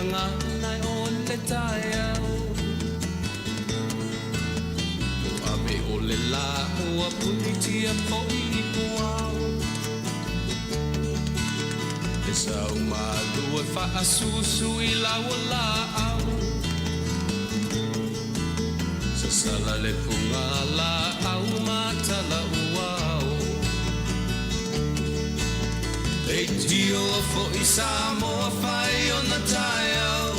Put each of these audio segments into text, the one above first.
nga nai o le tai au ame o le la ua pulitia po I puau e sau malua fa susu I laua la au sa sala le punga la au matala uau e tio fo I Samoa fai ona tai au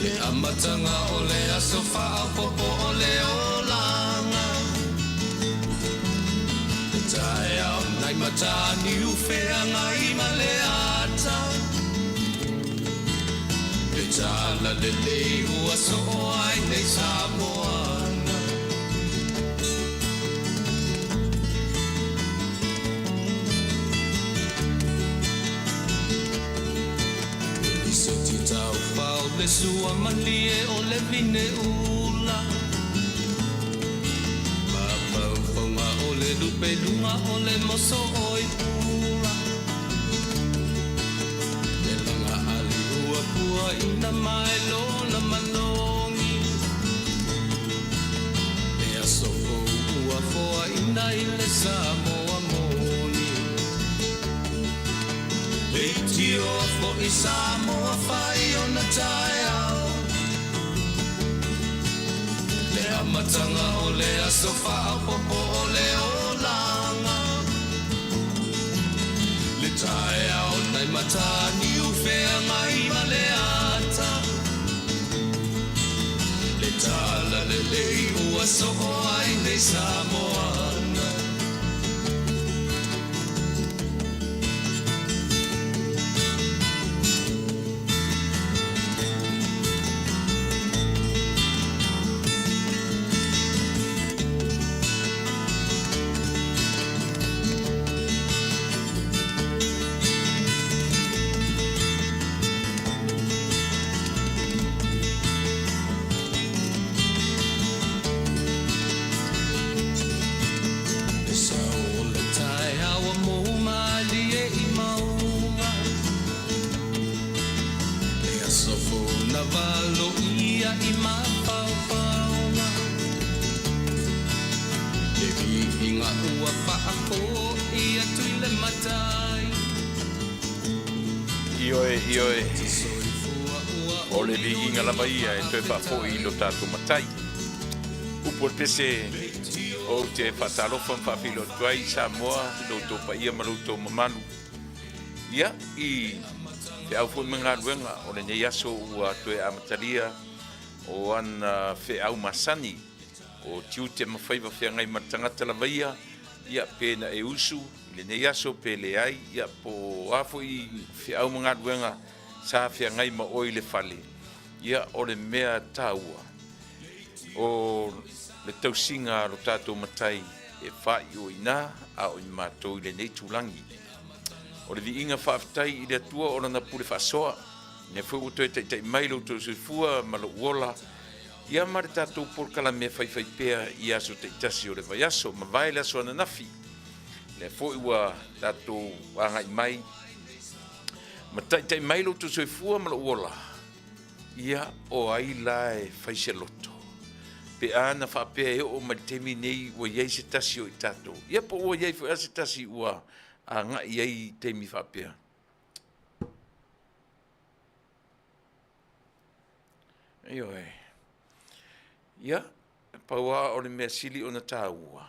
e amatanga o le aso fa popo o le olanga e tai au nai matani ufea ngai male ata e tala le ua so ai nei Samoana Tau pau le sua malie o le vine ula Mapau whaunga o le lupe lunga o le moso oi pula Le langa ali ua pua ina mai lona manongi Le asofo ua foa ina I le Samoa moni E tio fo I Samoa fai ona tai au Le amatanga o le aso whao popo o le olanga Le tai au nai matani ufea ngai male ata Le tala le lei ua soho ai nei Samoana Ioe o le liinga lava ia e toe whafo I lo tātou matai. Upo pese o te whatalofa mwhawhilo tuai Samoa lo tō pa ia maru tō mamanu. Ia I te au fo mga ruenga o le nei aso ua toe amataria o ana fe au masani o tiu te mawhaiva whea ngai matangata lava ia pena e usu le nei aso Pele ai ia po afo I fe au mga ruenga sa fia ngai ma oi le fale ia o le mea Taua o le tausinga ro tātou matai e whai o ina a o I mātou I le nei tūlangi o le viinga Faafetai I le atua o rana pule whasoa ne fu o toi tai mailo to sufua ma lo uola ia ma le tātou porkala mea whai pea I aso te itasi o le vai aso ma vai le aso ana nafi le foi ua tātou angai mai ma tai mailo to sufua ma lo uola ia o ai la e whaise loto pe ana whapea e o ma temi nei ua iei se tasi o I tātou ia po ua iei fo se tasi ua a nga iei temi whapea ia paua o le mea sili o na Taua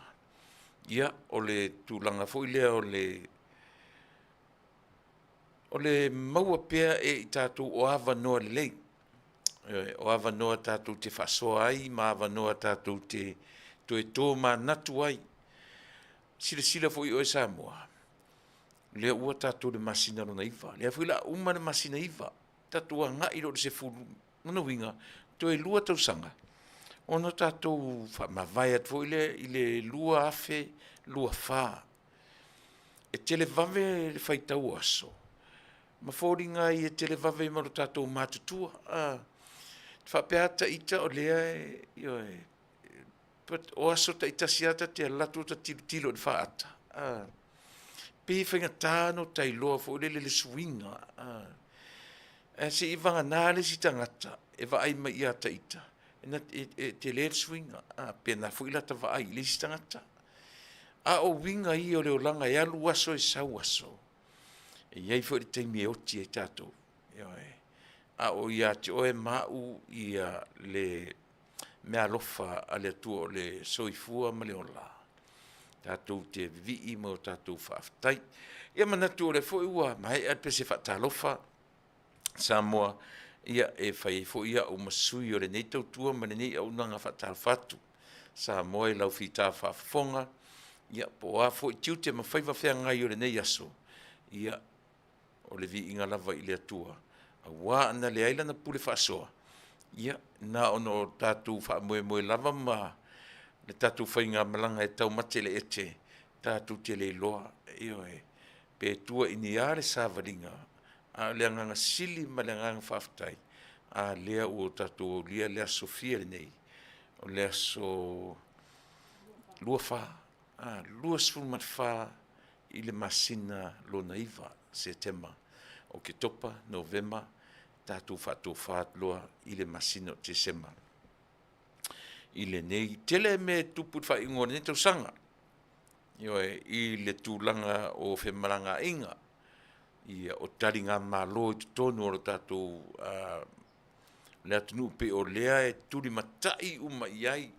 ia o le tūlanga foi lea o le maua pea e I tātou o ava noa lei o ava noa tātou te whasoa ai ma ava noa tātou te toe tō manatu ai sila foi o e Samoa lea ua tātou le masina rona iwa lea foi la uma le masina iwa tātou a ngai ro le se fulu nana winga toe lua tausanga ono tātou mawai at foi I le lua afe lua whā e tele vave le whaitau aso ma fōringa I e tele vave maro tātou mātutua whapeata ita o lea o aso ta ita siata te latu ta tilo le whaata pe whainga tāno tai loa fo le swinga si ivanga nale si tangata, e va ai mai ia taita. Te le swinga, pena fuila ta va ai le si tangata. A o winga i o leo langa e alu aso e sau aso. E iei fo i te mi oti e tato. A o ia te oe mau ia le mea lofa a le atua o le soifua ma le ola. Tatou te vii mo tatou Faafetai. Ia manatu o le fo i ua, mai al pese whaatalofa Samoa, ia e whai fo ia o masui o le nei tautua ma le nei Auaunaga whaatalofatu. Samoa i lau whita whaafonga, ia po a fo i tiu te mawhaiva whea ngai o le nei aso. Ia o le vi inga lava i le atua. A wā ana le aila na pule whaasoa. Ia na ono tātou whaamoe lava ma le tātou whainga malanga e tau mate le ete. Tātou te le loa. Io e. Pe tua ini are sa varinga. A le anganga sili ma le anganga Faafetai. A lea o tātou o lea Sofia le nei. O lea so lua wha. Lua sfumat wha i le masina lo naiva se tema. O ke topa, Novema, tātou whātou whātloa i le masina o te sema. I le nei, tele me tuput wha ingoa ne tau sanga. I le tūlanga o whemaranga inga. I o taringa malo i tonu o tātou le Atunuu pe o lea e turi matai uma iai.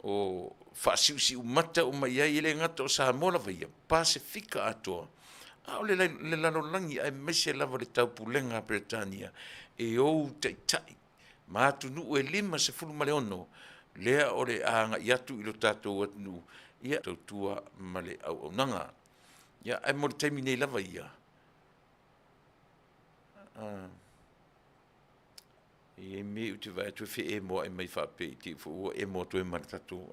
O whaasiusi umata uma iai ele ngata o Samoa vaia. Pasifika atoa. O le lalolangi ai mese lava le taupulenga Britania e ou taitai. Ma Atunuu e 5 ma le ono. Lea o le anga i atu i lo tātou Atunuu. Ia tautua ma le Auaunaga. Ia ai mo le taimi nei lava ia. E me u te vai tu fe e mo ai mai whape i te fu e mo tu e martatu.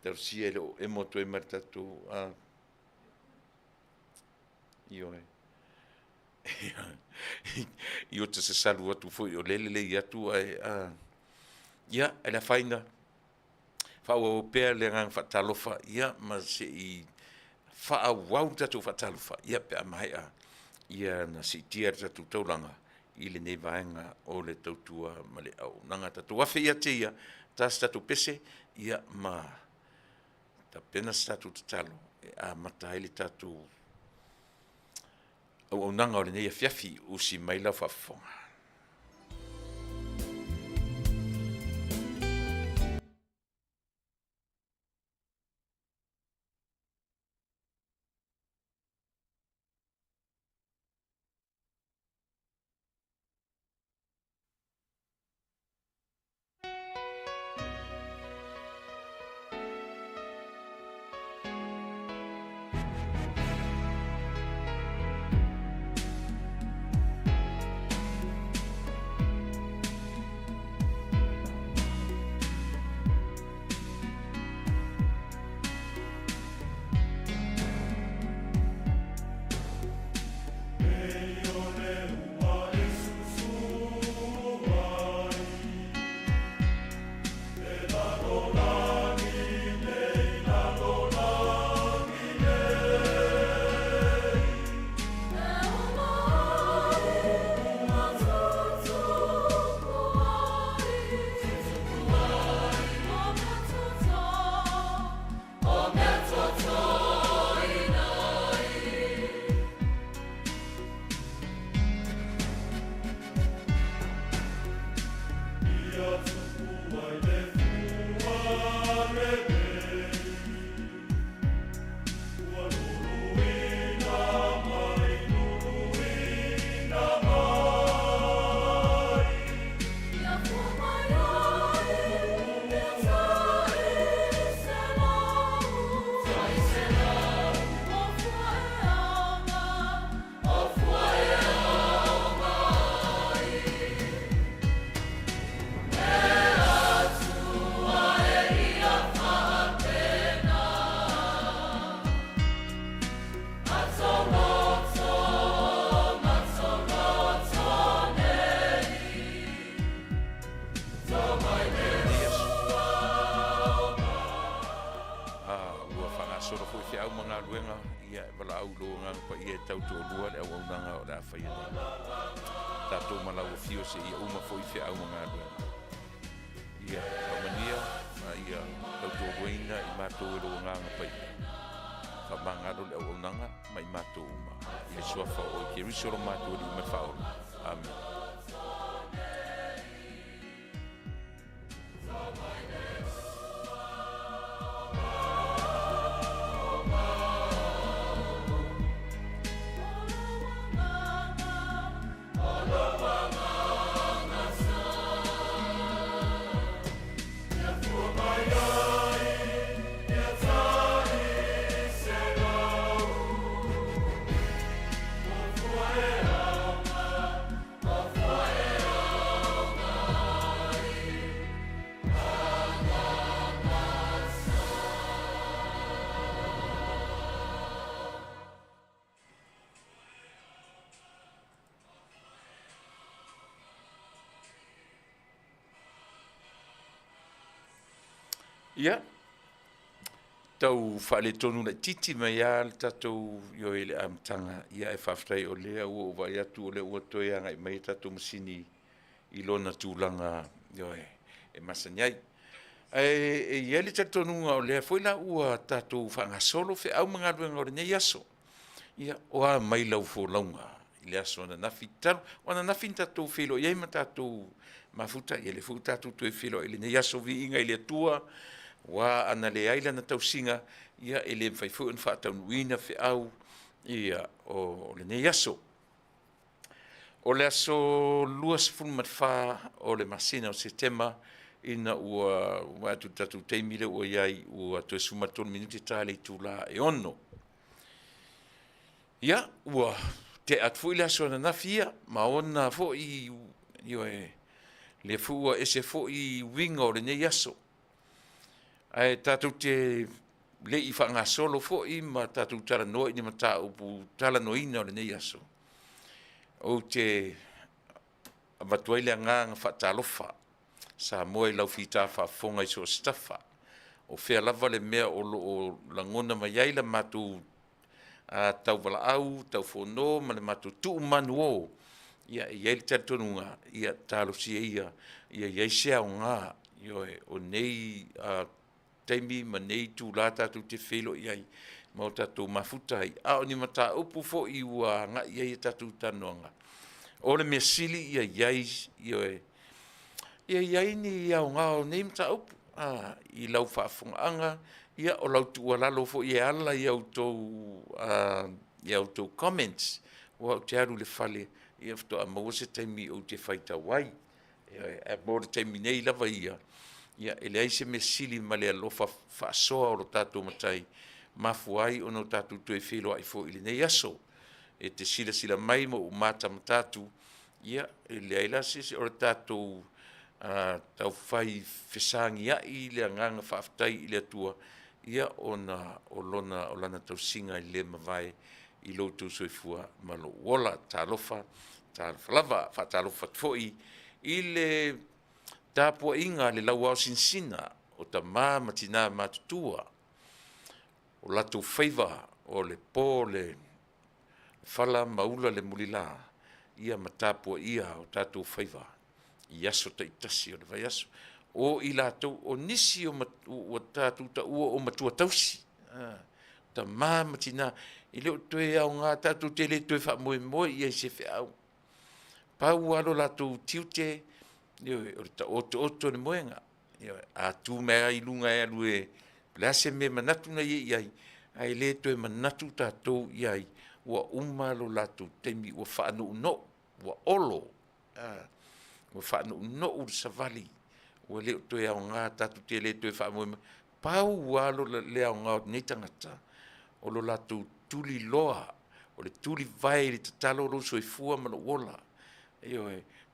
Tau sielo e mo tu e martatu. Io io te se salu atu foi o lele i atu ai ia ela faina fa o per le rang fatalofa ia ma se i fa wau tatu fatalofa ia pe mai ia na sitia tatu taulanga i le nei vaenga o le tautua ma le Auaunaga tatu afe ia te ia tas tatu pese ia ma ta pena tatu tatalo a mata ile tatu Auaunaga o le nei Afiafi usi mai lau whaafonga. Luenga ia wala au lo ngang pa ia tau tu lua le Auaunaga o la fai. tātou malau fio se ia uma foi fe au mga lua. Ia Manuia, ia Auaunaga I mātou ero nganga pai. Ka mangaro le Auaunaga mai mātou uma. Ia suafa o ke risoro mātou li me whao. Amen. Ia, tau whale tonu na titi mai a tatou yo ele amtanga ia e Faafetai o lea ua vai atu o le ua toe anga I mai tatou masini I lona tūlanga yo e masanyai. E ia le tatou o lea foi la ua tatou whangasolo fe au mga luenga o le nei aso. Ia oa mai lau fo launga. I le aso ana nafi taru, ona nafi tatou whilo iai ma tatou mafuta ia le fu tatou toe whilo I le nei aso vi inga I le atua. Wa ana le aila na tausinga ia ele whaifu en Taunu'u fe au ia o le nei aso. O le aso luas fulmatfa o le masina o setema ina ua atu tatu teimile ua iai ua toe sumatonu minuti tale I tula e ono. Ia ua te atfu I le aso na nafia ma ona fo I le fua ese fo I winga o le nei aso. Ai tatou te le I whangasolo fo'i ma tatou Talanoaina ma Mataupu Talanoaina o le nei aso. O te amatuai le nganga whaatalofa Samoa lau whita whaafonga I so staffa. O whea lava le mea o langona mai ai la matou tau wala au, tau whono, ma le matou tuu manu o. Ia iei le tatonunga, ia talo si ia iei sea o ngā, o nei taimi ma nei tū la tātou te whelo iai, ma o tātou mafutai. A o ni Mataupu fo I ua ngā iai tātou tanoanga. O le mea sili iai ni iau ngā o nei Mataupu. I lau whaafonga ia o lau tua lalo fo I ala I auto comments. O te aru le whale, I afto a mawase taimi o te whaita wai. E mo le taimi nei lava ia. Ia ele aise me sili ma le alofa whaasoa o lo tātou matai mafuai o no tātou toe whilo ai fo ili nei aso. E te sila mai mo umata matatu. Ia ele aila sisi o le tātou tau whai whesangi ai le anganga Faafetai I le atua. Ia o lana tau singa I le mawai I loutou soifua ma lo wola tālofa, tālawha, whaatalofa tfoi I le tāpua inga le lau au sinsina o ta mā matina mātutua. O latou whaiva o le pō le whala maula le mulila. Ia matāpua ia o tātou whaiva. I aso ta itasi o le vai aso. O I lātou o nisi o tātou ta ua o matua tausi. Ta mā matina. I leo toe au ngā tātou te le toe wha moe moe ia I se whi au. Pau alo lātou tiute. O ta oto ne moenga. A tu mea I lunga e alu e plase me manatu na iai. Ai le toe manatu tātou iai. Ua umalo lātou teimi ua whaanu no. Ua olo. Ua whaanu no ur savali. Ua leo toe au ngā tātou te le toe wha moe. Pau alo le au ngā nei tangata. O lo lātou tuli loa. O le tuli vai le tatalo lo soifua mana wola.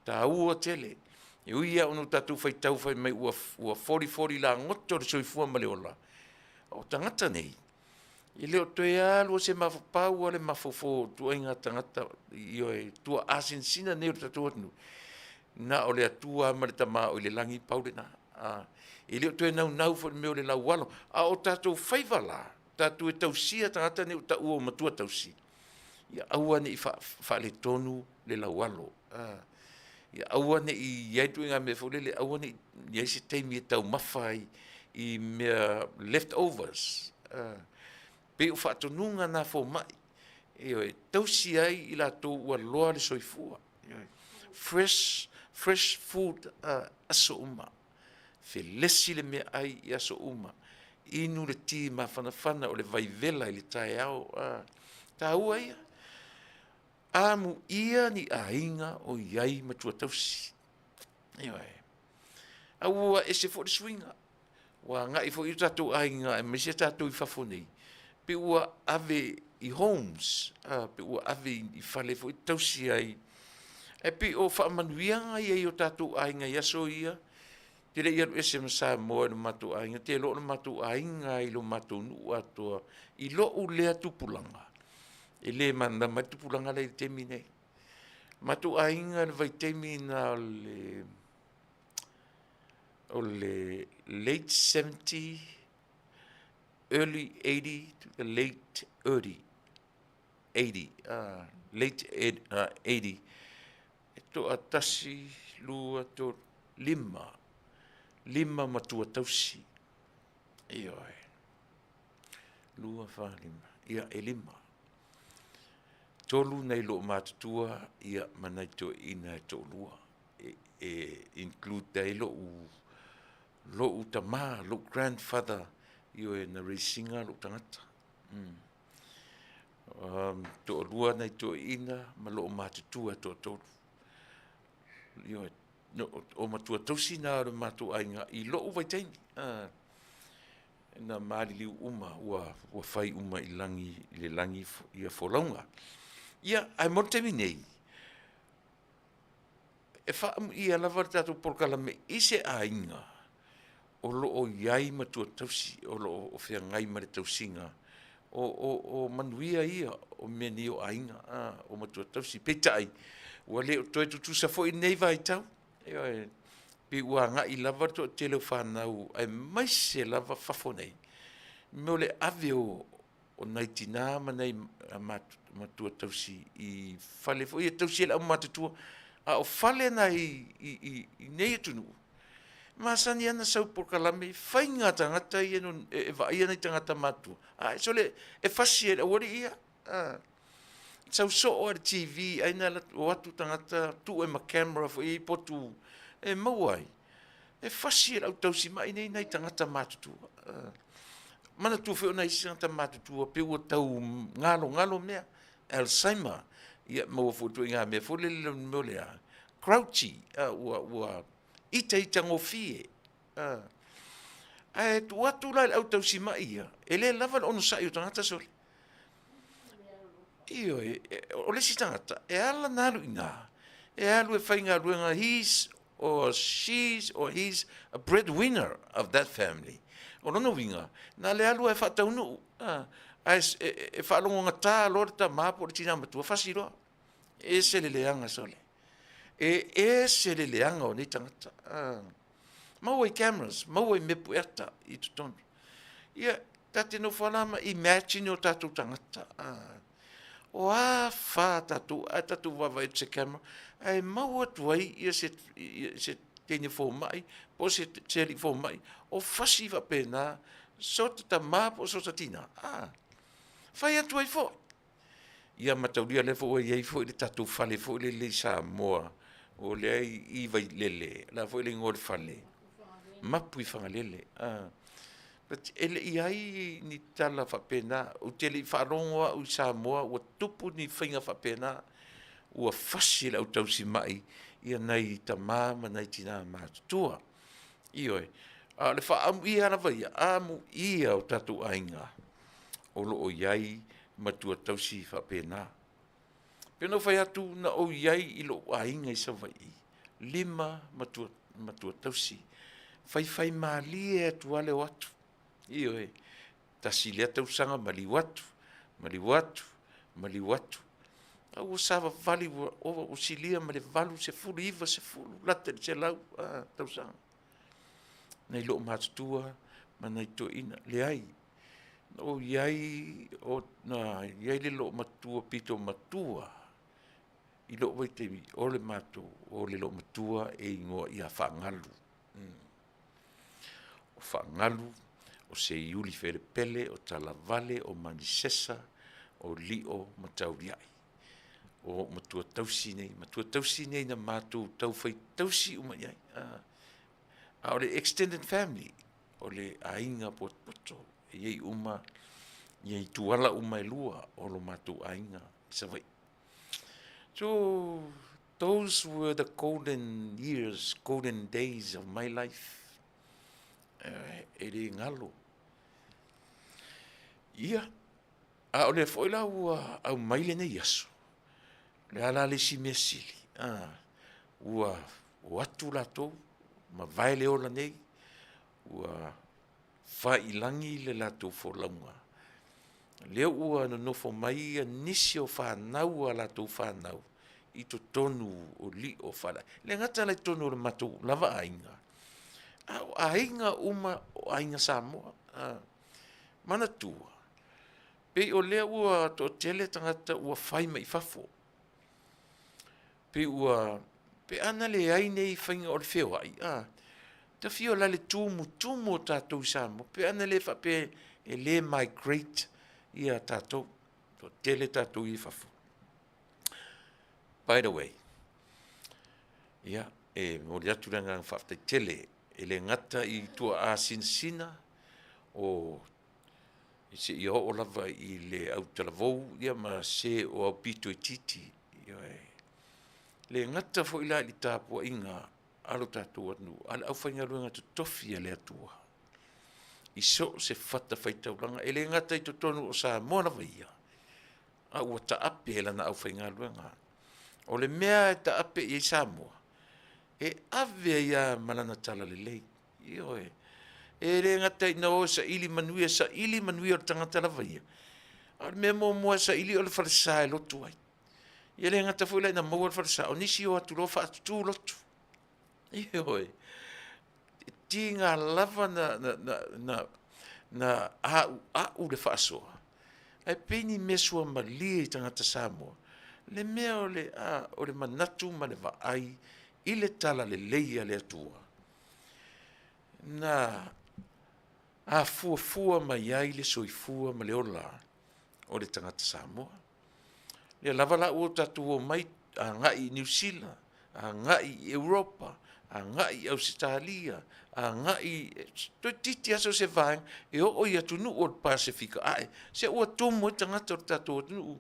Ta ua tele. E uia ono tātou whai tau whai mai ua 40 la ngoto le soifua ma le ola. O tangata nei. I leo toe alu se mawhapau ale mawhofo tua inga tangata tua asinsina nei o tātou atunu. Na o le atua ma le tama o le langi pau le na. I leo toe nau whai meo le lau walo. A o tātou whaiva la. Tātou e tausia tangata nei o ta ua o matua tausi. Ia aua ni wha le tonu le laualo. Ia aua ne I iai tu ngā mea whaulele, aua ne iai se teimi e tau mawhai I mea leftovers. Pe o whaatonunga nā fō mai. Ioe, tausi ai I lato ua loa le soifua. Fresh food aso uma. Fe lesi le mea ai I aso uma. Inu le ti ma whanawhana o le vaivela I le tae au. Tā ua ia. Amu ia ni ainga o iai matua tausi. Ioe. Aua e se fo le swinga. Wa ngai fo I tatou ainga e mese tatou I whafonei. Pe ua ave I homes. Pe ua ave I whale fo I tausi ai. E pe o whaamanuianga I o tatou ainga I aso ia. Te rei aru ese masa moa no matou ainga. Te lo no matou ainga I lo Mataunu'u Atoa. I lo u lea tupulanga. E le mana mai tupulanga le temi nei. Matou ainga le vai temi na o le late 70, early 80 to the late 80. Late 80. E to atasi lua to lima matua tausi. Ioe. Lua wha lima. Ia e lima. Tolu nei lo matatua ia manai to ina e to lua. Include dai lo utama, lo grandfather, ioe na reisinga lo tangata. To lua nei to ina ma lo matatua to tolu. Ioe, o matua tausi nā ora matua ainga I lo vai taimi. Na maali liu uma ua whai uma I le langi ia wholaunga. Ia, ai montemi nei. E whaamu ia lava tātou porkala me ise ainga. O lo o iai matua tausi, o lo o whea ngai mare tausinga. O Manuia ia, o meni o ainga, o matua tausi. Peitai, ua leo toi tutusa fo I nei vai tau. Pe ua ngai lava to te leo whanau, ai maise lava whafo nei. Meo le ave o naitina manai matua tausi I whale fo. Ia tausi ele au matatua. O whale na I nei Atunuu. Masani ana sau porkalame, whai ngā tangata I e vai ana I tangata matua. So le, e whasi e awari ia. Sau so o TV, aina o atu tangata, tu e ma camera fo I potu, e mauai. E whasi e au tausi mai nei tangata matua. Mana tu wheo nei tangata matua, pe ua tau ngalo mea, Alzheimer, ia maua fotu I ngā mea, fo le meo lea, crouchy, ua ita ngofie. Tu atu lai au tausi mai ia, e le lava ono sa I o tangata sole. Iyo, o le si tangata, e ala nalu ina, e alu e whainga ruenga, he's or she's or he's a breadwinner of that family. O nono winga, na le alu e Taunu'u, e whaalongo ngā tā lor ta māpo le tina matua whasiroa. E se le leanga sole. E se le leanga o nei tangata. Mau ai cameras, mau ai mepu eta I tutonu. Ia, tate no whalama imagine o tātou tangata. O wha tātou, a tātou wawa e se camera, ai mau atu ai ia se tene fō mai, po se teli fō mai, o whasi wa pēnā, so ta māpo so ta tina. Whai atu ai fō. Ia matauria le fō iei fō I le tātou whale fō I le Samoa, o le ai I vai lele, la fō I le ngore whale. Mapu I whangalele. Ele I ai ni tala whapena, o te li wharongoa o Samoa, ua tupu ni whainga whapena, ua whasi le au tausi mai, ia nei ta māma nei tina mātutua. Ioi, le whaamu I ana vai, amu ia o tatu ainga, o lo o iai matua tausi whapena. Pena whai atu na o iai I lo ainga I sa vai, 5 matua tausi, whai maalie atu ale o atu. Ioi, tasi lea tausanga maliwatu. Au sava vali o silia ma le valu se fulu iwa se fulu, late se lau tausanga. Nei lo matatua, ma nei to ina, le ai. O iai, iai le lo matua pito matua. I lo wai te o le mātou, o le lo matua e ingoa i a whaangalu. O whaangalu, o se iuli where Pele, o Tala Vale, o Manisesa, o Lio, Matauriai. O matua tausi nei na mātou tau whai tausi umaiai. A o le extended family, o le ainga poto, e iei uma, iei tuala uma e lua, o lo mātou ainga, sa vai. So, those were the golden years, golden days of my life. E re ngalo. Ia, a o le foila ua au maile nei aso. Le ala le si mea sili. Ua watu lato, ma vai le ola nei, ua whailangi le lato fo launga. Leo ua no nofo mai a nisi o whanau a lato whanau. I to tonu o li o whala. Le ngata lai tonu o le matou lava ainga. A ainga uma o ainga Samoa. Mana tua. Pe o lea ua to tele tangata ua whai mai fafo. Pe ua, pe ana le aine i whainga o le wheo ai. Ta whio la le tumu o tātou Samoa. Pe ana le whape e le migrate i a tātou. To tele tātou i fafo. By the way, mo le atu ranga ang Faafetai tele, e le ngata i tua a sinsina, o i se i o lava i le au talavou, ia ma se o au pito i titi, le ngata fo ila li tāpua inga, alo tātou anu, ala au whainga luenga tu tofi a le atua. I so se fata whaitauranga, e le ngata i to tonu o Samoa na vaia, a ua ta ape he lana au whainga luenga, o le mea e ta ape i Samoa, e ave ia malana tala le lei. Io e re ngata i na o sa ili Manuia o tangata la vaia. A me mo sa ili o le Fasa e lotu ai. Ia le ngata fo ile na mo le Fasa o Nisi o atu lofa atu lotu. Io tinga lava na au le Fasoa. Ai peni mesua mali tangata Samoa. Le mea o le manatu ma le vaai, i le tala le leia le atua. Na a fua mai ai le soifua ma le ola o le tangata Samoa. Le lava la o tatu o mai a ngai New Zealand, a ngai Europa, a ngai Australia, a ngai to titi aso se vai e o ia Atunuu o Pasifika ai. Se o tomo tangata o tatu o Atunuu.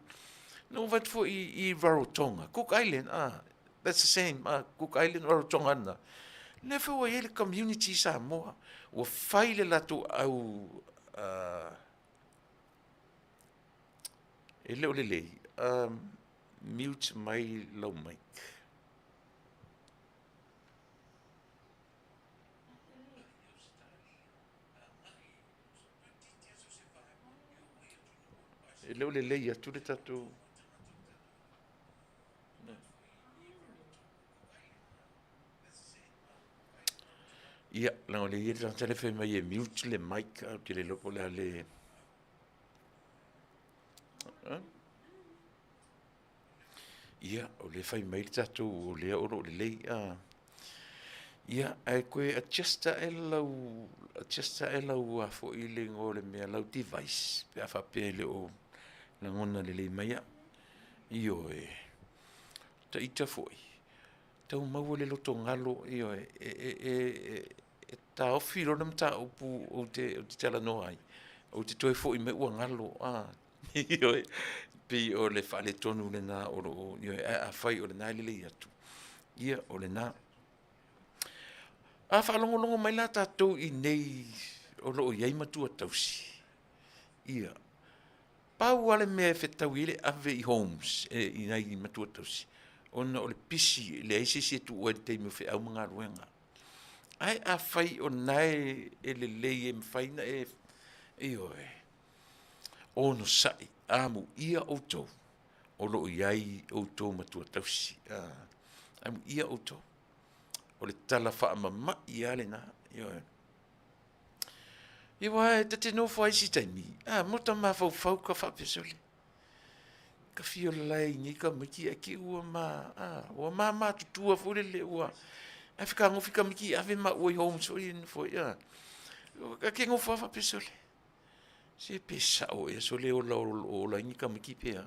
No, what for I Rarotonga? Cook Island, that's the same. Cook Island, Rarotonga na. Never wa ele community Samoa. Wa faile lato au ele o lelei. Mute mai low mic. Ele o lelei atu le tatu. Ia, la le ia tang telefe mai e mute le mic au te le lopo le ale. Ia, o le fai mai tatu o le oro le lei. Ia, ai koe adjusta e lau a fo I le ngō le mea lau device. Pe a whape le o la ngona le lei mai a. Io ta ita foi. Tau mau le loto ngalo io ta ofi lo nam ta upu o te Talanoaina. O te toi foi me ua ngalo io pe o le fale tonu le na o io a fai o le na le atu. Ia o le na. A whalongo mai la tātou I nei o lo iai matua tausi. Ia. Pau ale mea whetau I le ave I homes I nei matua tausi. Ona o le pisi le aisisi tu ua te me whi au mga ruenga. Ai a whai o nai e le lei e mwhaina ono sai amu ia outou. O lo iai outou matua tausi. Amu ia outou. O le tala wha mama I ale na. Ia te no fai si taimi. Mota ma fau ka wha pesole. ka fio lai ni ka miki aki ua ma tutua fulele ua a fika ngo fika miki ave ma ua home so in fo ya ka ke ngo fa pesole se pesa o e so le o la ni ka miki pe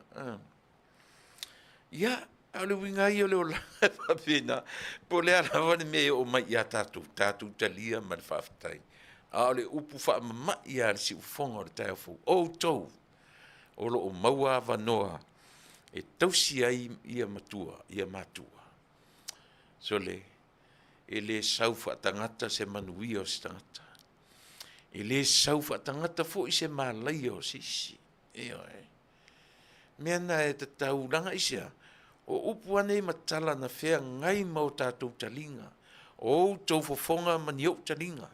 ya ale winga i le ola pa pena po le ala vane me o mai ya tatu talia ma Faafetai ale upu fa ma ya si ufonga o tai fo o tou o lo o maua vanoa e tausi ai ia matua so le ele saufa tangata se Manuia o se tangata ele saufa tangata fo i se malai o sisi mena e te tauranga isia o upu ane matala na fea ngai mau tātou talinga o tau fofonga maniau talinga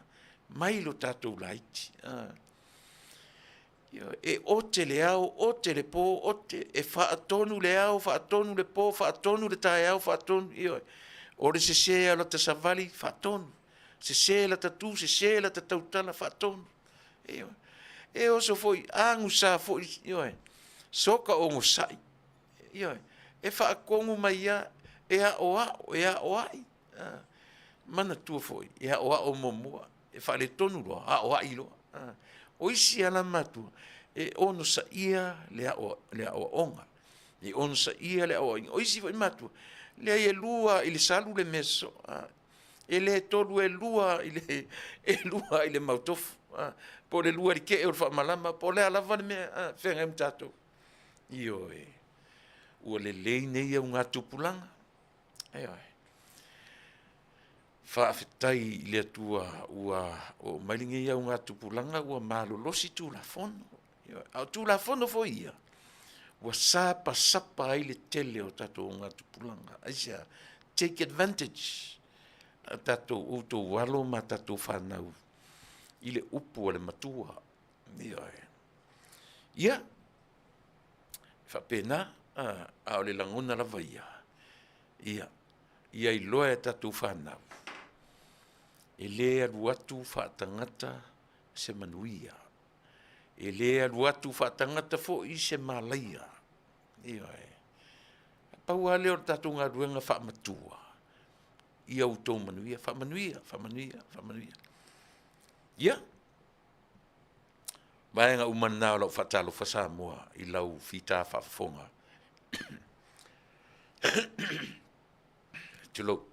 mai lo tātou laiti e o te le au, o te le po, o te e whaatonu le au, whaatonu le po, whaatonu le tae au, whaatonu o le se sea la te savali, whaatonu se sea la tatu, se sea la te tautala, whaatonu e o so foi angu sa foi soka o ngusai e whaakongu mai ia e a o ai mana tua foi e a o momua e whaale tonu loa a o ai loa o isi ala matua e ono sa ia le a o onga e ono sa ia le a o isi foi matua le ai e lua i le salu le meso e le tolu e lua i le mautofu po le lua li ke e o whaamalama po le alawa le mea whenga im tātou ua le lei nei au ngā tupulanga. Faafetai i le atua ua o mailingi au ngā tupulanga ua malolosi tulafono. Au tulafono fo ia. Ua sapa ai le tele o tatou ngā tupulanga. Aisia, take advantage. Tatou utou walo ma tatou whanau. I le upu o le matua. Ia. Whapena. A le langona la vaia ia i loa tatu whanau e le alu atu whaatangata se Manuia e le alu atu whaatangata fo i se Malaia pau a leo tatu ngā ruenga whaamatua i au tau Manuia whamanuia ia vaenga umana lau whatalo Samoa i lau whita whafonga Tilo.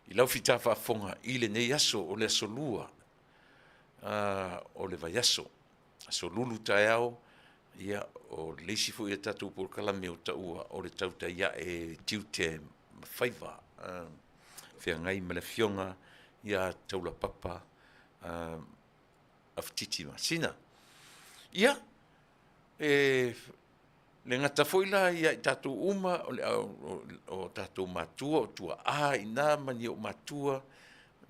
I lau fita whafonga i le nei aso o le aso lua o le vai aso. Aso lulu tae au ia o leisi fu i tatu por kalame o taua o le tauta ia e tiu te mawhaiva whea ngai ma le fionga ia taula papa aftiti masina. Ia le ngata foila ia tatu uma o tatu matua o tua ina mani o matua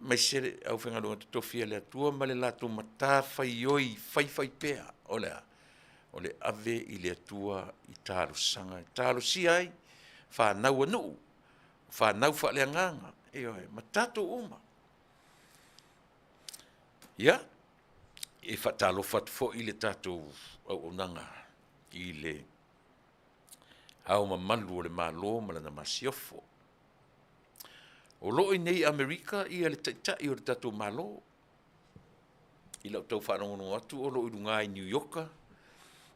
mai sere au whenga runga tofia le atua ma le lato mata whaioi whai pea o le ave i le atua i talo sanga talo si ai whanau anu whanau whale anganga ma tatu uma ia e whatalo whatfo i le tatu Auaunaga i le au mamalu o le malo ma lana masiofo. O loo i nei Amerika i le taitai o le tatou malo. I lau tau whanongono atu o loo i runga i New Yorka.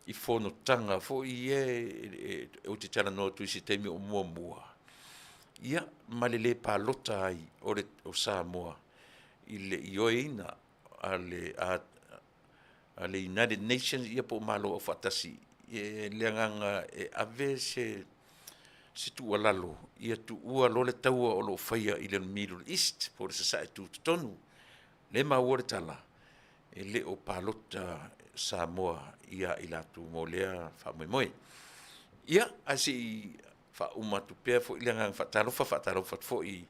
I whono tanga fo i o te Talanoaina tui se teimi o mua. Ia malele palota ai o Samoa. I le ioeina a le United Nations ia po malo o whatasi. Leanganga ave se tu alalo ia tu ua lo le taua o lo faia i le Middle East por se sa tu tonu le maua Tala e le o palota Samoa ia i latu molea whamoemoe ia asi fa umatu pea fo i leanganga whatalo fo i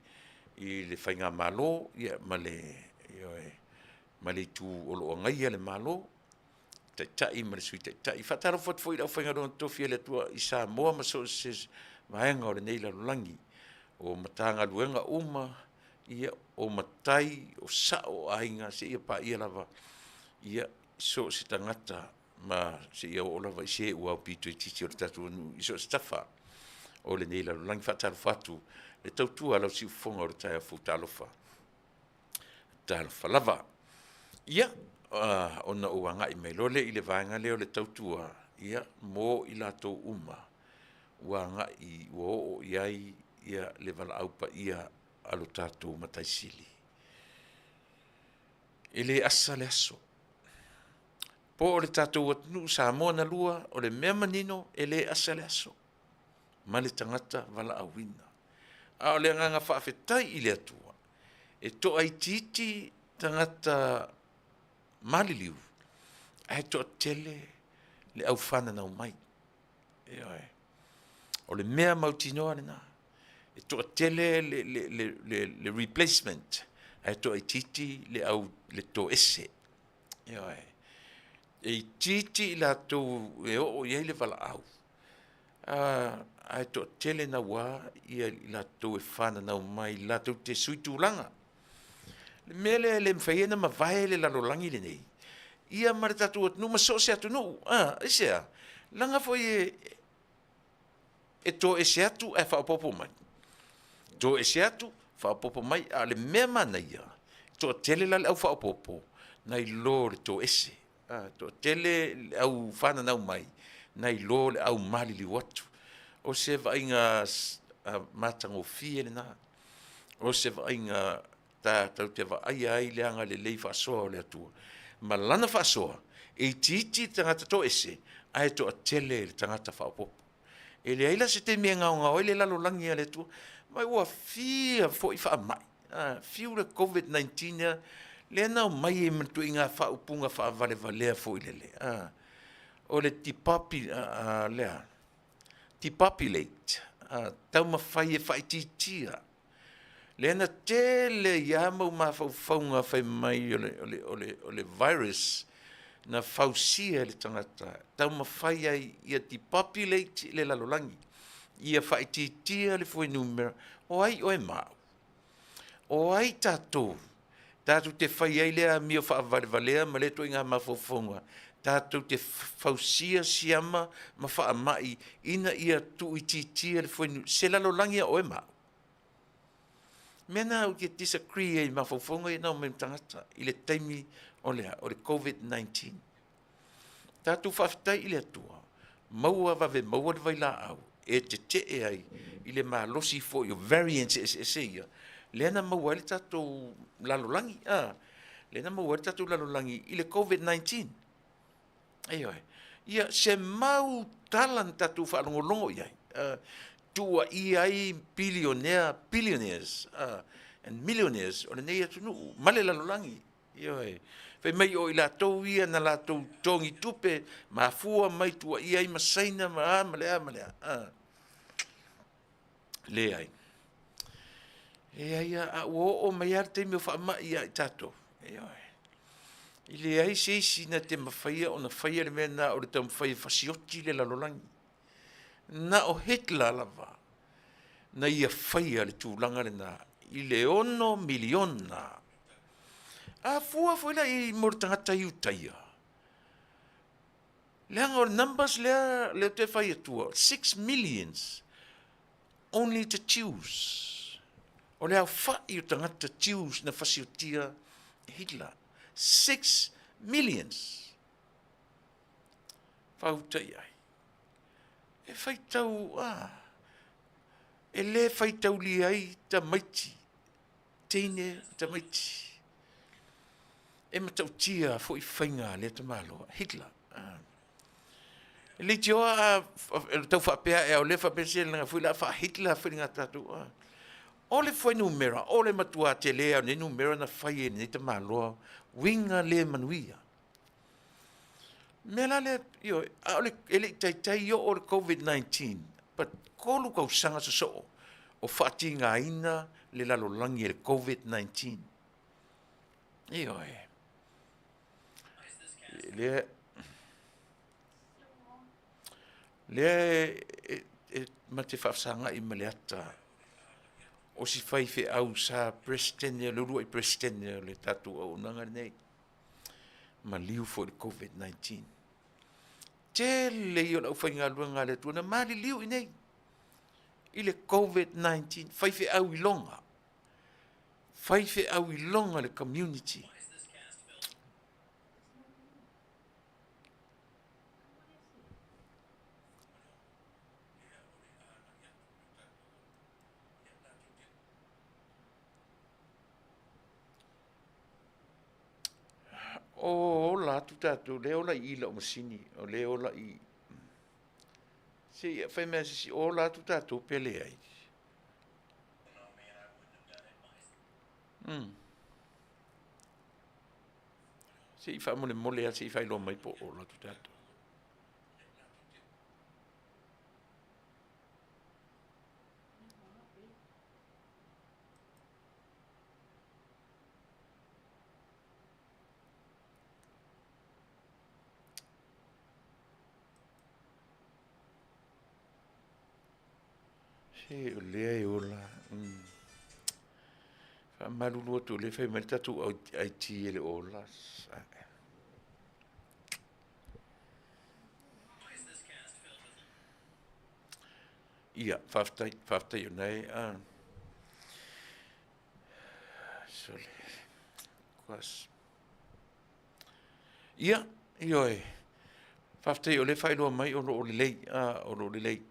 le whainga malo ia male tu o lo ngai le malo tai ma le sui tai fataro fot foi la fenga don tofia le tua i Samoa ma so se vaenga o le nei la langi o matanga luenga uma ia o matai o sao ainga se ia pa ia lava ia so se tangata ma se ia ola vai se ua pitu i titi o le tatu anu iso stafa o le nei lalolangi faatalo fatu le tautua lau siufoga o le tae afu talofa lava ia ona ua agaʻi mai lole i le vaega lea o le tautua ia mo i latou uma ua agaʻi ua oo i ai ia le valaau paia a lo tatou mataisili e le asa le aso po o le tatou atunuu Samoa na lua o le mea manino e le asa le aso ma le tagata valaauina a o le agaga faafetai i le atua e toʻaitiiti tagata maliliu ae toʻatele le ʻaufananau mai ioe o le mea mautinoa lenā e toʻatele le replacement ae toʻaitiiti le toʻese ioe e itiiti i latou e oo i ai le valaau ae toʻatele na uā ia i latou e fananau mai i latou te sui tulaga le mea lea le mafai na mavae le lalolagi lenei ia ma le tatou atunuu ma so o se atunuu esea laga foi e toʻese atu ae faaopoopo mai toʻese atu faaopoopo mai a le mea manaia toʻatele la le ʻau faaopoopo nai lo le toʻese toʻatele le ʻau fananau mai nai lo le ʻau maliliu atu o se vaaiga matagofie lenā o se vaaiga tatou te vaaia ai le aga lelei faasoa o le atua ma lana faasoa e itiiti tagata toʻese ae toʻatele le tagata faaopoopo e leai la se temi e gaogao ai le lalolagi a le atua mai ua fia foʻi faamaʻi fiu le COVID-19 ia lea nao mai e matuiga faaupuga faavalevalea foʻi lele o le depopulate taumafai e faitiitia lea na tele ia mau mafaufauga fai mai o le virus na fausia le tagata taumafai ai ia depopulate le lalolagi ia faitiitia le foi numera o ai oe mau o ai tatou te fai ai lea mio faavalevalea ma le toʻiga mafaufauga tatou te fausia siama ma faamaʻi ina ia tuuitiitia le foi se lalolagi a oe mau mea na au ke disagree ai mafaufauga ia nao mai tagata i le taimi o le COVID-19 tatou faafetai i le atua maua vave maua le vailaau e tetee ai i le malosi foʻi o variants ese ia lea na maua ai le tatou lalolagi lea na maua ai le tatou lalolagi i le COVID-19 aioe ia se mau tala na tatou faalogologo i ai tuuaʻia ai billionaires and millionaires o lenei atunuu ma le lalolagi ioe fai mai o i latou ia na latou togi tupe mafua mai tuuaʻia ai masaina ma lea leai e aia a ua oo mai a le taimi o faamaʻi ia i tatou ioe i leai seisi na te mafaia ona faia le mea na o le taumafaia fasioti le lalolagi na o Hitler lava na ia faia le tulaga lenā i le 1 miliona afua foi lai mo le tagata iutaia leaga o le numbers lea te fai atua 6 millions only to choose o le aufaʻi o tagata Jews na fasiotia Hitler 6 millions fautai ai e faitau e lē faitauli ai tamaiti teine tamaiti e matautia foʻi faiga lea tamāloa Hitler e leiti oa tau faapea e ao le faapea laga foi la faahitla faiga tatou o le foi numera o le matua te lea ne numera na fai e nei tamāloa winga le manuia me la le io ele tai o le COVID-19 but kolu kausaga sosoo o faatigaina le lalolagi e le COVID-19 ioe lea ma te faafasagaʻi ma le ata o si fai feʻau sa presidente le lua i presidente o le tatou auaunaga lenei ma liu foʻi le COVID-19 tele i o lau whainga luanga le tua na mali liu i nei. I le COVID-19, whaife au i longa. Whaife au i longa le community. O la tu tatu, le ola i la o masini, o le ola i. Se ia whai mea si o la tu tatu pele ai. Se i wha mole mole a se i whai lo mai po o la tu tatu. Se o lea e ola. Wha marulu atu le whai mai tatu ai ti ele ola. Ia, Faafetai o nei. Sole. Kwas. Ia, ioi. Faafetai o le whai loa mai o lo le lei. O lo le lei.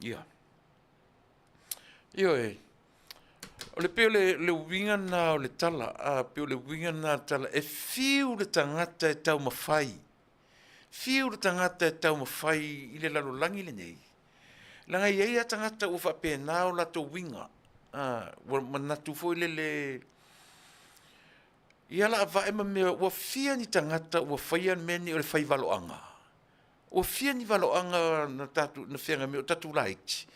Ia. Ioi. O le peo le winga na o le tala, peo le winga na tala, e fiu le tangata e tau mawhai. Fiu le tangata e tau mawhai i le lalolangi le nei. Langa iei a tangata ua whapena o la tau winga. Manatu fo le... Ia la ava ema mea ua fia ni tangata ua whaia meni o le whai valoanga. Ua fia ni valoanga na tatu, na whianga mea o tatu laiti.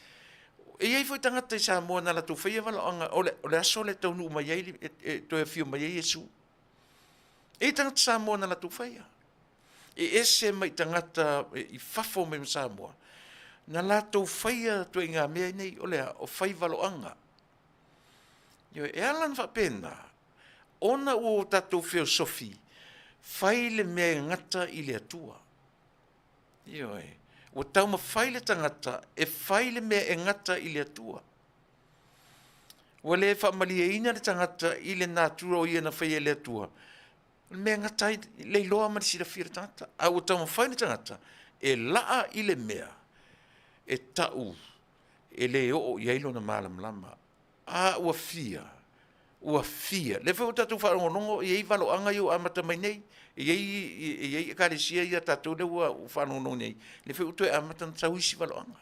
E iei foi tangata i Samoa na la tau whaia valoanga, o le aso le Taunu'u mai ei, toi a fio mai ei Jesu. E tangata Samoa na la tau whaia. E ese mai tangata i fafo mai Samoa. Na la tau whaia toi ngā mea nei, o lea, o whai valoanga. E alan whapena, ona o tatou whio sofi, whai le mea ngata i le atua. Ioi. O tau ma whaile tangata, e whaile mea e ngata i le atua. O le whaamalia ina le tangata i le nātura o ia na whaia le atua. Mea ngata i le loa mani Silafia le tangata. A o tau ma whaile tangata, e laa i le mea, e tau, e le o i ailo na mālamlama. A ua fia. Le whau tatu whanongonongo, i ei valo anga i o amata mai nei, i ei karesia i a tatu le ua whanongonongo nei, le whau toi amata na tauisi valo anga.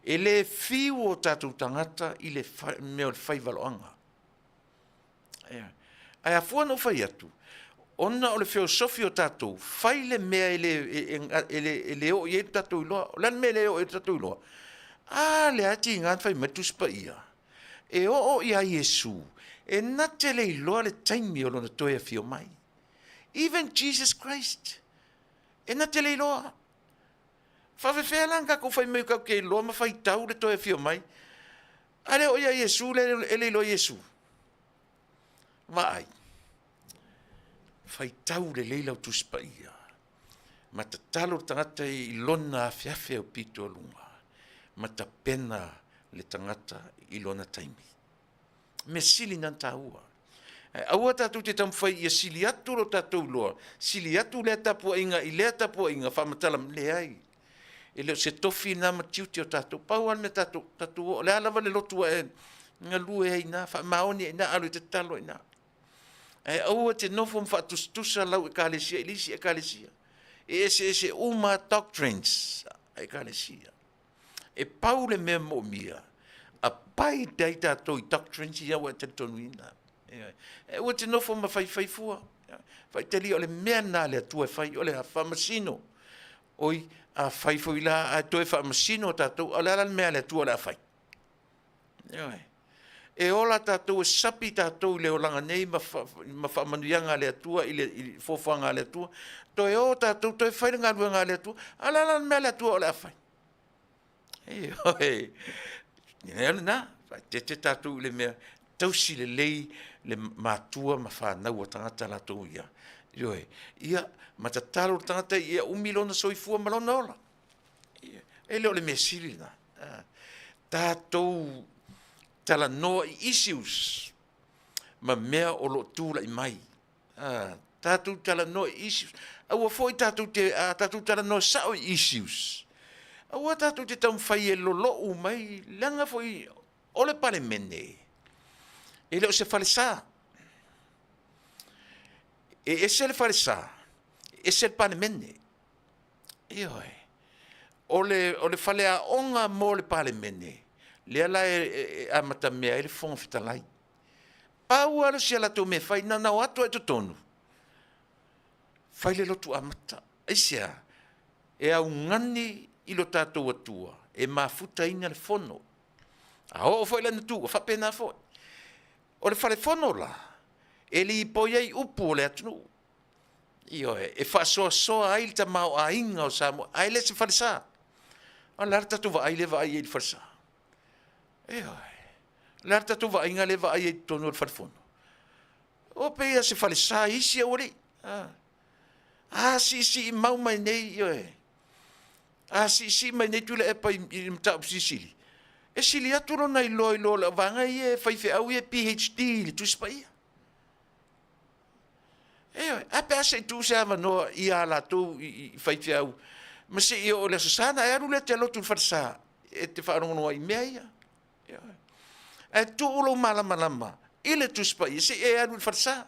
E le fiu o tatu tangata i le meo le whai valo anga. Ai a fua no whai atu, ona o le whau sofi o tatu, whai le mea e le o i e tatu iloa, lan mea le o e tatu iloa. Le ati ngan whai matuspa ia. E o ia Yesu. E nate le iloa le taimi o lona toi a fio mai. Even Jesus Christ. E nate le iloa. Whawewhea langa ko whai mai kau ke iloa ma whai tau le toi a fio mai. Ale o ia Yesu le iloa Yesu. Vai. Whai tau le leilau tuspa ia. Ma ta talo tangata i lona Afiafi au pito lunga. Ma ta pena le tangata i lona taimi. Me sili nan taua. Aua tatu te tamwhai ia sili atu ro tatu loa. Sili atu lea tapua inga, i lea tapua inga, whamatala le ai. E leo se tofi na matiuti o tatu. Pauan me tatu o, le alawa le lotua e, nga lue hei na, whamaoni e na, alu te talo e na. Aua te nofo mwhatustusa lau e kālesia, ilisi e kālesia. E ese uma doctrines e kālesia. E paule mea mo mia. A pai dai tātou i doctrines i awa te tonuina. E ua te nofo ma whai fua. Whai te li o le mea nā le atua whai o le a whamasino. Oi, a whai fui la a toe whamasino tātou, o le ala mea le atua le a whai. E ola tātou e sapi tātou le o langa nei ma whamanuianga le atua, i fofanga le atua. Toe o tātou, toe whainga luanga le atua, ala mea le atua o le a whai. Nā, te tātou le mea, tausi le lei, le mātua ma whanau o tangata lātou ia. Ia, matatalo tangata ia umilona soifua malona ola. E leo le mea siri na. Tātou talanoa issues, ma mea o lo tūla i mai. Tātou talanoa issues. Aua foi tātou talanoa sao issues. Aua tātou te taumwhai e lolo mai, langa foi ole pale mene. E leo se fale sā. E se le fale sā. E se le pale mene. Ioi. Ole fale a onga mo le pale mene. Le ala a matamea ele fonga fitalai. Pau ala si ala tō me fai na nau atua e to tonu. Fai le lotu amata. Eisia. E au ngani i lo tātou atua. E mafuta ina le fono. A o foi la natu, fa pena foi. O le fale fono la. E li po iei upu o le Atunuu. Io e fa so ai ta mau a inga o Samoa. Ai le se fale sa. Ala tatu va ai le va ai le fale sa. La tatu va inga le va ai tonu le fale fono. O pe ia se fale sa isi o le. Si mau mai nei io e. Si mai nei Tuilaepa i Mataupu sisili. E sili atu lona i loi la vanga i e fai au i e PhD li tu spaia. A pe ase tu se ava noa i ala tu i fai au. Ma se i o le sasana e aru le te alotu farsa e te whaarongonoa i mea ia. E tu ulo malama i le tu spaia se e aru le farsa.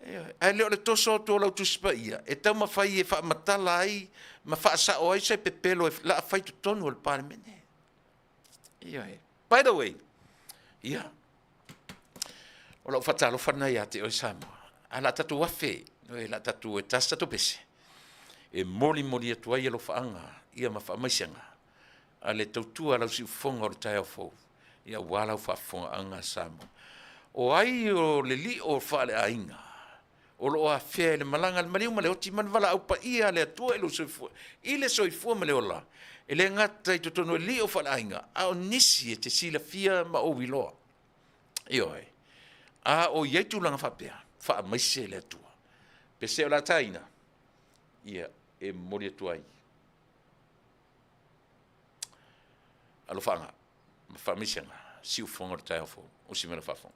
E leo le toso tu lau tu spaia e tau ma fai e wha matala ai ma wha sa o ai se pepelo e la fai tu tonu al parmene. By the way, o lau whatalo whana ia te o Samoa. A la tatu wafe, la tatu e tas tatu pese. E moli atua ia lo whaanga, ia ma whaamaisianga. A le tautua lau si ufonga o le tai au fau. Ia walau whaafonga anga Samoa. O ai o le li o whaale a inga. O lo a whea le malanga le mariu ma le oti man wala au pa ia le atua e lo soifua. I le soifua ma le ola. E le ngata i totono e li o whaale a inga. A o Nisi e te Silafia ma o wiloa. A o ieitu langa whapea. Wha maise le atua. Pe se o la taina, ia e mori atua ai. Alo whanga, ma wha maise nga, si u whonga o tai hofo, o si mena whawhonga.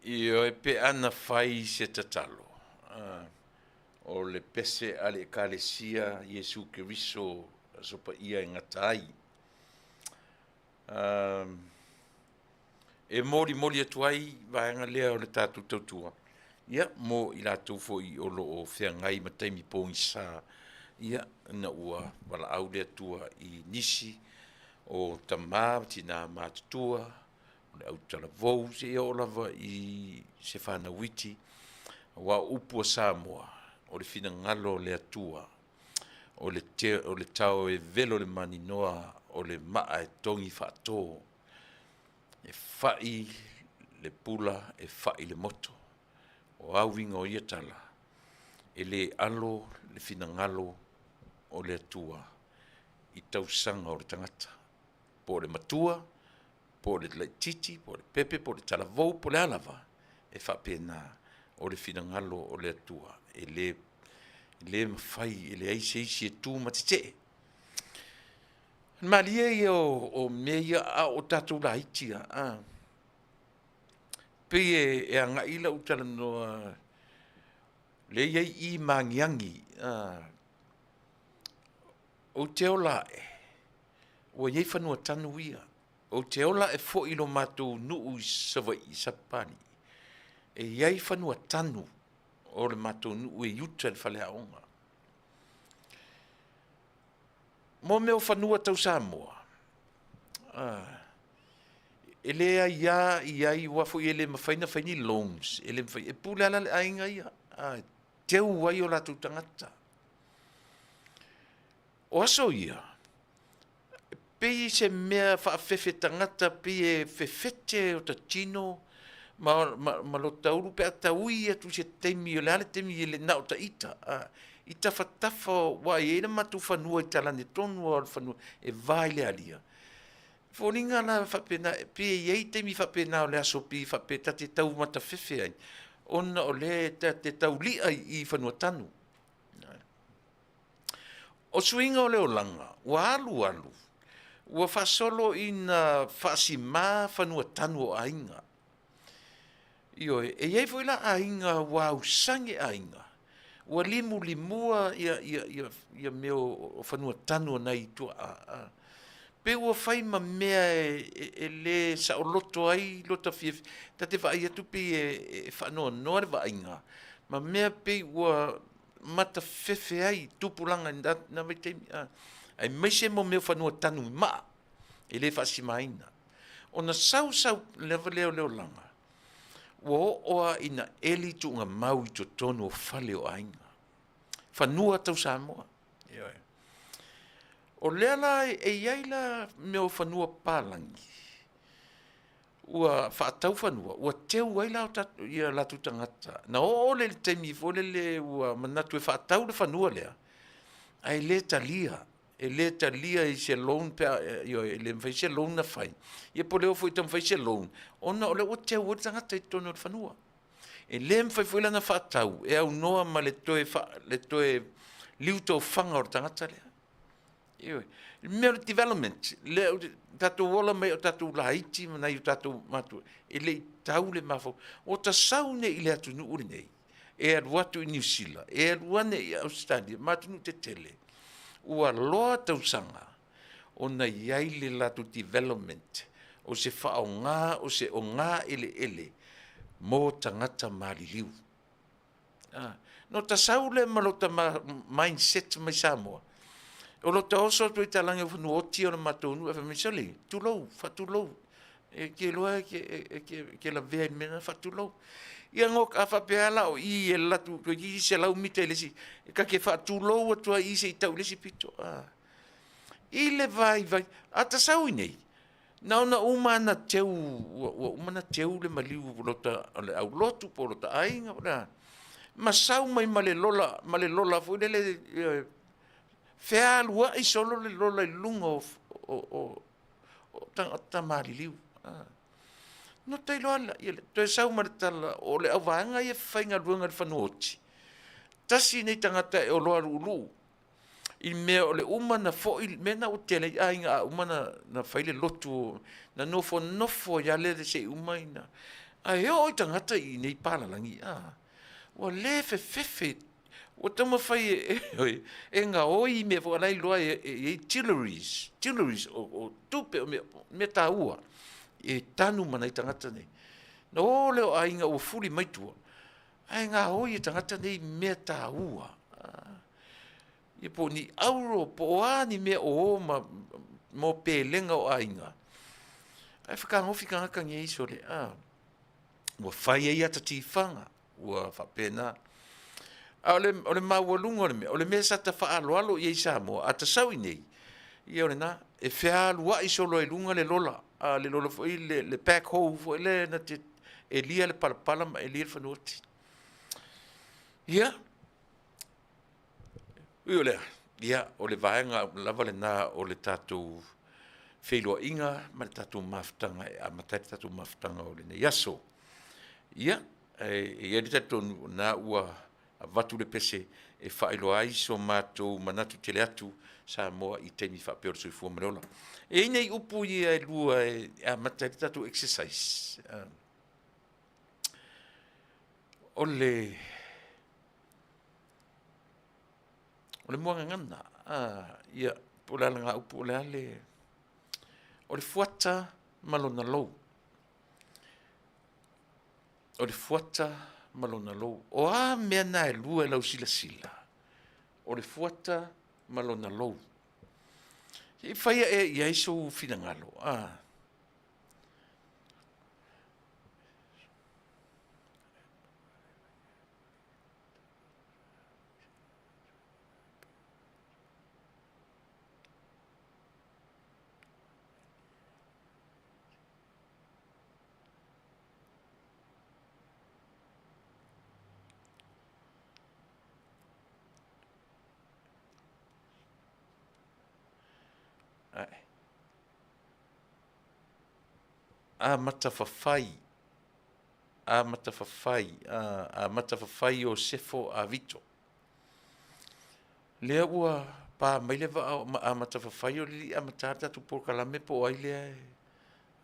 Io e pe ana fai se tatalo. O le pese ale kalesia Yesu Kiriso sopa ia e ngatai. E mori atuai vaenga lea o le tatu tautua. Ia mo i lātou fo i olo o whiangai mataimi pōngi sā. Ia na ua wala au lea tua i Nisi o tamā tina mātutua. O le au talavou se ia o lava i se whanawiti. Wa upua Samoa. O le fina ngalo le atua. O le tau e velo le mani noa. O le maa e tongi whaatō. E whai le pula, e whai le moto. O awinga o ia tala. E le alo, le fina ngalo o le atua. I tausanga o le tangata. Po le matua, po le titi, po le pepe, po le talavou, po le alava. E whapena o le fina ngalo o le atua. E le mawhai, e le eisi e tū matite. Malia ia o mea a o tatou la itia. Pe e anga ila o Talanoaina le iei I mangiangi. O te ola e. O iei whanua tanu ia. O te ola e fo ilo Mataunu'u sawa I sapani. E iei whanua tanu o le Mataunu'u e yuta le whale aonga. Mo meo whanua tau Samoa. E lea ia wafu I ele mawhaina whaini loans. Ele mawhaina, e pule ala le ainga ia. Teu wai o latu tangata. O aso ia. Pei se mea Faafetai tangata, pei e fefete o ta tino. Ma lo tauru pe ataui atu se teimi o le ale teimi ele na o ta ita. I tawhatafa wa e ena matu whanua I talane tonu o whanua e Vale alia. Fōringa na whapena, pia iei teimi whapena o le aso pi whapeta te tau mata whewhe ai. Ona o le te tau lia I whanua tanu. O suinga o leo langa, ua alu. Ua whasolo I na whaasima whanua tanu o ainga. Io e iei fwila ainga wa usange ainga. Ua limua ia meo o whanua tanu nei tua Pe ua whai ma mea e le sa o loto ai, lota fia, ta te whai atu pe e whanoa noa re wainga. Ma mea pe ua mata whewhe ai, tupulanga, na mai teimi, ai meise mo meo whanua tanu I maa, e le whasimaina. O na sau lewa leo langa. Ua oa ina eli tu ngā mau I to tonu o whale o ainga. Whanua tau Samoa. O leala e iaila meo whanua pālangi. Ua whaatau whanua. Ua teu waila o ia latu tangata. Na o le teimi le ua manatu e whaatau le whanua lea. Ai le talia. E le talia I se loan pe e le mwhai se loan na whai. Ia po leo fwoi tam whai se loan. Ona o le o teu o tangata I tono le whanua. E le mwhai lana whaatau, e au noa ma le toe liu tau whanga o tangata lea. Ioi, mea development, le tatu wola mai o tatu lahaiti, mana i o tatu matu, e le tau le mafo, o ta sau ne i le Atunuu le nei, e aruatu i New Zealand, e aruane i Australia, matunu te tele, ua loa tau sanga, o na iai le latu development, o se whao ngā, o se o ngā ele, mō tangata maliliu. No ta sau le malota mindset mai Samoa, o lo te oso tu i talangi whanu oti o na Mataupu, e whamisali, whatulou, e ke loa ke la vea mena whatulou. Ia ngok a whapeala o i e latu, ko i se lau mita i lesi, e ka ke whatulou atua i se i tau lesi pito. I le vai, a ta sau i nei, na umana teu le maliu lota le au lotu po lota ainga, ma sau mai male lola fu le fea lua i solo le lola i lunga o ta maliliu. No tai loa la, toi sau maritala o le au vaanga i e whainga ruanga le whanuoti. Tasi nei tangata e o loa rulu. I mea o le umana fo i mena o tele ainga a umana na whaile lotu na nofo ya le se umaina. A heo o tangata i nei palalangi. Wa le fefe o tama whai e ngā oi me fo alai loa e tilleries o tupe o me Taua e tanu mana i tangata nei. Na o leo ainga o fuli maitua. Ai ngā oi e tangata nei me Taua. I po ni auro po ani me o mo pelenga o ainga. Ai whakangofi kangaka nge iso le. Ua whai e ata tifanga. Ua whapena. Ole mawalunga ole me sata whaaloalo i Samoa ata sawi nei. I ole na e whialua i solo e lunga le lola. Le lola fo i le back hole fo le na te e lia le palapala ma e lia le whanuoti. Ia. Ui ole. Ia ole vaenga lava le na ole tātou wheilua inga ma le tātou maftanga a matai tātou maftanga ole ne yaso. Ia. E ia le tātou na ua a watu le pese e whaeloa ai so mātou manatu tele atu Samoa i teimi whapeo sui fua mareola. E nei upu i e lua a matai tatu exercise. Ole muanga ngana. Ia, pula langa upu ole ale. Ole fuata malona lou. Ole fuata malona lou. O a mea na e lua e lau sila. O le fuata malona lou. I whaia e ia iso finangalo. Matawhawhai. Matawhawhai o sefo a vito. Lea ua pa mailewa a matawhawhai o li a matata tu por kalame po ai lea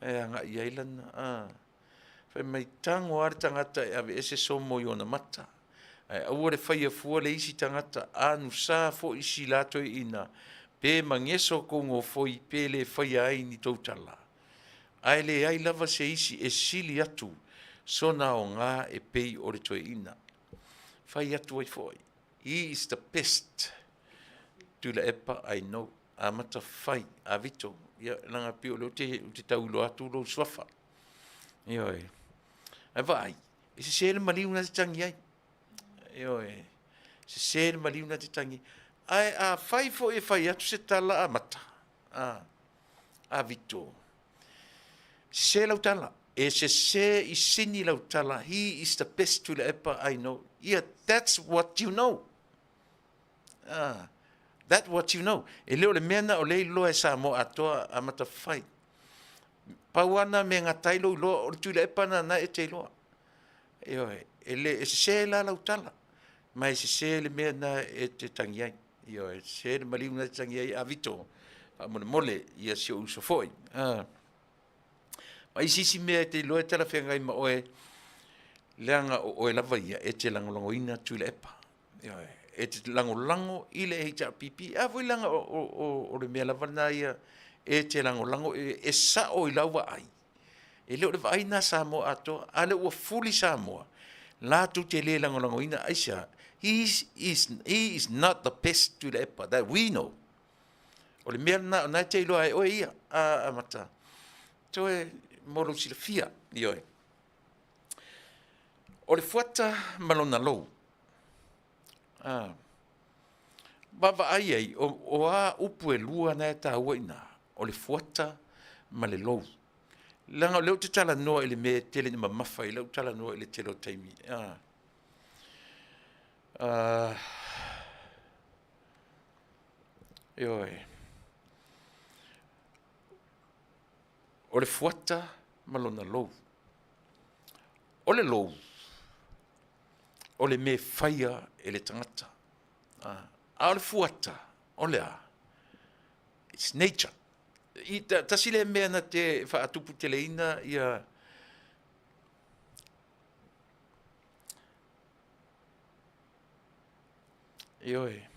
e anga i ailana. Whai mai tango ar tangata e ave ese somo i ona mata. Aua le whai fua le isi tangata anu sa fo isi lato i ina. Pe mangeso kongo foi Pele whai ai ni tautala. Ai le ai lava se isi e sili atu, sona o ngā e pei o le toe ina. Whai atu ai foi. He is the best. Tuilaepa, I know. A mata whai, a vito. Ia langa pio leo te taulo atu lo swafa. Ioi. Ai vai. E se sere maliu na te tangi ai. Ioi. Se sere maliu na te tangi. Ai a whai fo e whai atu se tala a mata. A vito. Se lau tala. E se I sini lau tala. He is the best Tuilaepa I know. Yeah, that's what you know. That's what you know. E leo le mena o lei loa e Samoa atoa a mata whai. Pauana me ngā tailo loa o Tuilaepa na e te loa. ele se la la utala mai se le me na te tangiai io se le mali na tangiai avito mo mole ia se uso foi mai sisi me te loe tala fengai ma oe leanga o lava ia e te langolongoina Tuilaepa io e te langolango ile e ta pipi a voi langa o le me lava na ia e te langolango e sa o ilawa ai e leo le vai na Samoa ato ale ua fuli Samoa la tu te le langolangoina aisha he is not the best to the epa that we know o le mea na te iloa e oe ia a mata to e moro Silafia ioe o le fuata malona lou baba ai ai o a upu e lua na e taua ina o le fuata ma le lou langa leo te tala noa ele me tele ni mamafa i leo tala noa ele tele o taimi ioe o le fuata malona lou o le lou o le me faia ele tangata a o le fuata o le a it's nature i tasile mea na te whaatupu teleina ia ioe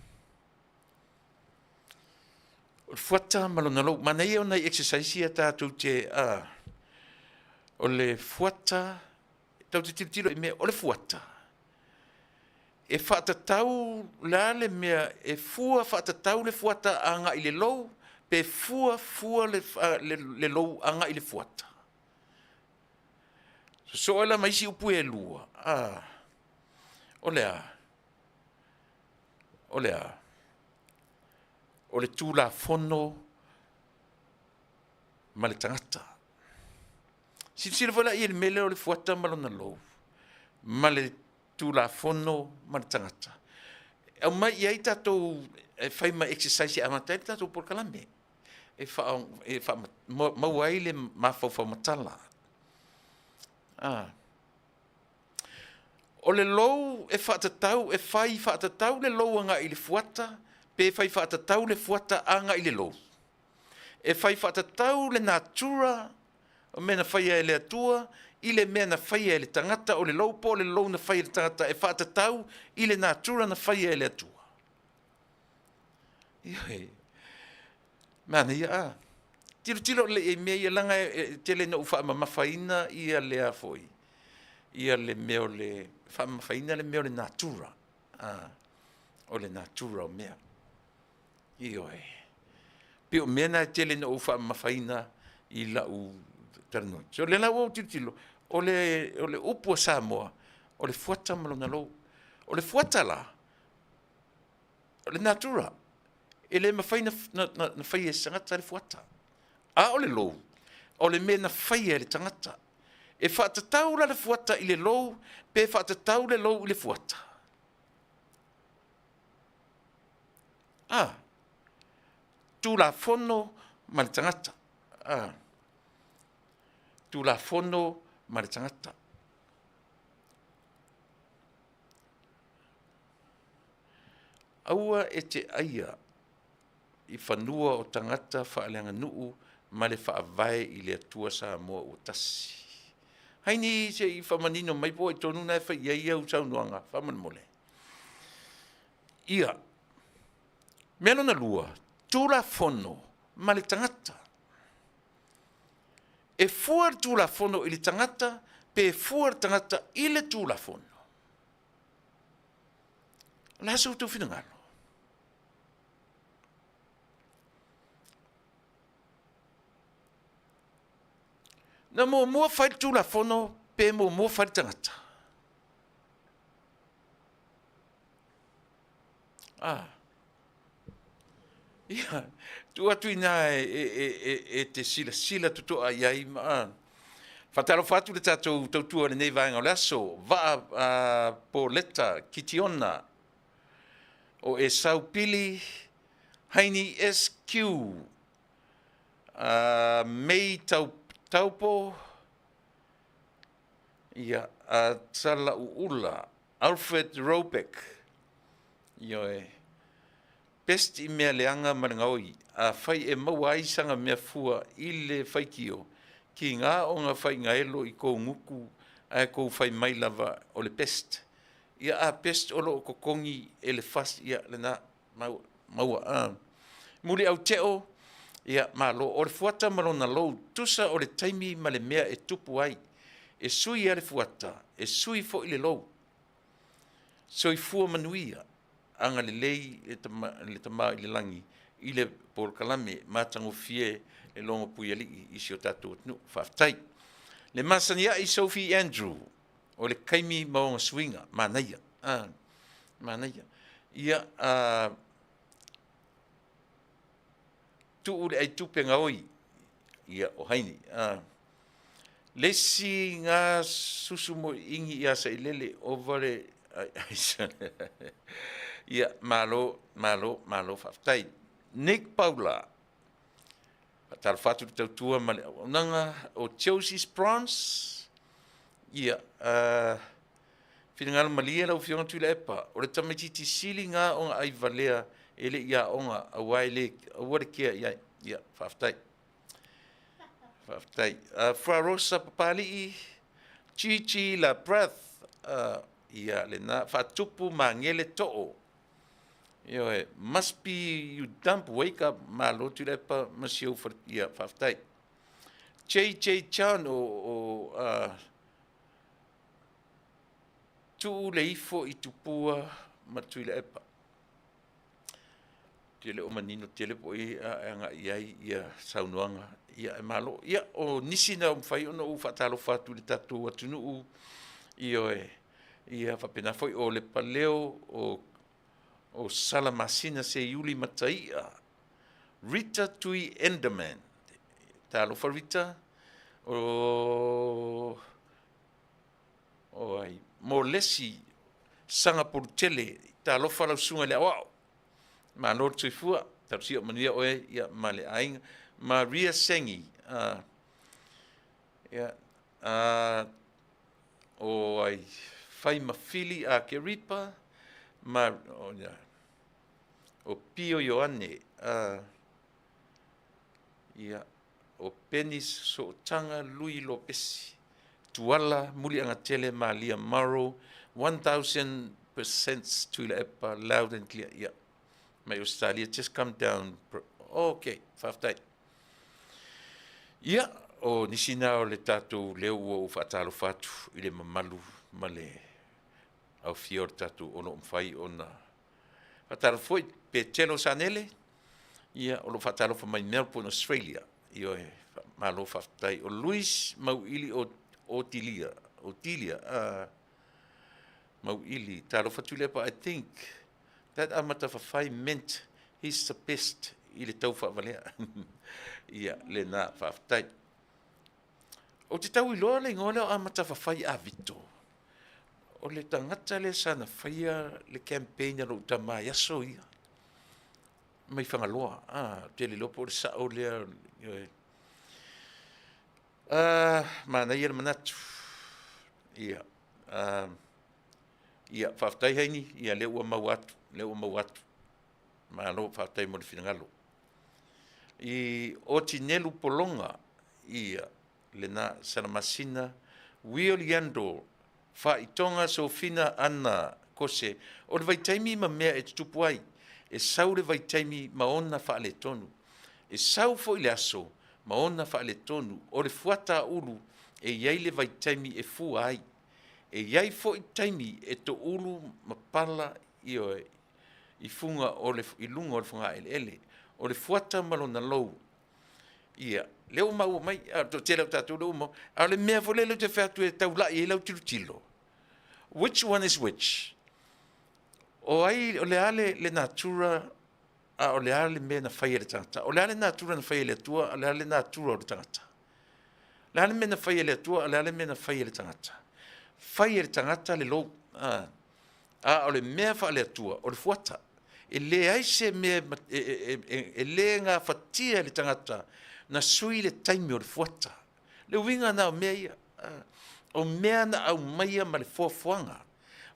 o le fuata malona lou mana ia ona exercise ia tātou te o le fuata tau te tilo i mea o le fuata e whaatatau la le mea e fua whaatatau le fuata anga i le lou pe fua le lou anga i le fuata. So ela mai si upu e lua. O le tūla fono ma le tangata. Si wala i le mele o le fuata malona lou. Ma le tūla fono ma le tangata. Au mai i ai tatou fai ma exercise a matai tatou por kalame. E mau ai le mawhawha matala. O le lou e whaatatau, e whai whaatatau le lou anga i le fuata, pe whai whaatatau le fuata anga i le lou. E whai whaatatau le natura, o mena whai e le atua, i le mena whai e le tangata, o le lou po le lou na whai e le tangata, e whaatatau i le natura na whai e le atua. Ioi. Mana ia Tiro le e mea ia langa tele na ufa mawhaina ia le a foi. Ia le meo le whamawhaina le meo le natura. O le natura o mea. Ioe. Pio mea na tele na ufa mawhaina i la u Talanoaina. So le lau tiro o le upu a Samoa o le fuata malona lou. O le fuata la. O le natura. E le mawhaina na whai e sangata le fuata. O le lou. O le mea na whai e le tangata. E whaatatau la le fuata i le lou, pe whaatatau le lou i le fuata. Tūla fono ma le tangata. Tūla fono ma le tangata. Aua e te aia i whanua o tangata Auaunaga ma le whaavae i le atua Samoa o tasi. Haini se i whamanino mai po e tonu na e whai ia u Taunuanga, whaman mole. Ia, melo na lua, tūla fono ma le tangata. E fuar tūla fono i le tangata, pe fuar tangata i le tūla fono. Lasa u tau whinangalo. Na mua whai tūla fono, pe mua whai tangata. Ia, tu atu ina e te sila tutoa iai ma. Whataro whatu le tātou tautua le nei vaenga o le aso, vaa po leta kitiona o e saupili haini SQ mei Taupo ia a Talanoaina Alfred Robeck ia pest I mea leanga marangaoi a fai e maua ai sanga mea fua I le faikio ki ngā o ngā fai ngaelo I kou nguku a kou fai mai lava o le pest. Ia a pest o lo kokongi e le fas ia le na maua a. Muli au teo ia malo o le fuata malona lou tusa o le taimi ma le mea e tupu ai. E sui a le fuata, e sui fo I le lou. Soi fua Manuia anga le lei le tama I le langi I le polkalame matango fie e longa puiali I sio tatu Atunuu Faafetai. Le masania I Sophie Andrew o le kaimi maonga swinga Manuia. Manuia. Ia tu le ai tupenga oi. Ia o haini. Lesi ngā susumo ingi ia sa ilele o vale ia malo Faafetai. Nick Paula tal fatu tau tua male Auaunaga o Chelsea's Bronze ia finangalo malia lau fionga Tuilaepa o le tamaititi sili ngā o ngā ai valea ele ia o ngā awai le aware kia ia Faafetai Fra Rosa Papali Chichi la breath ia le na fatupu mangele to'o Yo, must be you dump wake up malo Tuilaepa masio for ia Faafetai. Che Chan o tu leifo I tupua ma Tuilaepa. Tele o manino tele po anga ia saunoanga ia malo ia o Nisi na fai ona u fatalo fatu le tatu Atunuu ia fa pena foi o le paleo o salamasina se yuli mataia Rita Tui Enderman talo fa Rita o ai molesi sanga por tele talo fa la sunga le wow ma no tsifua tarsia mania oe ia male ainga Maria Sengi o ai fai mafili a Keripa o Pio Ioane ia o Penis so tanga Lui Lopesi Tuala muli anga tele malia Maro 1000% Tuilaepa loud and clear ia my Australia just come down okay Faafetai ia o nisina o le tatu leo o fatalo fatu I le mamalu male au fior tatu ono mfai ona fatalo foi pe telo sanele ia o lo fatalo fa mai Melbourne Australia io malo Faafetai o Luis Mauili o Tilia Mauili talo fatulepa I think that amata fa meant he's the best I le tau fa valea ia le na Faafetai o te tau I loa le ngole o amata fa a vito o le tangata le sana faia le campaign lo tamai aso ia mai whangaloa te le lopo le sao lea mana ia manatu ia Faafetai haini ia le ua mau atu ma lo Faafetai mo le finangalo I o tinelu polonga ia le na salamasina Williando fa itonga sofina ana kose o le vaitaimi ma mea e tupu ai e sau le vaitaimi ma ona fa le tonu e sau fo le aso ma ona fa le tonu o le fuata ulu e iai le vaitaimi e fu ai e iai fo I taimi e to ulu ma pala I funga o le ilunga o le funga ele o le fuata malona lou ia leo mau mai to tele tatu leo mo a le mea volelo te fatu e taula I lau tilo which one is which o ai o le ale le natura o le ale me na fai le tangata o le ale natura na fai le tua o le ale natura o le tangata le ale me na fai le tua o le ale me na fai le tangata le lou o le mea fa le tua o le fuata e le ai se me e le ngā fatia le tangata na sui le taimi o le fuata le winga na mea O mea na au maia ma le fuafuanga.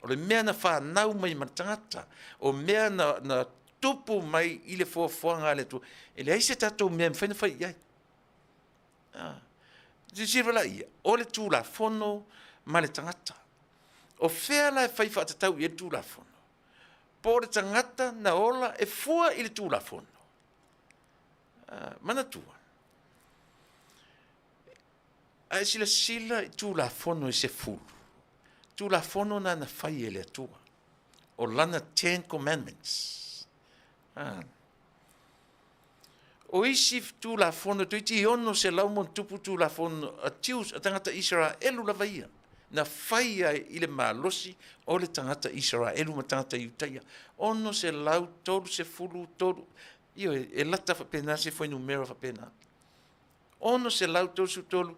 O le mea na whanau mai ma tangata. O mea na tupu mai i le fuafuanga le tu. E le aise tatou mea mwhena whai iai. Zisirala ia. O le tū la fono ma le tangata. O whea la e whai whaatatau i e tū la fono. Po le tangata na ola e fua i le tū la fono. Mana tua. Ai sila i tū la fono i se fulu. Tū la fono na whai e le atua. O lana 10 commandments. O isi tū la fono, tu iti ono se laumon tupu tū la fono, a tius a tangata Israelu la vaia. Na whai ai i le malosi o le tangata Israelu ma tangata Iutaia. Ono se lau tolu se fulu tolu. Io e lata whapena se foi numero whapena. Ono se lau tolu su tolu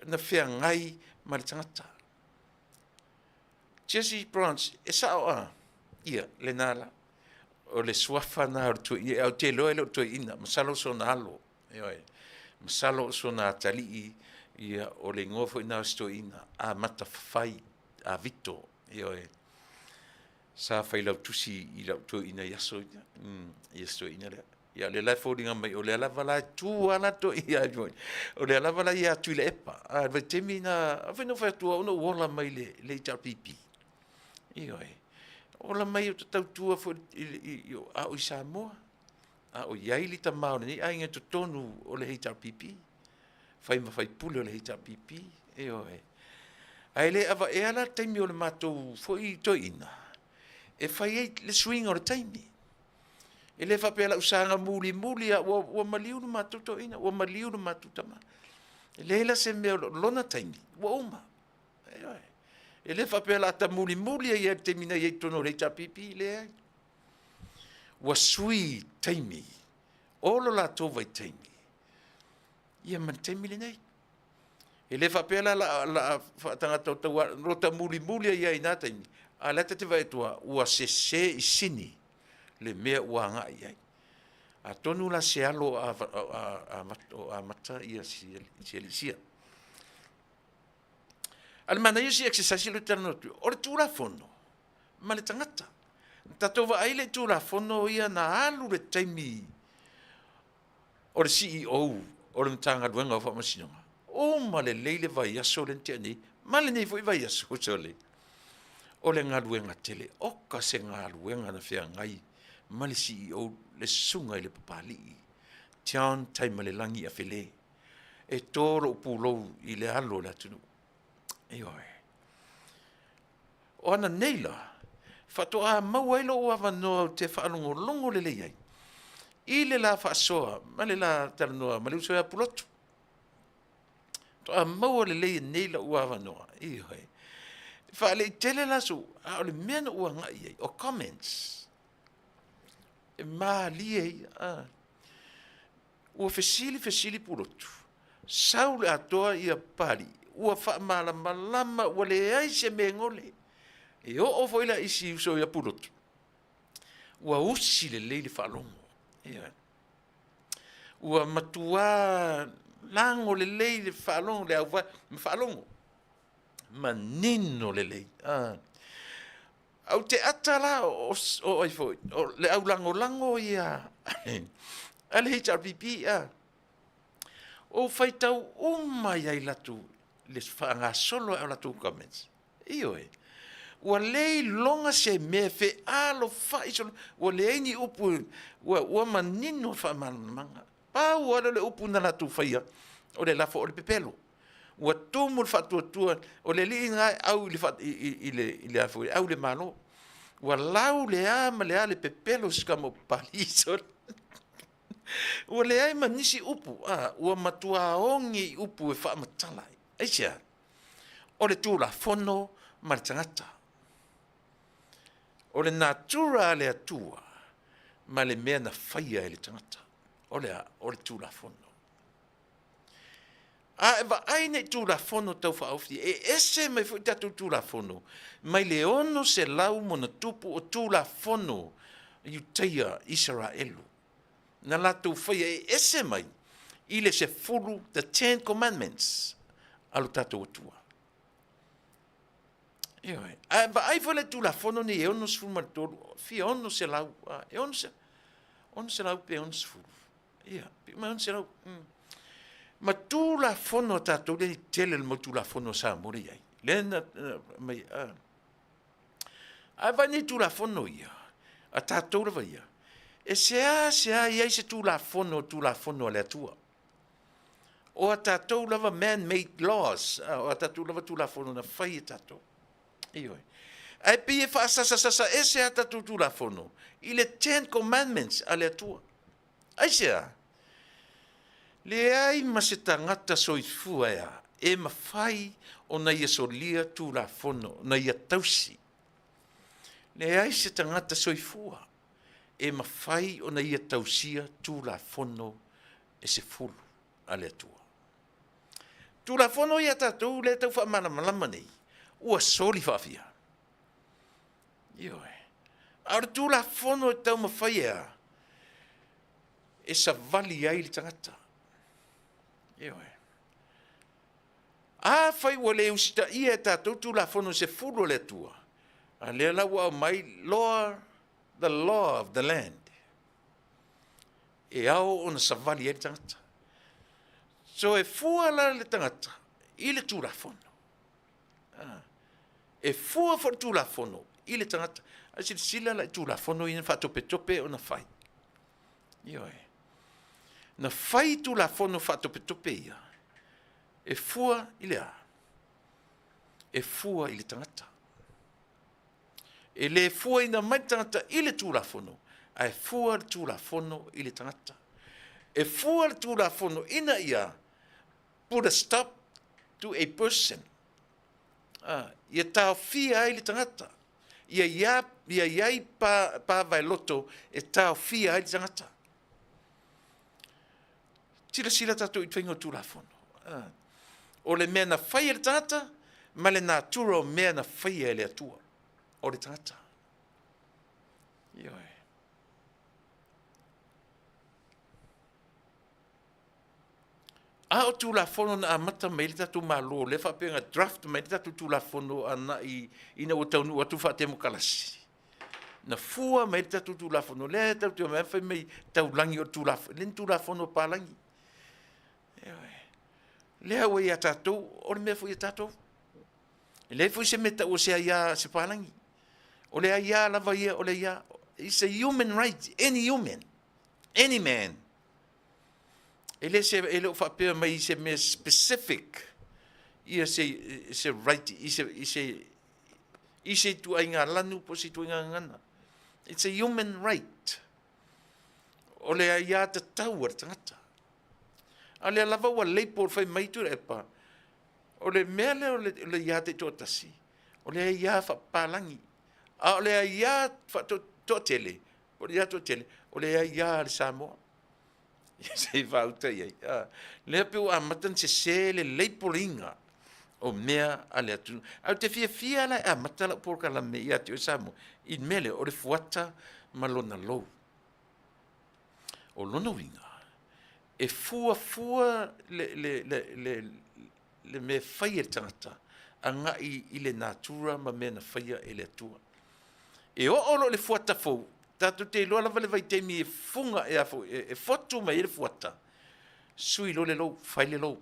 na whea ngai ma le tangata. Jesse Branch, e sao ia, le nala. O le suafa na au te loe lo tu ina, masalo so na alo. Masalo so na tali ia o le ngofo ina sto ina, a mata fai, a vito. Sa fai lau tusi i lau tu ina yaso ina. Ia sto ina lea. Ia le lai fōringa mai, o le alava lai tū ala to ia join. O le alava lai ia Tuilaepa. A vai temi na, a whaino whai atua, ono wola mai le tau pipi. Ola mai o tau tua fo a o Samoa. A o iai li ta maone ni, a inga to tonu o le heitar pipi. Fai ma fai pule o le heitar pipi. Ai le ava e ala taimi o le matou fo i to ina. E fai e le swing o le taimi. E le whapela usanga muli a ua maliu na matou to ina, ua maliu na matou tama. E le la se mea lona taimi, ua uma. E le whapela ata muli a ia te mina i tono reita pipi le ai. Ua sui taimi. Olo la tova i taimi. Ia man taimi le nei. E le whapela la whatangata o taua rota muli a ia i nā taimi. A leta te vai tua, ua se i sini le mea ua ngā i ai. A tonu la se alo a mata ia si elisia. Al mana isi exercise le Talanoaina. O le tūra fono. Ma le tangata. Tatou wa ai le tūra fono ia na alu le taimi. O le CEO. O le mtanga luenga o whamasinonga. O ma le leile vai aso le ntia nei. Ma le nei foi vai aso so le. O le ngā luenga tele. Oka se ngā luenga na whea ngai. Ma le CEO le sunga i le papali. Tian taima le langi a Pele. E tōro upulou i le alo le Atunuu. O ana neila, whatoa mauailo o awanoa te whaalongo longo le leiai. I le la whaasoa, ma le la Talanoaina, ma le usoea pulotu. Toa maua le leia neila o awanoa. Whaale i tele laso, a le mena ua ngai, o comments. E maa liei, ua fesili pulotu. Saule atoa ia pari. Ua wha malama ua le ai se me ngole. E o foila isi uso ia pulotu. Ua usi le leile whalongo. Ua matua lango le leile whalongo le au whalongo. Manino le leile. Au te atala o ai foi. Le au lango ia. Ale hitar pipi o fai tau umai ai latu. Le whanga solo au latu comments. Ua lei longa se me fe alo fai solo. Ua lei ni upu. Ua manino wha manga. Pau ala le upu na latu whaia. O le lafo o le pepelo. Ua tumu le whatuatua. O le li ngai au i le afu. Au le malo. Ua lau le ama le pepelo skamo pali solo. Ua le ai manisi upu. Ua matua ongi upu e wha matalai. Eisia, o le tūra fono ma le tangata. O le natura le atua ma le mea na whaia e le tangata. O le tūra fono. E wa aine tūra fono tau whaauwhi. E ese mai fui tatu tūra fono. Mai le ono se lau mona tupu o tūra fono Iutaia Israelu. Na latu whaia e ese mai. I le se fulu the 10 commandments. Alu tatou atua. Ia oi. Ba ai fole tu la fono ni e ono sfuma tolu. Fi ono se lau. E ono se lau pe ono sfuma. Ia. Ma ono se lau. Ma tu la fono tatou le tele le mo tu la fono sa mori ai. Lena mai ai vani tu la fono ia. A tatou le vai ia. E sea ia se tu la fono le tua. O a tatou lava man-made laws. O a tatou lava tu la fono na fai e tatou. Ioi. Ai pie Fasa e se a tatou tu la fono. I le 10 commandments a le tua. Ai sea. Le ai ma se tangata soifua ea. E ma fai o na ia solia tu la fono. Na ia tausi. Le ai se tangata soifua. E ma fai o na ia tausia tu la fono e se fulu a le tua. Tu la fono ia tatou le tau wha malama nei. Ua soli Faafia. Ioe. Aura tu la fono e tau mawhai ea. E sa vali ai le tangata. Ioe. A whai wale usita ia e tatou tu la fono se fulu le tua. A lea la wau mai the law of the land. E au ona sa vali ai le tangata. So e fua la le tangata. I le tu la fono. E fua for tu la fono. I le tangata. A sila la tu la fono i na whatope o na whai. Ioe. Na whai tu la fono whatope ia. E fua i le a. E fua i le tangata. E le fua i na mai tangata i le tu la fono. A e fua le tu la fono i le tangata. E fua le tu la fono ina ia. Put a stop to a person. Ia tau fia ai le tangata. Ia iai pa vai loto e tau fia ai le tangata. Sila tatou i tuingo tu la fono. O le mea na whai le tangata, ma le natura o mea na whai e le atua. O le tangata. Ioe. A o tu la fono na amata mai le tatu malo, le whapenga draft mai le tatu tu la fono ana ina o Taunu'u atu whaatemo kalasi. Na fua mai le tatu tu la fono, le tau te mea whai mai taulangi o tu la fono, le tu la fono palangi. Le hawa ia tatou, o le mea fui ia tatou. Le fui se meta o se ia se palangi. O le ia lava ia, o le ia, it's a human right, any human, any man. Ele o whapea mai se me specific. Ia se right, i se tu ai ngā lanu po se tu ai ngā ngana. It's a human right. O le ia te tau ar tangata. A le lava wa leipo fai mai Tuilaepa. O le mea le ia te tōtasi. O le ia whapalangi. A o le ia tōtele. O le ia tōtele. O le ia le Samoa. Se vauta iai. Lea peu a matan se le leipolinga o mea a le Atunuu. Au te fia la a matala porka la me ia te o Samoa. I mele o le fuata malona lou. O lona winga. E fua le me whaia tangata a ngai i le natura ma mea na whaia e le atua. E o olo le fuata fau. Tatu te loa lava le vai teimi e funga e afo, e fotu mai e le fuata. Sui lo le lou, whai le lou.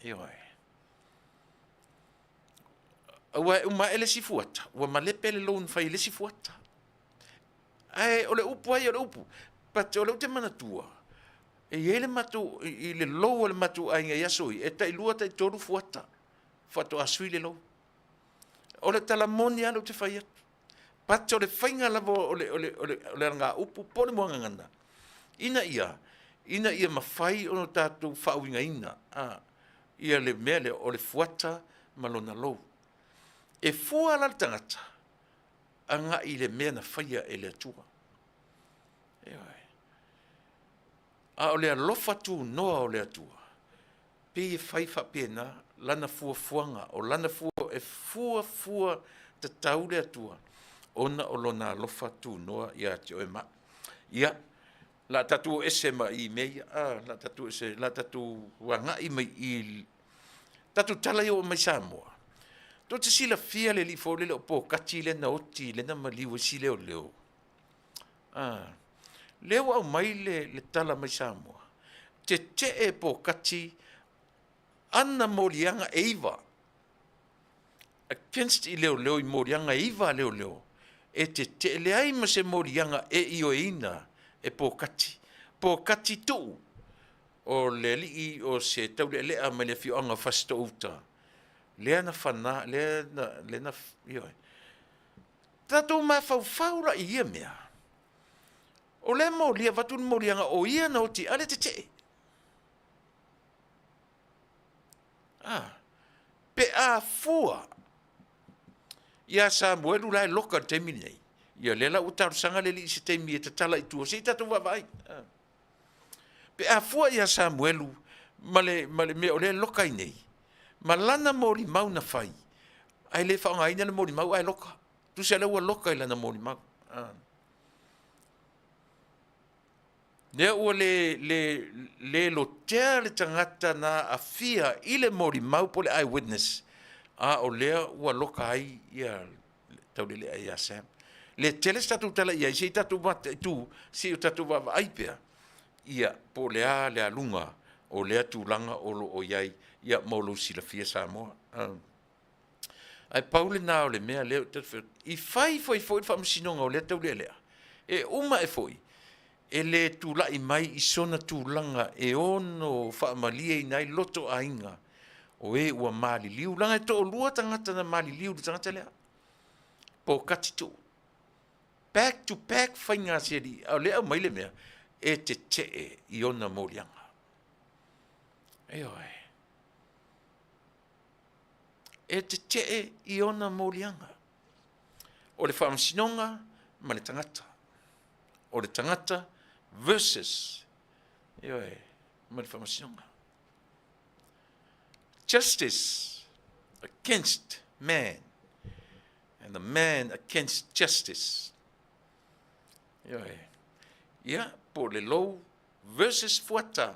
E oi. Ua uma ele si fuata. Ua ma lepe le lou whai le si fuata. Ai, o le upu ai, o le upu. Pate o le ute manatua. E ele matu, i le lou o le matu ai ngai asoi. E tai lua tai toru fuata. Fuato asui le lou. O le talamoni alo te whai atu. Pate o le whainga lavo o le ngā upu, pone moanga ngana. Ina ia mawhai ono tātou whauinga ina. Ia le mele o le fuata malona lou. E fua la tangata, a ngā i le mea na whaia e le atua. A o le alofa tu noa o le atua. Pe e whai whapena, lana fuanga, o lana fua, e fua te tau le atua. Ona o lona alofa tu noa ia te oe ma. Ia, la tatu ese ma i mei, la tatu ese, la tatu wanga i mei i, tatu tala i o mai Samoa. To te silafia le li fo le o po kati le na oti le na maliu si leo leo. Leo au mai le tala mai Samoa. Te e po kati ana morianga eiva. Against I leo I morianga eiva leo. E te le ai ma se morianga e io ina e po kati. Po kati tu. O le li o se tau le a mai le fioanga fasto uta. Le na fana, le na ioi. Tato ma fau la ia mea. O le mo lia watu morianga o ia na oti ale te. Pe a fua. Ia Samuelu lai loka te minei. Ia lela utaru sanga le li se te mi e te tala I tua. Se tatu wawai. Pe a fua ia Samuelu male me o le loka I nei. Malana mori mau na fai. Ai le whaonga ina na mori mau ai loka. Tu se lewa loka I lana mori mau. Nea ua le lotea le tangata na afia I le mori mau po le eyewitness. O lea ua loka ai ia tau le ai a Sam. Le tele statu tala ia I se tatu mata tu si o tatu wa ai pea. Ia po lea le alunga o lea tūlanga o lo o iai ia molo Silafia Samoa. Ai paule na o le mea leo I fai foi whamasinonga o lea tau lea. E uma e foi. E le tūlai mai I sona tūlanga e ono whaamalia I nai loto a inga. O e ua mali liu. Langa e to o lua tangata na mali liu tangata lea. Po kati tu. Back to back whainga seri. Au lea mai le mea. E te I ona morianga. Eoi. E te I ona morianga. O le whaamasinonga ma le tangata. O le tangata versus Eoi. Ma le whaamasinonga. Justice against man. And the man against justice. Eoi. Ia, po le lou versus fuata.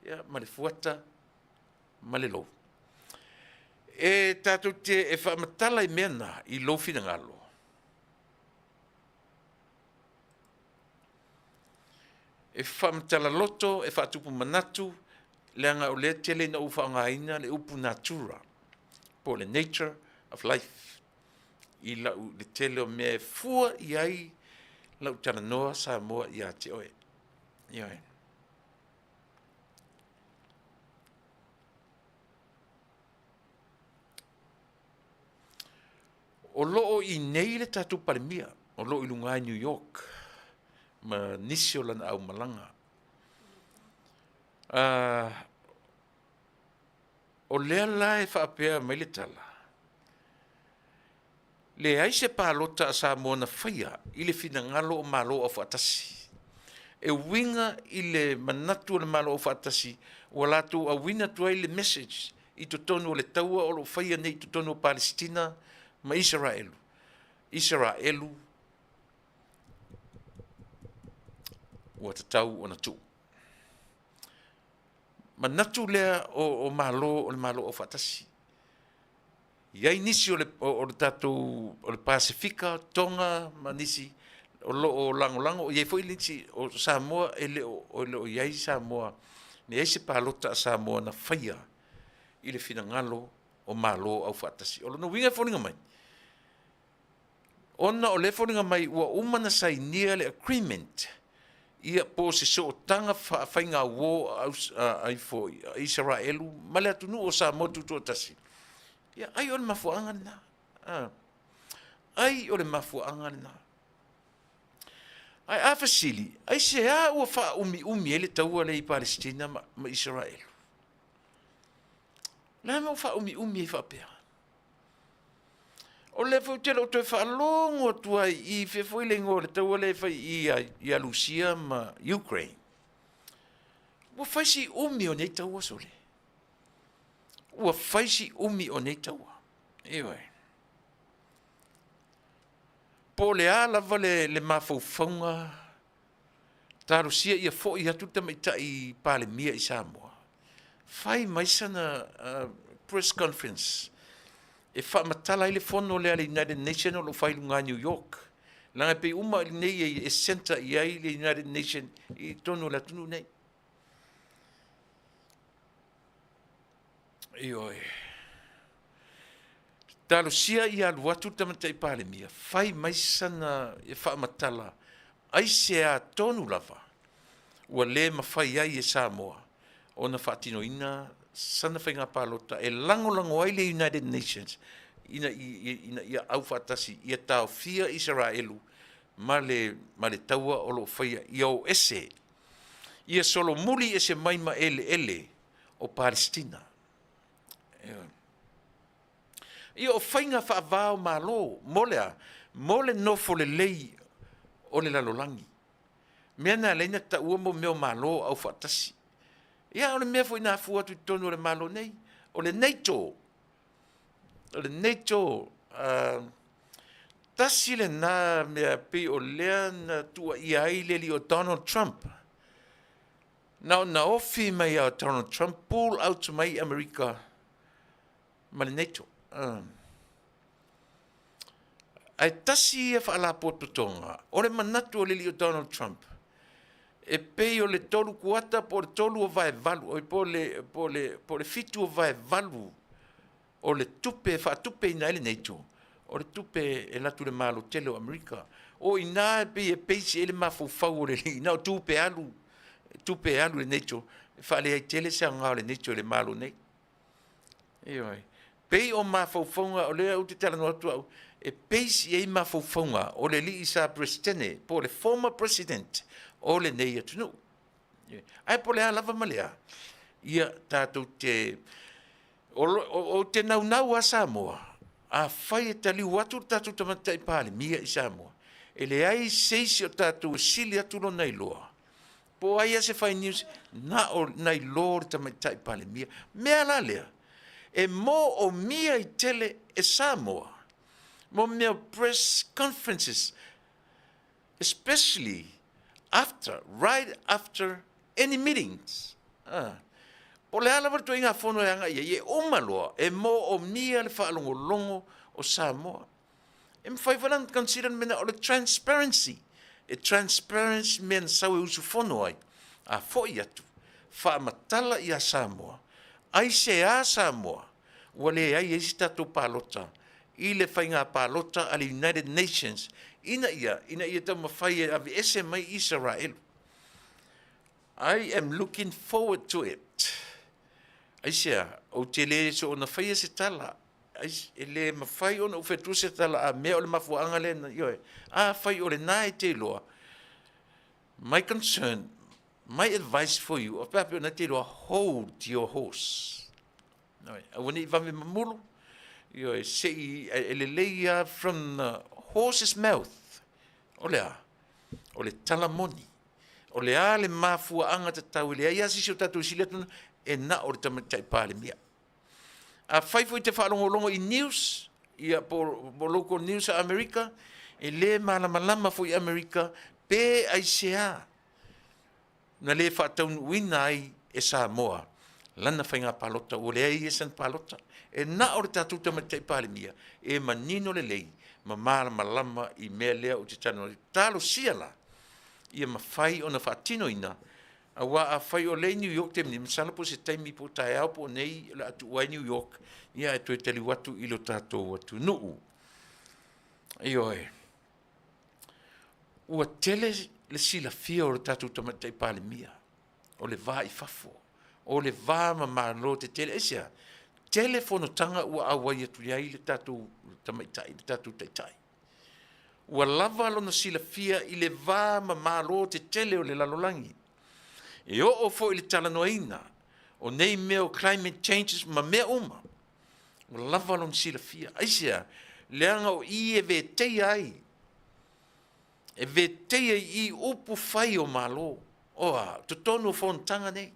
Ia, ma le fuata, ma le lou. E tātou te e whaamatala I mena I lou whina ngalo. E whaamatala loto, e whaatupu manatu, leanga o le tele na uwhaangaina le upu natura. Po le nature of life. I lau le tele o mea fua I ai lau Talanoa Samoa I a te oe. Ioi. O loo I nei le tatu palemia. O loo I lunga New York. Ma Nisi o lana Auaunaga. O lea la e whaapea mai le tala. Le ai se pālota a Samoa na whaia I le whina ngalo o malo o whaatasi. E winga I le manatu o le malo o whaatasi o latu a wina tuai le message I to tonu o le taua o lo whaia nei to tonu o Palestina ma Israelu. Israelu ua tatau o na tu. Manatu lea o malo o le malo o whaatasi. Iai nisi o le tatou o le Pasifika, Tonga, ma nisi o lango, iai foi nisi o Samoa e le o iai Samoa. Ni eise palota a Samoa na whaia I le finangalo o malo au whaatasi. O no winga whoninga mai. Ona o le whoninga mai ua umana sai nia le agreement ia po se so tanga whainga wo ai fo Israelu ma le Atunuu o Samoa tutu tasi. Ia, ai o le mafuanga na. Ai o le mafuanga na. Ai afasili, ai se a ua wha umi ele taua le I Palestina ma Israelu. La me o wha umi e whapea. O le fau telo toi wha longo tua I whewhoi le ngō le taua le whai I Alusia ma Ukraine. Ua whaisi umi o nei taua sole. Ua whaisi umi o nei taua. Ewe. Po le lava le mawhauwhaunga. Taro sia ia fo I atu tama I pale mia I Samoa. Whai maisa na press conference. e whaamatala i le fono le United Nations o lo whailunga New York. Langa pe uma i nei e center i ai le United Nations i tonu la tunu nei. Ioi. Talo sia i alu atu tamatai pale mia. Whai mai sana e whaamatala. Ai se a tonu lava. Ua le mawhai ai e Samoa. Ona whaatinoina sana whainga palota e lango ai le United Nations. Ina ia au whaatasi, ia tau fia Israelu, ma le taua o lo whaia, ia o ese. Ia solo muli ese maima ele o Palestina. Ia o whainga whaavao malo, mole nofo le lei o le lalolangi. Mea na leina ta ua mo meo malo au whaatasi. Ia o le mea fo ina fua tu tonu o le malo nei, o le NATO. Le NATO tasi le na mea pe o lea na tua i aile li o Donald Trump. Na ofi mai a Donald Trump pull out mai Amerika ma le NATO. Ai tasi e whaala pototonga. O le manatu o le li o Donald Trump. E pe o le tolu kuata po le tolu o vai valu. O po le fitu o vai valu. O le tupe, whaatupe ina ele NATO. O le tupe e latu le malo tele o Amerika. O ina e peisi ele mafufau o le li. Ina o tupe alu le NATO. Whaale ai tele sa ngao le NATO le malo nei. Ioi. Pei o mafaufaunga o le au te Talanoaina au. E peisi e mafaufaunga o le li isa prestene po le former president o le nei Atunuu. Ai po le a lava malea. Ia tātou te... O te naunau a Samoa, a whai e tali watu tātou tamatai pāle mia i Samoa. E le ai seisi o tātou sili atulo nei loa. Po ai ase whai news, na o nei loa tamatai pāle mia. Mea la lea, e mo o mia i tele e Samoa. Mo mea press conferences, especially right after any meetings. O le ala vartu inga fono e anga ia o maloa e mo o mia le whaalongolongo o Samoa. E mwhaiwaran consider mena o le transparency. E transparency mena sawe usu fono ai. A foi atu. Whaamatala i a Samoa. Ai se a Samoa. Wale ai esi tato palota. I le whainga palota a le United Nations. Ina ia tau mawhai e avi ese mai Israel. I am looking forward to it. Aisia, o te le so ona whaia se tala. E le mawhai ona ufetu se tala a mea o le mafuanga le na ioe. A whai o le nai te loa. My concern, my advice for you, o pape ona te loa, hold your horse. A wane I vame mamulu, ioe, se I le leia from the horse's mouth. O le a, o le talamoni. O le a le mafuanga te tau, le a iasi sio tatu siletuna, e na o le tamatai pāle mia. A whaifo I te whaalongolongo I news, ia po local news a Amerika, e le malamalama fo I Amerika, pe ai sea. Na le Taunu'u ai e Samoa, lana whainga palota, o le ai e san palota, e na o le tatu tamatai pāle mia, e manino le lei, ma malamalama I mea lea o te tano, talo siala, ia mawhai o na whaatinoina, a wa a whai o le New York te mni, msana po se taimi po tae au po nei la atu wai New York, ia e toi tali watu ilo tātou Atunuu. Ioe. Ua tele le Silafia o le tātou tamatai pāle mia, o le vā I fafo, o le vā mamalo te tele, esia, telefono tanga ua awai atu iai le tātou tamaitai, le tātou taitai. Ua lava lo na Silafia I le vā mamalo te tele o le lalolangi. E o fo I le Talanoaina, o nei mea o climate changes ma mea uma. O lava lon Silafia. Aisia, leanga o I e veteia ai. E veteia I upu whai o malo. Oa, tutonu o fontanga nei.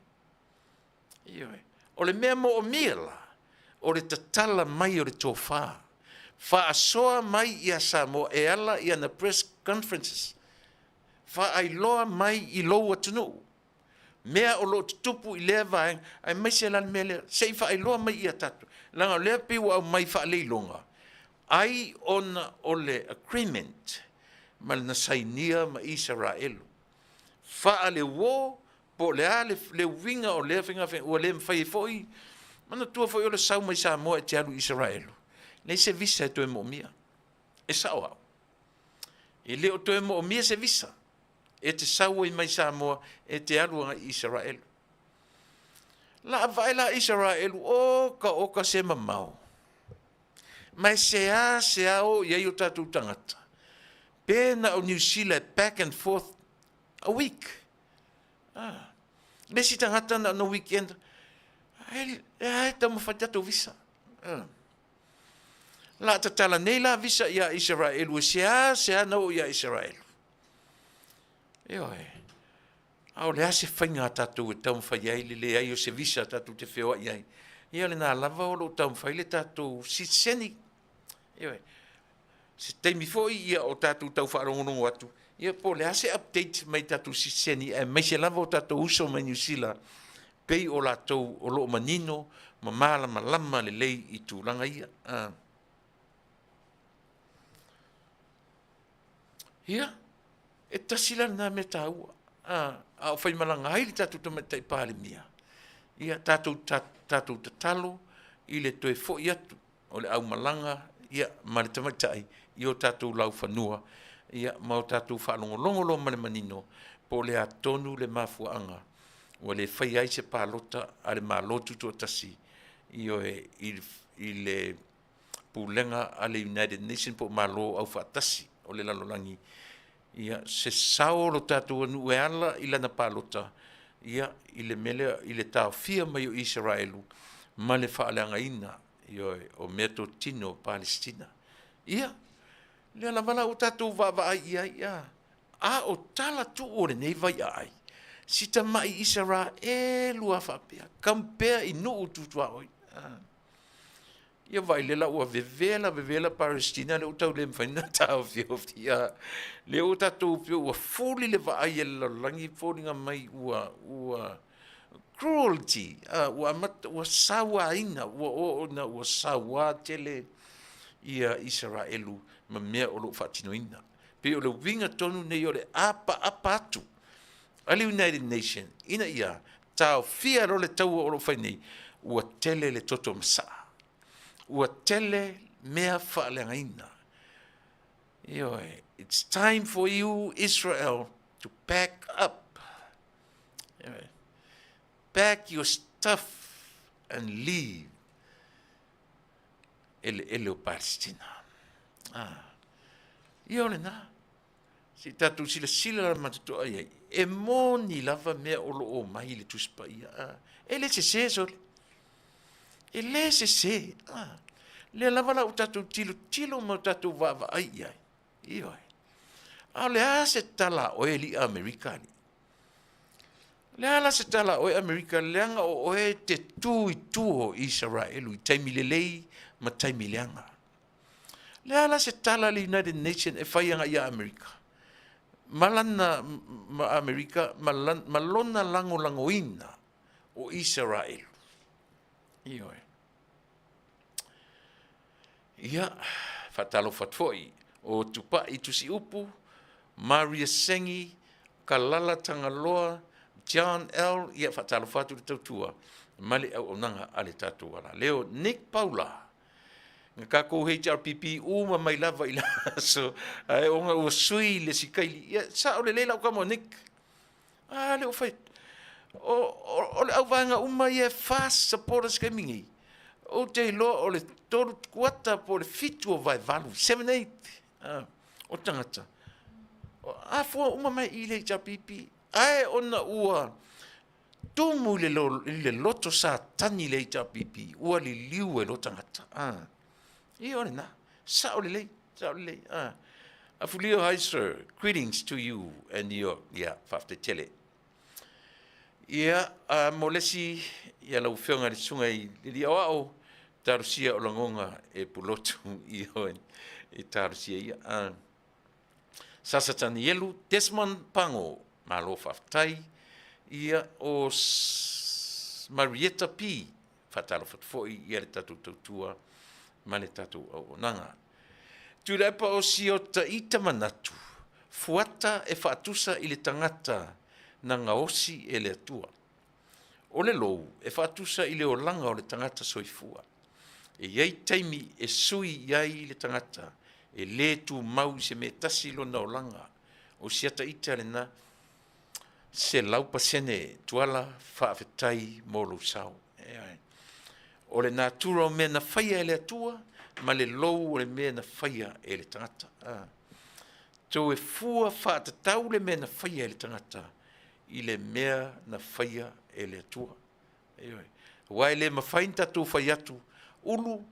Ioe. O le mea mo o miela, o le tatala mai o le tōwha. Whaasoa mai I a Samoa e ala I ana press conferences. Whaailoa mai I lou Atunuu. Mea o lo tupu I lea vaeng, ai mai se lan mea lea, sei wha ai loa mai I a tatu. langa le pe wa mai fa le longa ai ona ole agreement mal na sainia ma Israel fa le wo po le ale le winga o le finga o le fai foi mana tua foi o le sau mai Samoa e te alu Israel le se visa e to mo mia e sawa e le o to mo mia se visa e te sau mai Samoa e te alu a Israel la vai la Israel o ka se mamau mai se a o ia o tatu tangata pena o New Zealand back and forth a week le si tangata na no weekend ai tamo fatatu visa la tatala nei la visa ia Israel o se a no ia Israel au le ase whainga tatu e tau whai le ai o se visa tatu te whewha iai. Ia le nā lava o lo tau whai le tatu si seni. Se teimi fōi ia o tatu tau whaarongonongo atu. Ia po le ase update mai tatu si seni e mai se lava o tatu uso mai New Zealand. Pei o la tau o lo manino ma mala ma lama le lei i tūranga ia. Ia, e tasila nā me Taua. Au fai malanga hai li tatu tamatai pāle mia. Ia tatu tatalo i le toe fo i atu. O le au malanga, ia mare tamatai, i o tatu lau whanua. Ia mau tatu whaalongolongolo male manino, po le atonu le mafuanga. O le fai ai se pālota, a le mālotu tō tasi. I le pūlenga a le United Nations po mālo au whaatasi, o le lalolangi. Ia se sao lo tatu anu e ala i lana palota ia i le mele i le tau fia mai o Israelu ma le whaaleanga ina o meto tino Palestina ia le ala wala o tatu vava ia a o tala tu ore nei vai ai si ta mai Israelu a whapea kampea i no ututua oi ia vai le la ua vevela Palestina le utau le mwhaina tau whiofia. Le o tatou pio ua fōli le vai e langi fōringa mai ua cruelty, ua sawa ina, ua sawa tele ia Israelu ma mea o lo whatino ina. Pe o le winga tonu nei o le apa atu. Ale United Nations, ina ia, tau fia ro le tau o lo whainei, ua tele le toto masaa. Ua tele mea whaaleangaina. It's time for you, Israel, to pack up. Pack your stuff and leave. Ele o Palestina. Le na. Si tatu sila la matutoa iai. E mo ni lava mea olo o mai le tuspa ia. Ele se sole. Ele se le lava la utatu tilo ma utatu vava ai. Le ase tala o li Amerikani. Le ala se tala o Amerika leanga o te tui tuo Israelu i taimilelei ma taimileanga. Le ala se tala le United Nations e whaianga ia Amerika. Malana ma Amerika malona langoina o Israelu. Ia, fatalo fatfoi, o tupa i tusi upu, Maria Sengi, Kalala Tangaloa, John L. Ia fatalo fatu le tautua, male Auaunaga ale tatu wala. Leo, Nick Paula, ngā kou HRPP, uma mai lava ila, so, onga ua sui le sikaili, ia, sa o le leila o kamo Nick, leo fai, o le au vanga uma ia fast supporters kamingi, o te loa o le tolu kuata po le fitu o vai valu, 7-8, o tangata. A fua uma mai i le HRPP, ae ona ua tumu le loto sa tani le HRPP, ua li liu e lo tangata. I ole na, sa ole lei. Afulio, hi sir, greetings to you and your, Faafetai. Molesi, lau whionga le sunga i Auaunaga, tarusia o langonga e pulotu i hoen e tarusia ia. Sasatani Yelu, Desmond Pango, malo Faafetai, ia o Marietta P. whatalo whatfoi i le tatu tautua ma le tatu auaunaga. Tuilaepa o siota i tamanatu, fuata e whaatusa i le tangata na ngaosi e le atua. O le lou e whaatusa i le olanga o le tangata soifua. E iei taimi e sui iai le tangata, e le tu mau se me tasi lona olanga, o siata ita le na se laupa sene tuala Faafetai mo lo sau. O le natura o mea na whaia e le atua, ma le lou o le mea na whaia e le tangata. Tau e fua whaatatau le mea na whaia e le tangata, i le mea na whaia e le atua. Wai le mawhain tatu whai atu, ulu,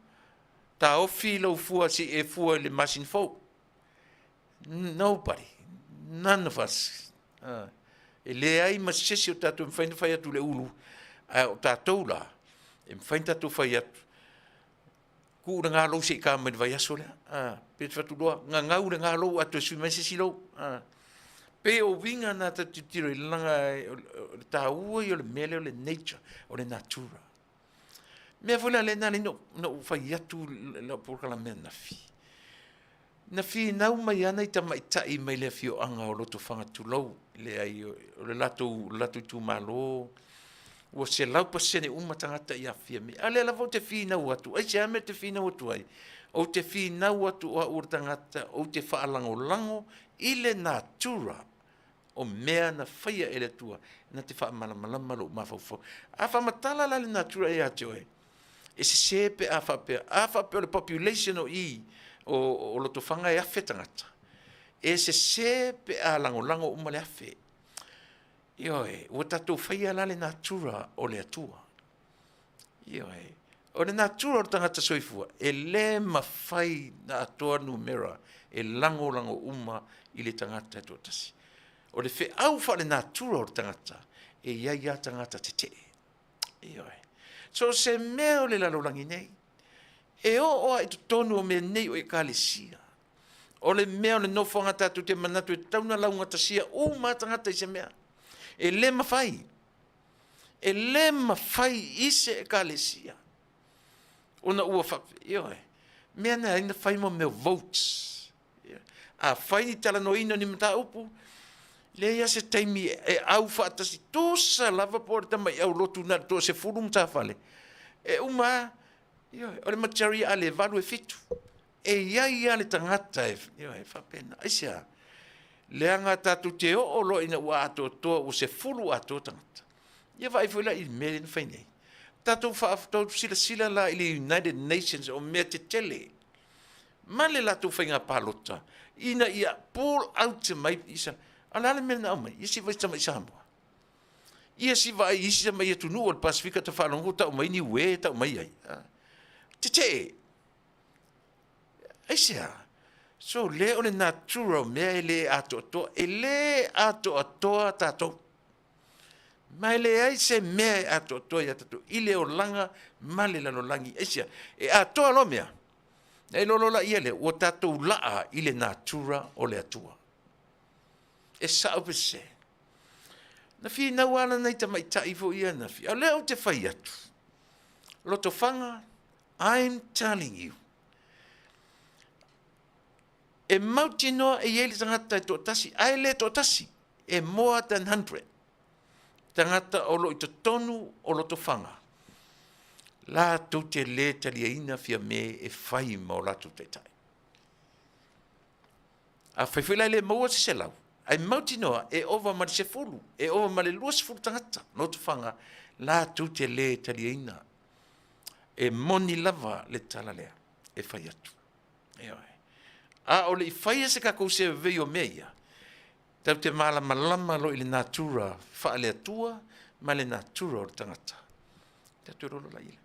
ta ofi lau fua si e fua le masin fau. Nobody, none of us. E le ai masesi o tatu e mwhain whai atu le ulu, o tatou la, e mwhain tatu whai atu. Ku na ngā lau se i kā mai vai aso lea. Pe te whatu loa, ngā ngau le ngā lau atu e sui mai se si lau. Pe o winga nā tatu tiro i langa o le Taua i o le mele o le nature, o le natura. Mea whula le nāli no whai atu la porkala mea na fi. Na fi nau mai ana i ta mai tai mai le fio anga o loto whanga tu lau. Le ai o le latu tu malo. Ua se laupa sene tangata i Afia me. Ale la vo te whinau atu. Ai se ame te whinau atu ai. O te whinau atu o ur tangata, o te whaalango lango, i le natura o mea na whaia e le tua, na te whaamalamalama lo mawhauwhau. A whamatala la le natura e ate oe. E se sepe a whape o le population o i, o loto whanga e awhe tangata. E se sepe a lango umale awhe. Ioe, o tatou whaia la le natura o le atua. Ioe, o le natura o le tangata soifua, e le mawhai na atoa numera, e lango uma i le tangata e tōtasi. O le whi au wha le natura o le tangata, e ia tangata te te. Ioe. So se mea o le lalolangi nei, e o i tonu o mea nei o e kālesia. O le mea o le nofanga tatu te manatu e tauna launga tasia, tangata i se mea. E le mawhai ise e kālesia. Ona ua whape, ioe, mea nea ina whai mo mea votes. A whai ni Talanoaina ni Mataupu, le ia se taimi e au whaatasi, tōsa lava po re tamai au lotu nā tō se furu mtawhale. E ioe, o le matari a le valu e fitu. E ia le tangata e, ioe, whapena, aisia. Leanga tatu te o lo ina ua atoa o se fulu atoa tangata. Ia vai fuila i mele na whainei. Tatu whaafutau sila la i le United Nations o mea te tele. Male latu whainga pālota. Ina ia pull out mai isa. Alale mele na omai. Ia si vai tama i Samoa. Ia si vai isi mai Atunuu o le Pasifika ta whalongo tau mai ni ue tau mai ai. Te te. Aisea. So le o le natura mea le atoa, e le atoa tatou. Mai le ai se mea atoa ia tatou, i le o langa male la lolangi. Eisia, e atoa lo mea. E lolola ia le, o tatou laa i le natura o le atua. E sao pe se. Na fi na wala nei ta mai taifo ia na fi. A le o te whai atu. Loto whanga, I'm telling you. E mauti noa e ieli tangata e tōtasi, ai le tōtasi, e more than 100. Tangata o lo i to tonu o lo to whanga. La tau te le taliaina fia me e whai ma o la tau te tai. A whaiwhila le maua se lau. Ai mauti noa e ova ma se fulu, e ova ma le lua se fulu tangata, lo to whanga, la tau te le taliaina. E moni lava le tala lea, e whai atu. E oi. A o le whaia se kako se veo meia, tau te malama lo i le natura, wha le atua, ma le natura o le tangata. Tatu rolo la ile.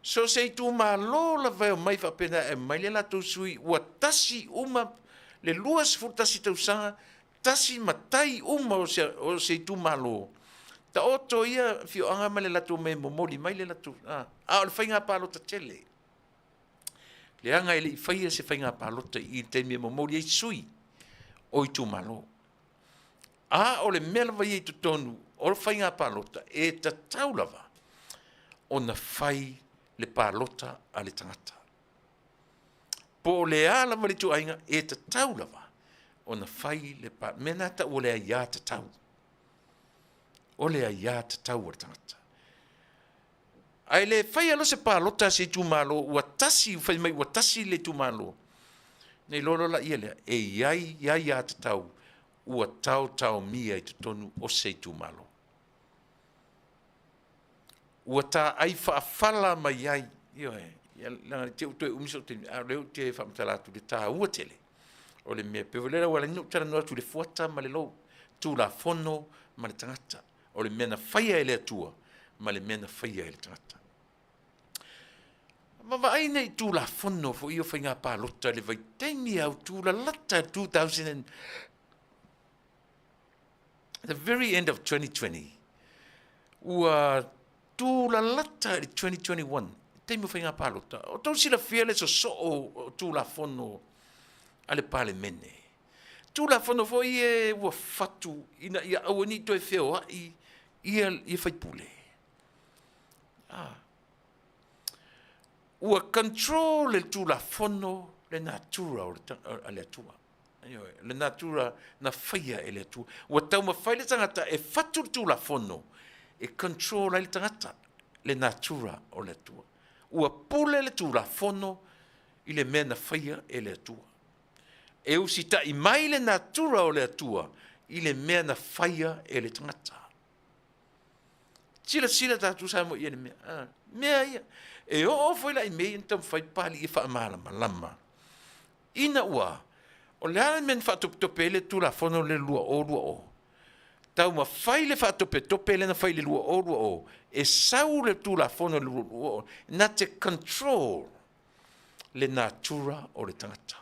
So se i tu malo la veo mai whapena e mai le la tau sui, ua tasi uma, le luas fu tasi tau sanga, tasi matai uma o se i tu malo. Ta oto ia fio anga ma le la tau me momoli, mai le la tau, a o le whainga palo ta tele. Le anga ele i whaia se whainga pālota i te mea momori ei sui o i tu malo. A o le mea lava i tu tonu o le whainga pālota e ta taulava ona fai le palota a le tangata. Po le ala ma le tuainga e te tau lava, ona fai le pa, mena ta o le a ia te tau. O le a ia te tau a le tangata. Ai le fai alo se palota se tu malo, ua tasi, fai mai ua tasi le tu malo. Nei lolo la ia lea, e iai ia te tau, ua tau mia i te tonu o se tu malo. Ua ta ai whaafala mai iai, langa te utoi umiso te leo te whamatalatu le tā ua tele. O le mea pevolera wala inu tara noa tu le fuata ma le lou, tu la fono ma le tangata. O le mea na whaia e le atua, ma le mea na whaia e le tangata. Ma ai nei tu la fono fo io whainga pā lota le vai teimi au tu la lata 2000 and the very end of 2020. Ua tu la lata le 2021. Teimi whainga pā lota. O tau Silafia le so o tu la fono ale pale mene. Tu la fono fo ie ua fatu ina ia awani toi feo ia whaipule. Ua control le tu la fono le natura o le atua. Le natura na whaia e le atua. Ua tau ma whai le tangata e fatu tu la fono e control le tangata le natura o le atua. Ua pule le tu la fono i le mea na whaia e le atua. E usita i mai le natura o le atua i le mea na whaia e le tangata. Sila tatu sa mo ia le mea. Mea ia. E o foi la i mei entam fai pali i whaamala malama. Ina ua, o le ala men whaatope le tu la fono le lua o. Tau ma fai le whaatope le na fai le lua o. E sau le tu la fono le lua o. Na te control le natura o le tangata.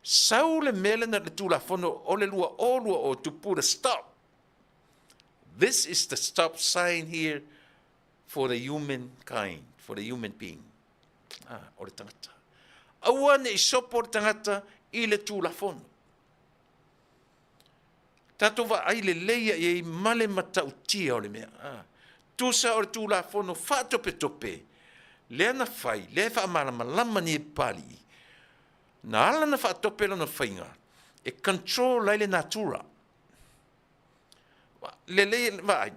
Sau le mele na le tu la fono o le lua o to put a stop. This is the stop sign here for the humankind, for the human being. O le tangata. Aua ne i sopo le tangata i le tu la fono. Tato wa ai le leia i male matautia o le mea. Tusa o le tu la fono tope. Lea na fai, lea wha malama ni e pali. Na ala na wha tope lana whainga. E control lai le natura. Le leia,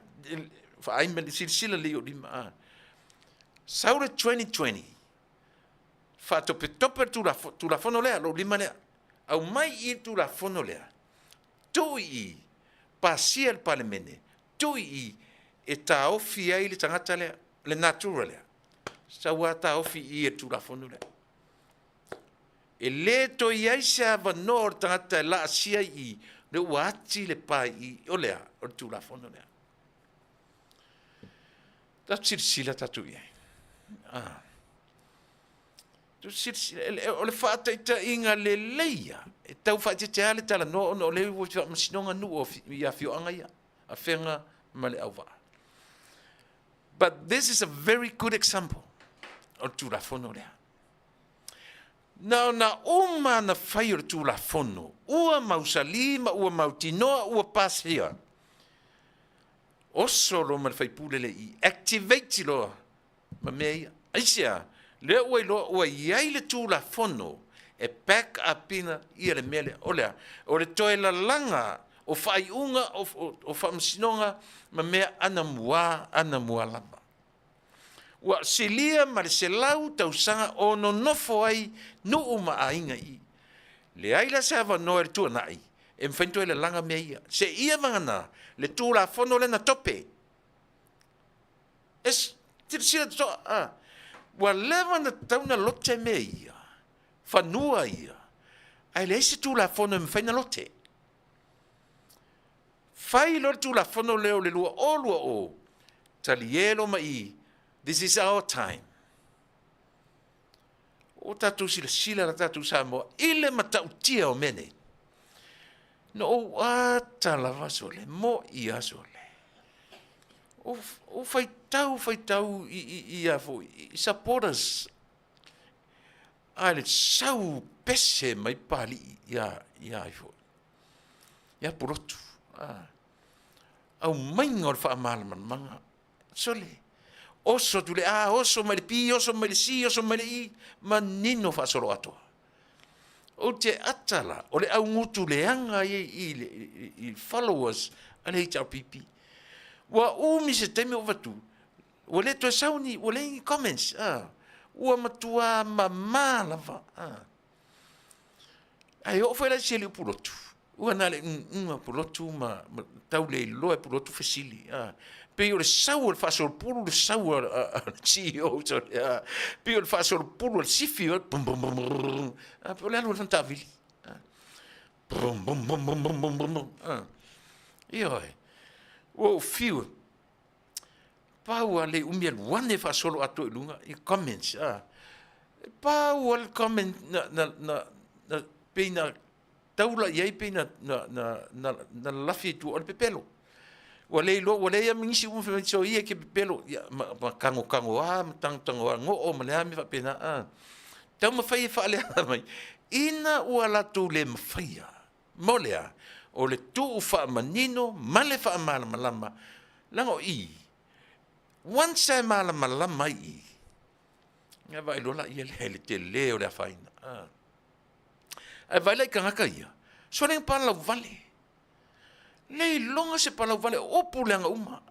ai me sila leo lima. Saure 2020. Fa tope tu la fono lea lo lima lea. Au mai i tu la fono lea. Tui i pasia il palemene. Tui i e ta ofi ai le tangata lea, le natura lea. Saua ta ofi i e tu la fono lea. E le to i ai sa vanor tangata la asia i le uati le pai i o lea, o tu la fono lea. Ta sila tatu ia. Tu sila o le fata ita inga le leia. E tau fata te ale tala no no le wo fa masinonga nu o ia fio anga ia. A fenga male auva. But this is a very good example o tu la fono lea. Na uma na fai o tu la fono. Ua mausalima, ua mautinoa, ua pasia. Oso lo man fai pule le i activate lo ma mea aisia le oi lo oi ai le tu la fono e back up ina ia le mele o le toe la langa o fai unga o famsinonga ma mea ana mua lava wa silia ma le selau tausanga o no nofo ai no uma ainga i le ai la sava no e tu nai e mfento le langa mea ia se ia mangana le tu la fono le na tope. Es tirsia to wa leva na tauna lote me ia. Fanua ia. Ai le se tu la fono me fai na lote. Fai lo tu la fono leo le lua o. Talielo mai. This is our time. O tatu sila la tatu Samoa ile matautia o mene. No o tala vasole mo ia sole. O fai tau i afo i supporters. Ale sau pese mai pali ia ifo. Ia purotu. Au mai ngor fa mal manga. Sole. Oso tu le oso mai le pi, oso mai le si, oso mai le i, manino whaasolo atoa. O te atala, o le au ngutu le anga i followers, ale i tau pipi. Wa umi se teme o watu, wa le toa sauni, wa le ingi comments, ua matua mamā lava. Ai o whaela se le upulotu. Ua nale pulotu ma tau le loa pulotu fesili. Pe o le sau le whaasol pulu le sau CEO. Pe o le whaasol pulu le sifi. Pe o le anu le fantavili. Ioi. Ua o fiu. Pau a le umia luane whaasolo ato i lunga. I comments. Pau al comment na peina taula iai peina na lafi tu o pepelo. Wale lo wale ya mingisi so ia ke pepelo ya ma kango tang ngo o male me fa pena tau ma fai fa le mai ina wala tu le mafia molea o le tu fa manino male fa malama lango i once malama i ya vai lo la ia le te leo le faina ai vai le kanga ia so le pa la vale le longa se pala vale opu langa uma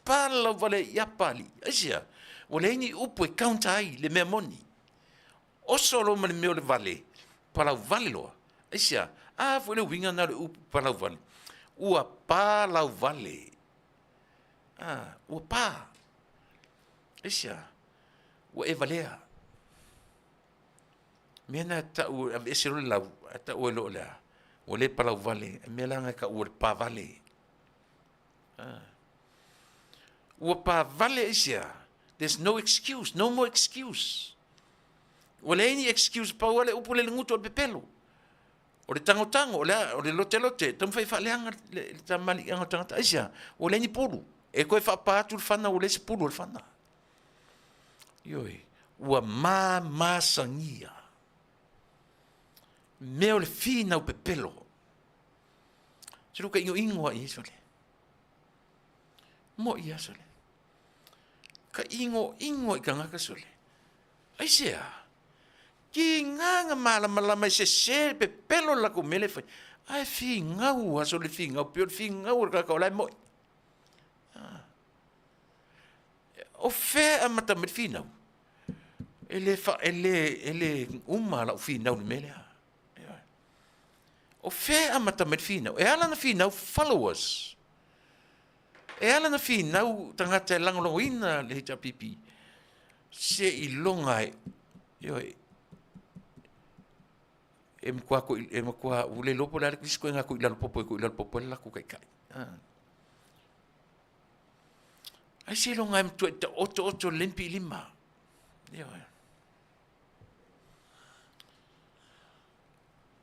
pala vale ya pali asia wale ni upu e kaunta ai le memoni o solo me me le vale pala vale lo asia vole winga na le upu pala vale ua pala vale ua pa asia ua e valea mena ta u ese lo la ta o lo la o le pala vale me langa ka o pa vale o pa vale isia there's no excuse no more excuse o le any excuse pa o le upu le nguto pe pelo o le tango o le lote tam fai fa leanga le tamali anga tanga isia o le ni pulu e ko fa pa tu fana o le se pulu le fana yoi o ma sangia me o le fina o pepelo. Se luka ingo a iso le. Mo ia so le. Ka ingo i ka ngaka so le. Ai sea. Ki nganga malama se pepelo la ko mele fai. Ai fi ngau a so le fi ngau. Pio fi ngau ka kaulai mo. O fe a mata me fina. Ele umala o fina o mele. O fe amata me fina. E ala na fina followers. E ala na fina tangata langoloina le hita pipi. Se i longa e mkwa ule lopo la kisko nga ko ilal popo la ko kai. Ai se longa em tu oto limpi lima.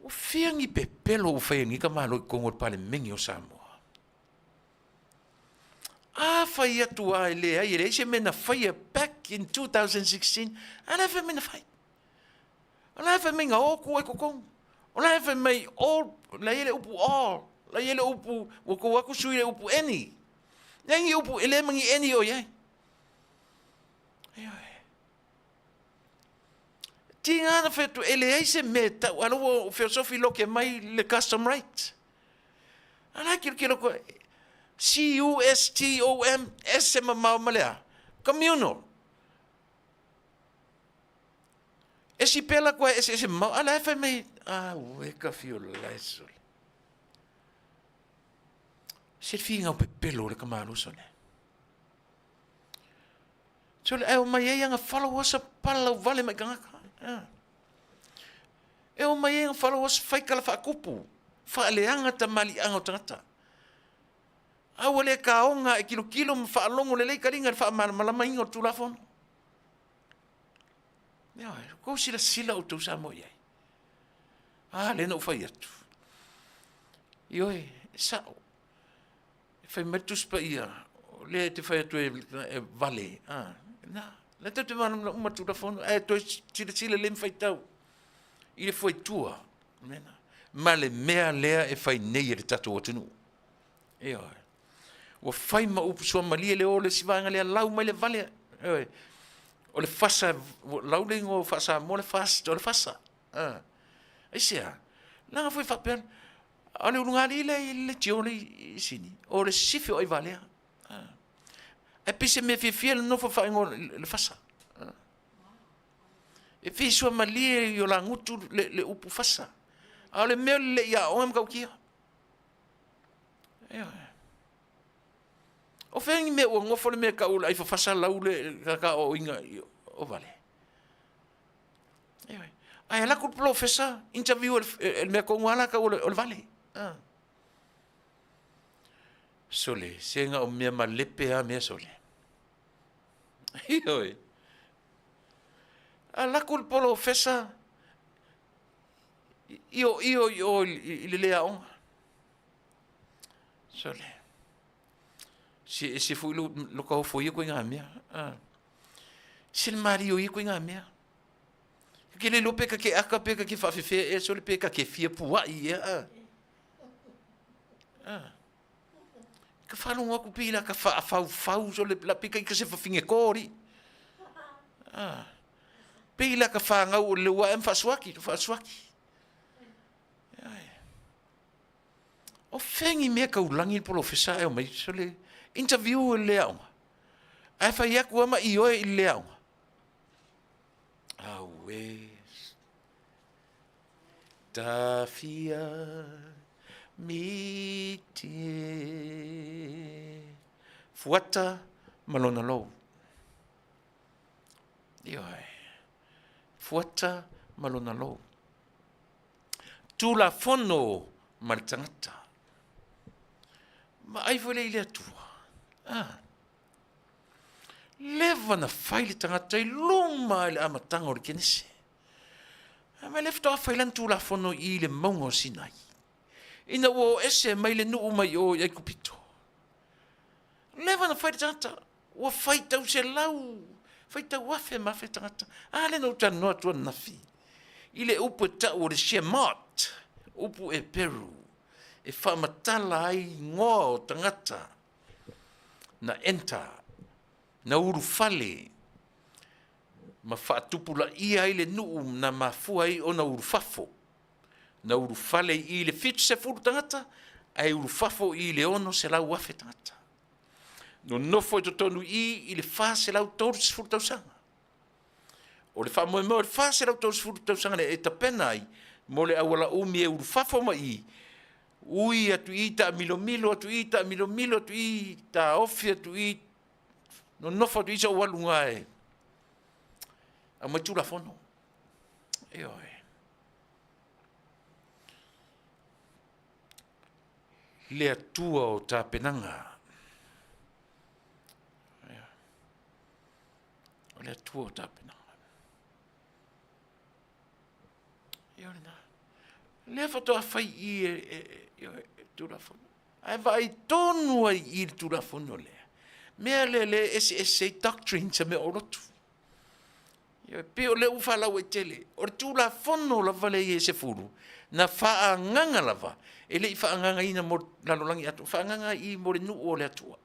O fiangi pepelo o fiangi ka malo kongo pale mengi o Samoa. Fai atu ele ai se mena fai back in 2016. Ana fa mena fai. Ona fa menga o ko kong. Ona fa mai all la ele upu all. La ele upu o ko aku sui upu any. Nangi upu ele mangi any o ye. Tinga na fetu ele ai se meta wala o philosophy lo ke mai le custom right. Ana kilo ko CUSTOM SM malea communal. Esi pela ko ese ma ala fa me we ka fio leso. Se finga o pelo le kamalo sone. So le mai nga followers pala vale mai kanga. E o mai ang followers fai kala fa kupu fa leanga tamali anga tangata awale ka onga e kilo fa longo le karinga fa malama ingo tulafon ya ko sila o tu Samoa le no fai atu yo sa fai metus pa ia le te fai atu e Vale na la te uma tulafon to sila lem fai tau ile foi tua mena male mea lea e fai nei le tatu o Atunuu o fai ma upu soa malia le ole si vanga le lau mai le Vale O le fasa lauling o fasa mo le fasa o le fasa. Ai sia. Langa foi fapen. Ale unga le tioni sini. O le sifio ai Vale. E pise me fiel no fa ngo le fasa. E fiso malie yo la ngutu le upu fasa. Ale me le ya o am kaukia. O fengi me o ngofo le me ka ula ai fa fasa laule ka o inga o Vale. Ai la ku professor interview el me ko ngala ka o le Vale. Sole, senga o me malepe a me sole. Oi. La ku professor io le lea on. Sole. Si fu lo ka fo yo ko nga me. Sil Mario yo ko nga me. Ke le lope ka ke aka pe ka ke Faafetai e sole pe ka ke fia pua ia. Ka whanonga ku pila ka whau so le la pika i ka se whawhinge kōri. Pila ka whangau o le ua em whaswaki. O whengi mea ka ulangi professor e o mai so le interview e le aunga. Ai whai aku ama i oe i le aunga. Awes. Tafia. Miti fuata malona lo fuata malona lo tula fono martangata ma ai vole ile tua leva na faile tangata I luma ile amatanga o le kenese ma lefto a failan tula fono I le maungo sinai ina wo ese mai le nuu mai o ai kupito. Leva na whaita tangata, wa whaita se lau, whaita wafe ma whaita tangata. Ale no ta noa tua nafi. Ile upu ta o le shemat, upu e Peru, e whamatala ai ngoa o tangata, na enta, na uru fale, ma whaatupula ia ile nuu na mafua ai o na uru fafo. Na uru fale I le fitu se furu tangata, ai uru fafo I le ono se lau wafe tangata. No nofo to tonu I le fa se lau toru se furu tausanga. O le fa moe moe le fa se lau toru se furu tausanga le e tapena ai, mo le awala umi e uru fafo ma I. Ui atu I ta milomilo, atu I ta milomilo, atu I ta ofi, atu I, no nofo atu I sa walunga e. A mai tula fono. Eo e. Le atua o tā penanga. O le atua o tā penanga. Le whatoa whai I tūrafono. Ai vai tonu ai I tūrafono le. Mea le SSA doctrine sa me orotu. Pe o le ufala o tele. O le tūrafono la vale I se furu. Na wha nganga lava. E le I whaanganga ina mo lalolangi atu. Whaanganga I mo le nuu o le atua.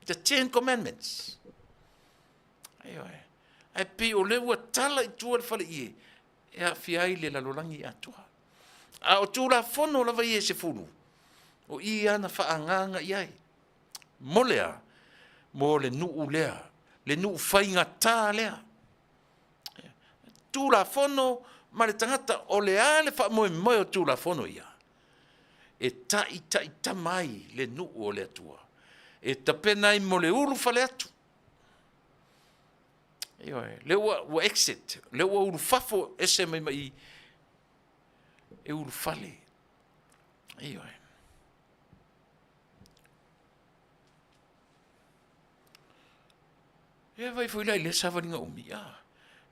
The 10 Commandments. Ai pe o le ua tala I tua le whale I e Afiai le lalolangi atua. A o tūla fono lava I se furu. O I ana whaanganga I ai. Mo lea. Mo le nuu lea. Le nuu whainga tā lea. Tūla fono ma le tangata o le ale wha moe moe o tūla fono ia. E ta mai le nuu o le atua. E tapena I mo le uru whale atu. Le ua exit. Le ua uru fafo ese mai mai e uru whale. E vai foi lai le savaringa umi.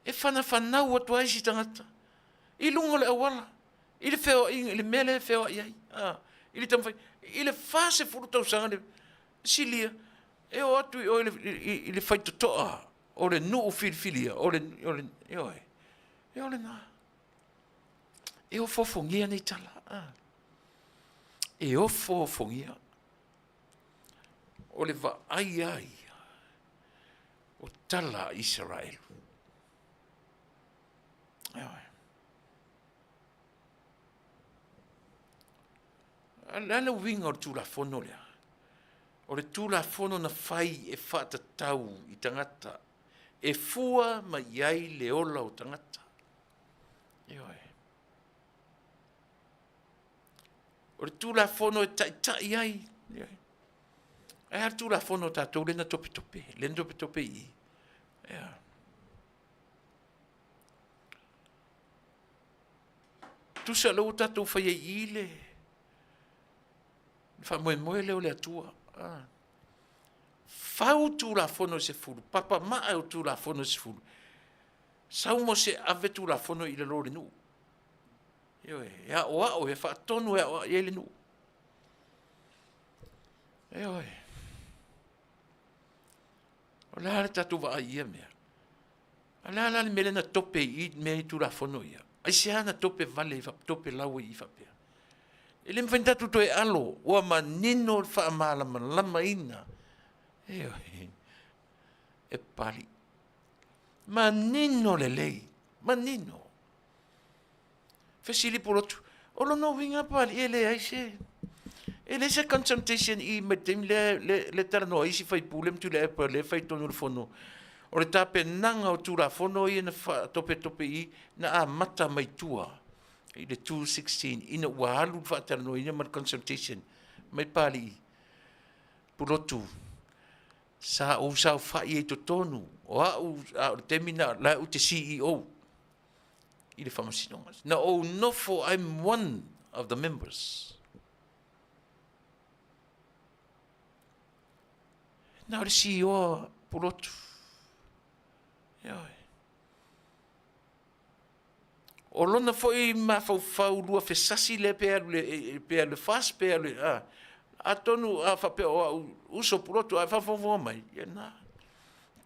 E whanau atu aisi tangata. I lungo le awala. I le wheo, I le mele wheo I ai. I le tamwhai. I le whase furutau sanga le silia. E o atu I le whai totoa. O le nuu filifilia. O le nā. E o fofongia nei tala. E o fofongia. O le va ai. O tala Israel. Ala winga o tula fono lea. O le tula fono na fai e whata tau i tangata. E fua ma iai le ola o tangata. O le tula fono e tai iai. E ha tula fono tatou lena tope tope. Lena tope tope i. Tusa lo tatou fai e ile. Fa moe leo le atua. Fau tula fono se fulu. Papa maa o tula fono se fulu. Sau mo se ave tula fono i le lori nu. Ya o e fa tonu e o e le nu. O la tatu va ia mea. Ala la mele na tope i me tula fono ia. Ai se ana tope vale fa tope lawe i fa pea. Ele mfenta tuto e alo, ua manino fa malama lama ina. E pali. Manino le lei, manino. Fesili polotu. Olo no winga pali ele ai se. Ele se concentration I metem le Talanoaina isi fai pulem Tuilaepa le fai Taunu'u fono. O le tape nanga o tula fono I na tope tope I na a mata mai tua. I le 216 ina ua halu fa Talanoaina ma consultation mai pali pulotu sa o sa fa I to tonu o a temina la o te CEO I le famasinonga na o no for I'm one of the members na le CEO pulotu o lona foi ma fau lua fesasi le pe le fast pe le Atunuu a fa pe o uso pulotu a fa mai na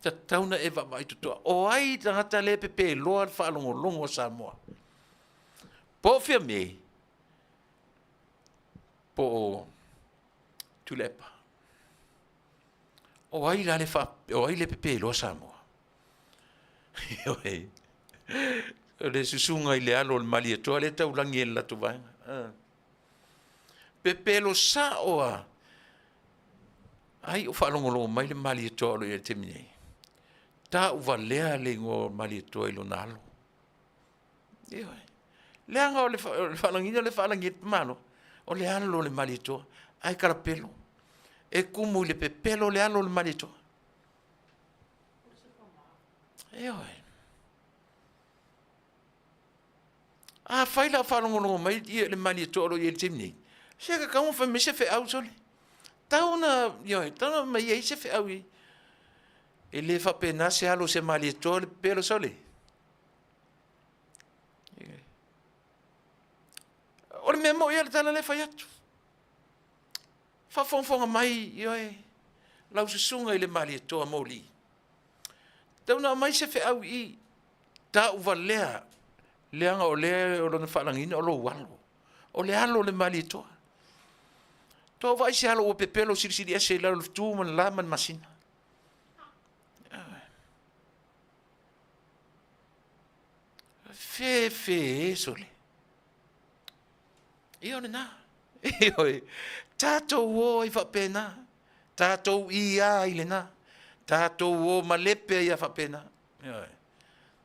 ta tauna e va mai to o ai tangata le pe loa fa longo Samoa po fia me po Tuilaepa o ai la le fa o ai le pe loa Samoa le Susuga I le alo le mali atoa le taulangi e latu vaenga. Pepelo sa oa. Ai o whaalongolongo mai le mali atoa lo I le temine. Ta uva lea le ngo mali atoa I lo nalo. Leanga o le whaalangina le whaalangi e mano. O le alo le mali atoa. Ai karapelo. E kumu le pepelo le alo le mali atoa. Fai la whalongonongo mai I le mani tōro I le timni. Se ka kaunga wha me se whi au sole. Tauna mai ei se whi au I. E le wha pena se halo se mali tōro pelo sole. O le mea mo I le tala le whai atu. Wha whongwhonga mai lau susunga I le mali tōra mōli. Tauna mai se whi au I. Ta uva lea. Leanga o lea o lona whalangina o lo walo. O le halo le mali toa. Toa vai se halo o pepelo sirisiri ase lau tu man la man masina. Fe sole. Io ne na. Tatou o I whapena. Tatou ia I le na. Tatou o malepe I a whapena.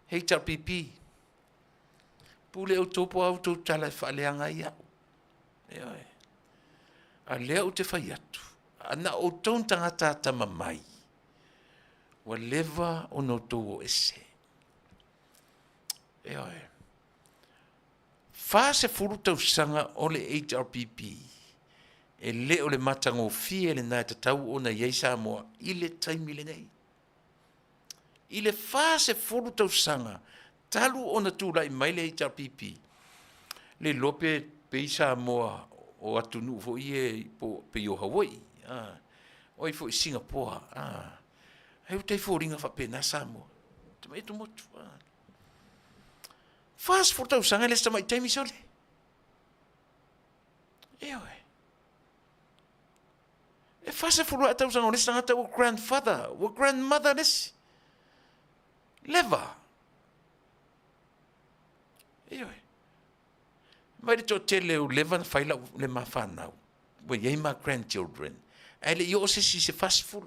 HRPP. Pule o topo au tau tala whaleanga I au. A lea o te whai atu. Ana o tau tangata tama mai. Wa leva o no tau o ese. Fasa furu tau sanga o le HRPP. E le o le matango fie le nai tatau o na iei Samoa. I le taimile nei. I le fasa furu tau sanga. Talu ona tūlai mai le HRPP. Le lope pe Samoa o Atunuu fo I pe o Hawaii. O I fo I Singapore. Hei tei fo ringa whapena Samoa. Tama e tumotu. Fast for tau sanga le stamai taimi sole. E fast for tau sanga le sanga tau grandfather. O grandmother lesi. Leva. Ioi. Mai le to tele o leva na faila le mafana. We ye my grandchildren. Ele yo se fastful.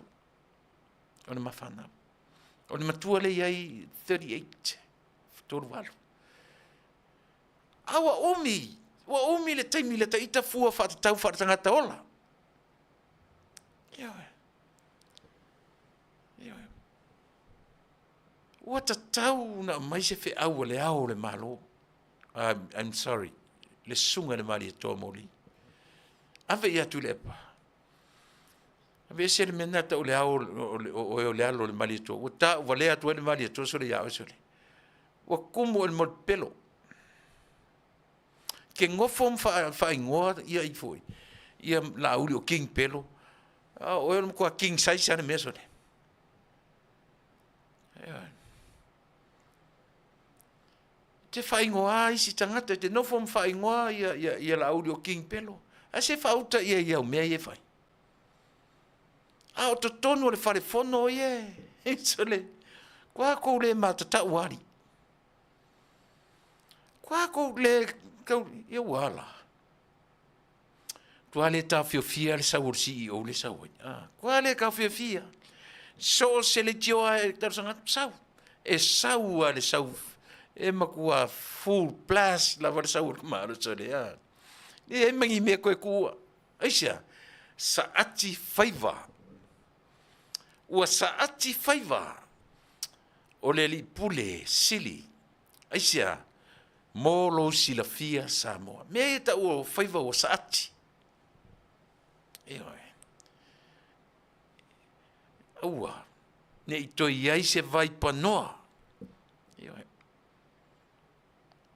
O le mafana. O le matua le yai 38. Tolu walu. Awa omi. Wa omi le taimi le taita fua whatatau whatatangata ola. Ioi. Ioi. Ua tatau na mai se fe au le au le malo. I'm sorry. Le sunga le mali toa moli. Ave ia Tuilaepa. Ave se le mena ta o le au o le alo le mali toa. Ua ta wale atu le mali toa so le iao so le. Ua kumu el mod pelo. Ke ngofo fa ingoa ia i foi. Ia la uli o king pelo. O el ko king size ane meso le. Te whaingoa i si tangata, te nofo mwhaingoa ia la uli o king pelo. A se whauta ia o mea ia whai. A o to tonu le whare whono ia. So le, kua kou le mātata uari. Kua kou le, kou ia wala. Kua le ta Afiafi le sau si o le sau. Kua le ka Afiafi. So se le tioa e tarusanga sau. E sau a le sau. E makua full plus la var sau kumaro sole ya. E mangi me koe kua. Aisha sa ati faiva. Ua sa ati faiva. O le li pule sili. Aisha molo Silafia Samoa. Me ta o faiva o sa ati. Eoi. Ua. Ne itoi ai se vai panoa. Eoi.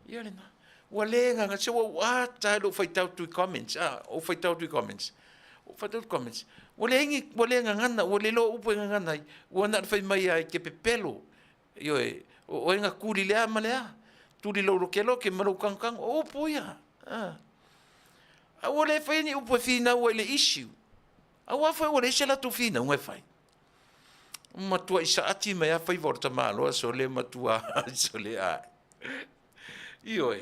Ia lena. Ua lenga nga se wa ta lo faitau tu comments. O faitau tu comments. O faitau tu comments. Ua lenga ngana, ua le lo upo ngana. Ua na fai mai ai ke pepelo. Io o enga kuri lea malea. Tuli lo kelo ke maru kangkang o puia. A ua le fai ni upo fina ua le issue. A ua fai ua le se la tu fina ua fai. Matua isa ati mai a fai vorta malo so le matua so le a. Ioe,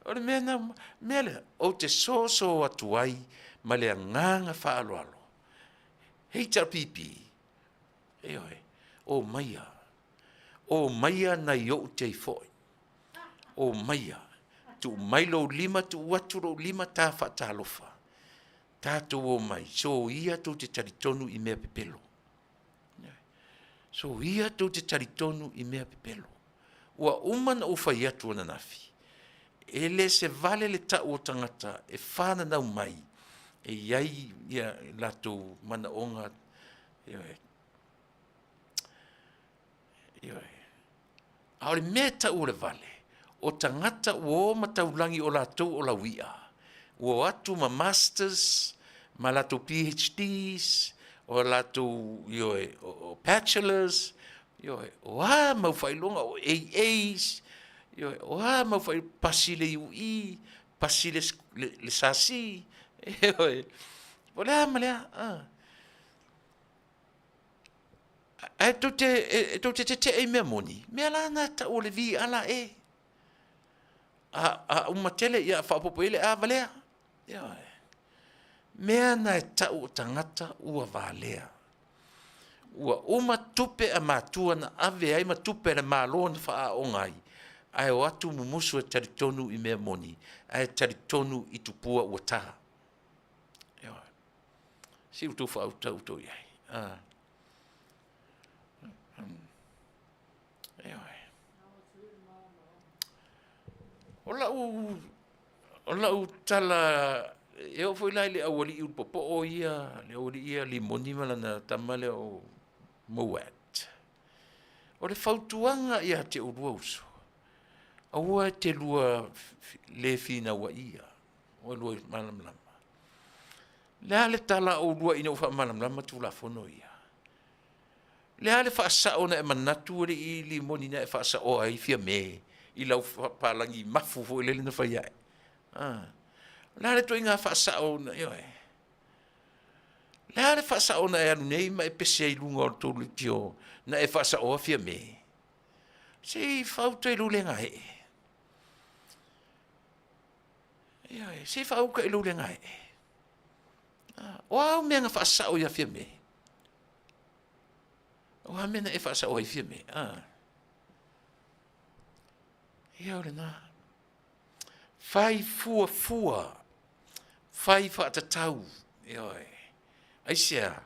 ore mele, o te so atuai, ma le nganga whaaloalo. Hei pipi, ioe, o maia na yo te foi. O maia, tu mailo lima, tu waturo lima ta whatalofa. Tātou o mai, so ia tu te taritonu I mea pepelo. So ia tu te taritonu I mea pepelo. Ua umana o whai atu ana nafi. Ele se vale le ta o tangata e whana nau mai e iai ia lato mana onga aore mea ta o le vale o tangata o mataulangi o lato o la wia o atu ma masters ma lato PhDs o lato o bachelors o mau whailonga o AAs o mau fai pasile UI, pasile le sasi. O le amalea. E to te e mea moni. Mea lana ta o le vi ala e. A umatele ia whapopo ele a valea. Mea na e ta o tangata ua valea. Ua uma tupe a matua na ave ai ma tupe na malo na wha o ngai. Ai o atu mumusu e taritonu I mea moni. Ai taritonu I tupua ua taha. Si utufa uto iai. O lau tala, o foi lai le awali I upopo o ia, le awali ia limoni malana tamale o Moat. O le fautuanga ia te urua uso. Aua te lua le fina wa ia. O lua malam lama. Lea le tala o lua ina ufa malam lama tu la fono ia. Lea le whaasa o na e manatu le I li moni na e whaasa o ai fia me. I lau palangi mafu fo le lina whai ai. Lea le toi ngā whaasa o na ioe. Lea le whaasa o na e anu nei ma e pese I lunga o tolu tio na e whaasa o fia me. Se fau te lulenga he. Ia, se fau ka lulenga he. O au mea nga whaasao ia fia me. O ha mena e whaasao ia fia me. Ia ore nā. Whai fua. Whai whaatatau. Ia oi. Aisea.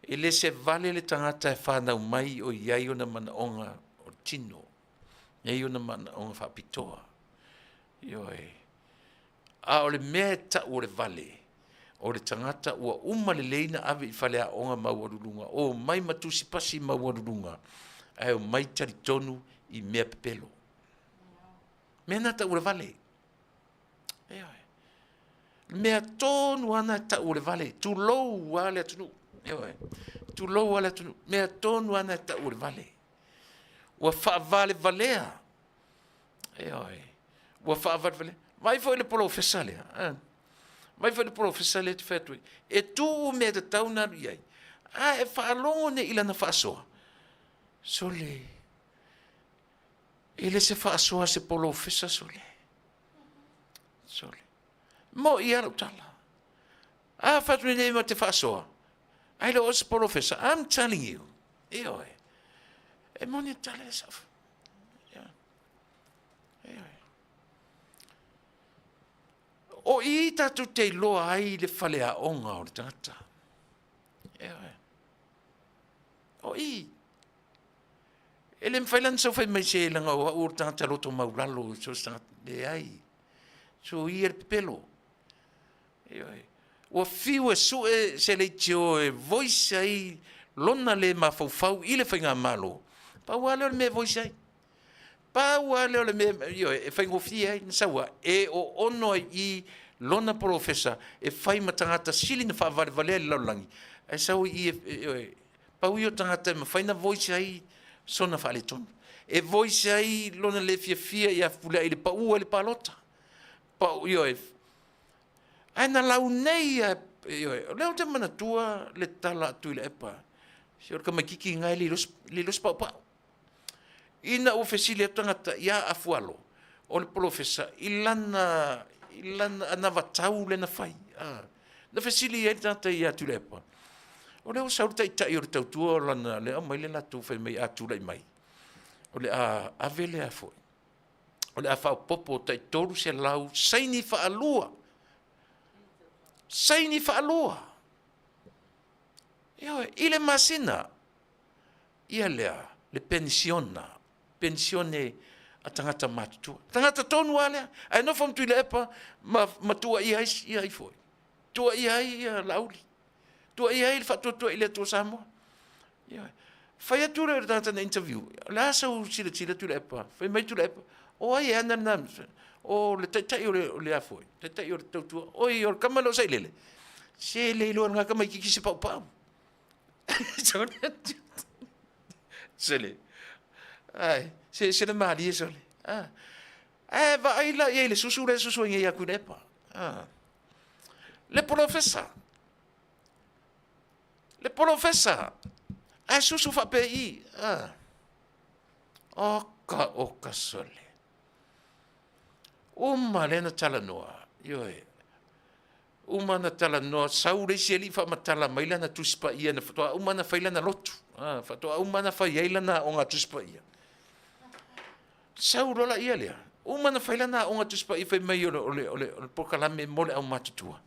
E le se vale le tangata e whanau mai o iai o na mana onga o tino. Iai o na mana onga whapitoa. Ia oi. A o le mea ta o le vale. O le tangata ua umale leina ave I whalea onga mauarurunga. O mai matusi pasi mauarurunga. Ai o mai tari tonu I mea pepelo. Mea nata ua le vale. Ea oi. Mea tonu ana ta ua le vale. Tu lou wale Atunuu. Ea oi. Tu lou wale Atunuu. Mea tonu ana ta ua le vale. Ua wha vale valea. Ea oi. Ua wha vale valea. Vai foi le polo fesale. Vai foi le polo fesale te fetui. E tu me te tauna iai. E whaalongo ne ila na whaasoa. Sole. Ele se whaasoa se polo fesa sole. Sole. Mo I ara utala. Whatui ne ma te whaasoa. Ai lo se polo fesa. I'm telling you. E oi. E moni tala e safu. O I tatu te loa ai le whalea onga o le tangata. O I. E le mwhailan sa whai mai se langa o tangata roto maulalo so tangata le ai. So I le pepelo. O fiu e su e se le tio e voice ai lona le mawhau I le whainga malo. Pa wale o le me voice ai. Pa wale o le me e whaingo fia ai sawa e o ono I lona profesa e fai matangata sili na whaavare valea li laulangi. E sau I pau I o tangata ma whaina voice ai sona whaale tonu. E voice ai lona le fia I a fula I le paua le palota. Pau aina lau nei leo te manatua le tala Tuilaepa. Si orka makiki ngai li los pau pau. Ina o fesile tangata ia afualo. O le profesa ilana ana vatau le na fai. Na fesili e tata ia Tuilaepa. O leo sauta I o le tautua lana le mai le latu fai mai atulai mai. O le avele a foi. O le a popo tai toru se lau saini whaalua. Saini whaalua. Ile masina. Ia lea le pensione a tangata matutua. Tangata tonu alea. Ai no fam Tuilaepa matua I foi. Tua I lauli. Tua I le fatuatua I le tua Samoa. Fai atura o tangata na interview. La sau sila Tuilaepa. Fai mai Tuilaepa. O ai ana na o le taitai o le afoi. Taitai o le tautua. Oi o le kamalo sai lele. Se le ilo nga kamai kiki se pau pau. Sele. Ai, se le mali e sole. Va ai la le susu nge ia Tuilaepa. Le profesa. Ai susu fa pe I. Oka sole. Uma le na Talanoa. Uma na Talanoa saure se li fa matala mai lana tuspa ia na fatoa uma na faila na lotu. Fatoa uma na faila na onga tuspa ia. Sauro la ia lea. Uma na faila na onga tuspa ia fai mai ole pokalame mole au matutua.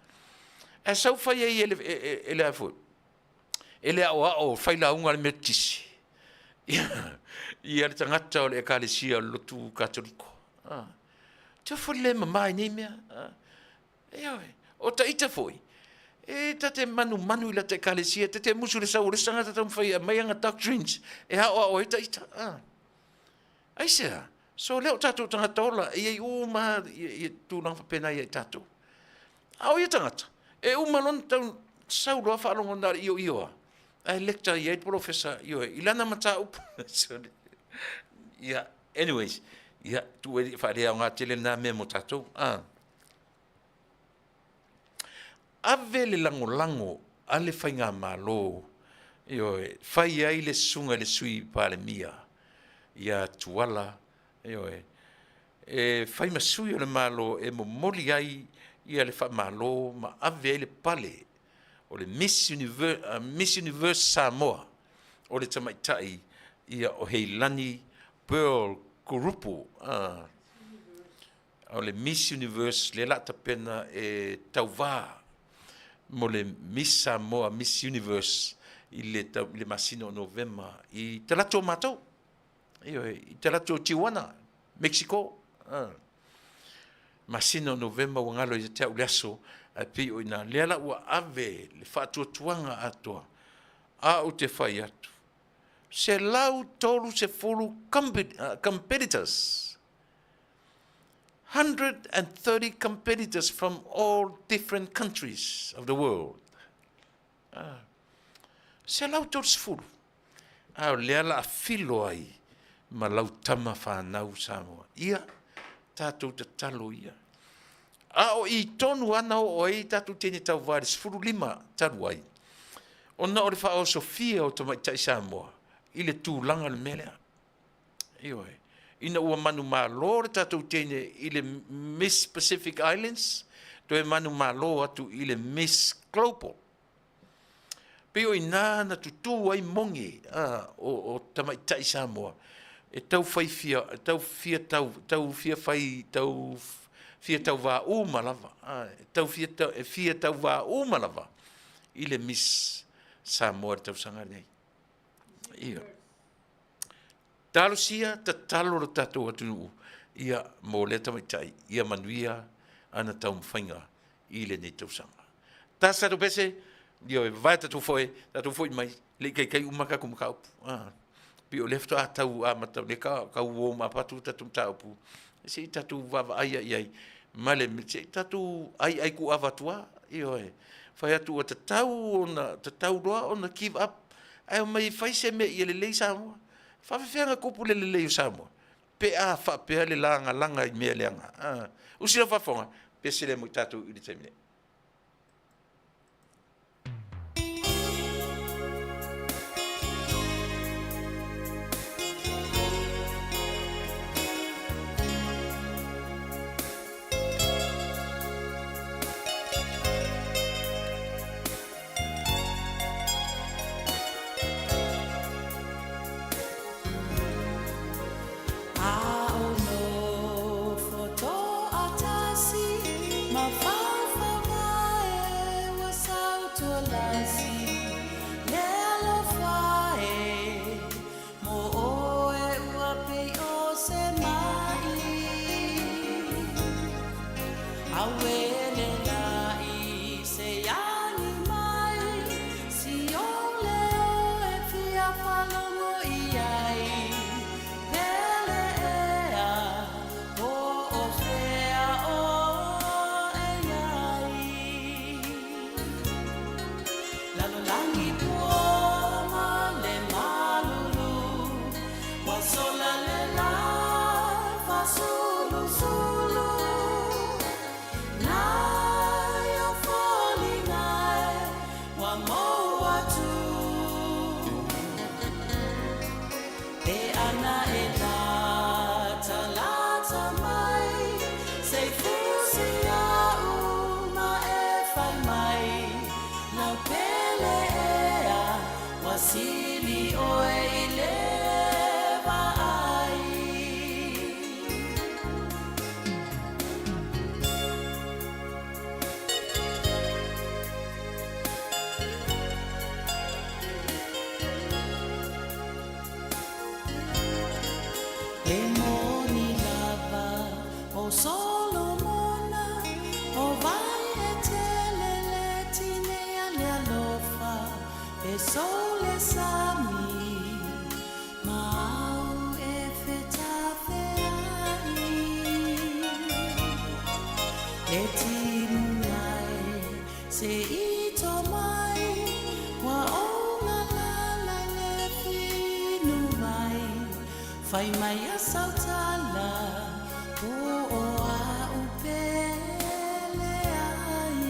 E sau fai ai ele a foi. Ele o faila unga le metisi. Ia le tangata o le ekalesia lotu katoliko. Te foi le mamai nei mea. O ta ita foi. E ta te manu ila te ekalesia, te musu le sau le sangata tam fai mai anga doctrines. E o ita. Ai sea. So leo tatu tangata ola, e uma tu nang pena ia tatu. Au ia tangata. E uma lon tau sau loa whaalongo nara ioa. Ai lecture ia professor ioa. Ilana Mataupu. Yeah, anyways. Yeah, tu e wharea o ngā tele nā mea mo tatou. Ave le lango ale whainga malo. Whai ai le sunga le sui pale mia. ia tuala fai masui o le malo e momoli ai ia le faamalo ma ave ai le pale o le Miss Universe Samoa o le tamaita'i ia o Heilani Pearl Kurupu o le Miss Universe le la tapena e tauvā mo le Miss Samoa Miss Universe i le masino o November i talato matou i talato Tijuana Mexico masino o November o ngalo i te au leaso a pi o ina leala ua ave le whaatuatuanga atoa a o te whai atu se lau tolu se fulu competitors 130 competitors from all different countries of the world. Se lau tolu se fulu a o leala a filo ai ma lau tama whanau Samoa ia tātou te talo ia a o i tonu ana o ai tātou tēne tau vāre sifuru lima taru ai ona o le wha o Sofia o tamaitai Samoa i le tūlanga le melea ina ua manu mālo le tātou tēne i le Miss Pacific Islands to e manu mālo atu i le Miss Global pe o ina na tutu ai mongi o tamaitai Samoa e tau fia vā umalava fia tau vā umalava i le Miss Samoa tau sanga nei ia talosia ta talo lo tatou Atunuu ia mo le tamaitai ia Manuia ana tau mwhainga i le nei tau sanga ta sato pese ia e vai tatou foi mai le kai umaka kumkaupu pi o lefto a tau a matau le ka uo ma patu tatum taupu se tatu vava ai male se tatu ai ku avatua fai atu o tatau roa ona give up ai mai fai se me i le Samoa fa fenga kupu le Samoa pe a fa pe le langa i me leanga usira fa fonga pe se le mo tatu i le temine Fai mai a sautala o a upele ai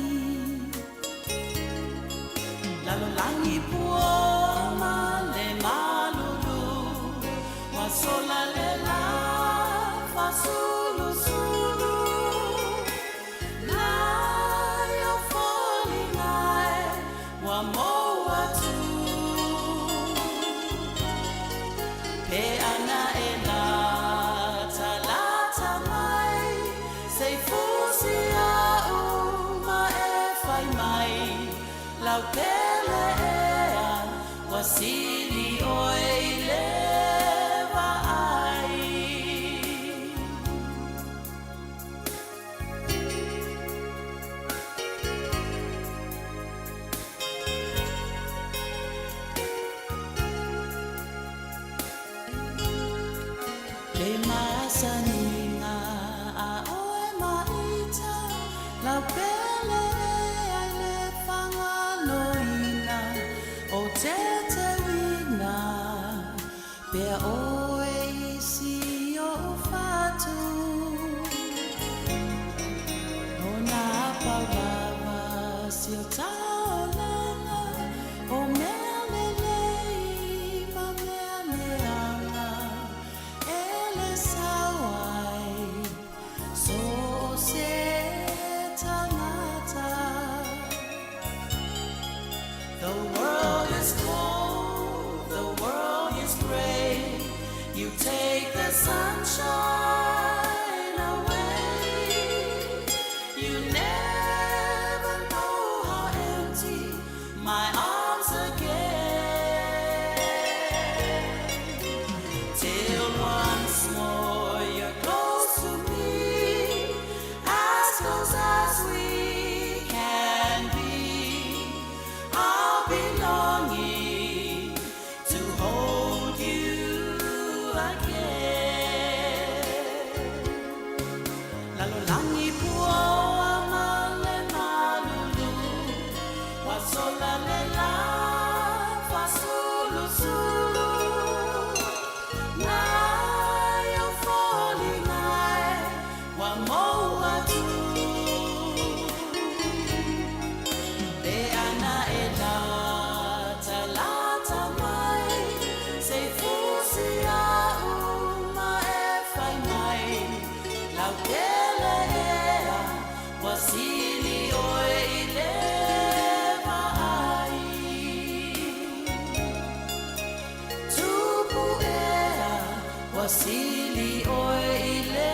Lalo langi puoma le malulu Wa Pele wasili oile vai le masaninga a oe maita la pele Tete wina Pea oe isi o fatu Ona pawawa si o taolana O mealelei ma mealeanga Ele sawai So se tanata The world is cold, the world is gray. You take the sunshine away. You never know how empty my arms again. Till once more you're close to me, as close as we can be. I'll be longing to hold you again. Lalo langi pua male malulu, wasola lela fasulu sulu. Na yo falling nai wa moa tu. De ana Wasili oe ile vai Tupu ea Wasili oe ile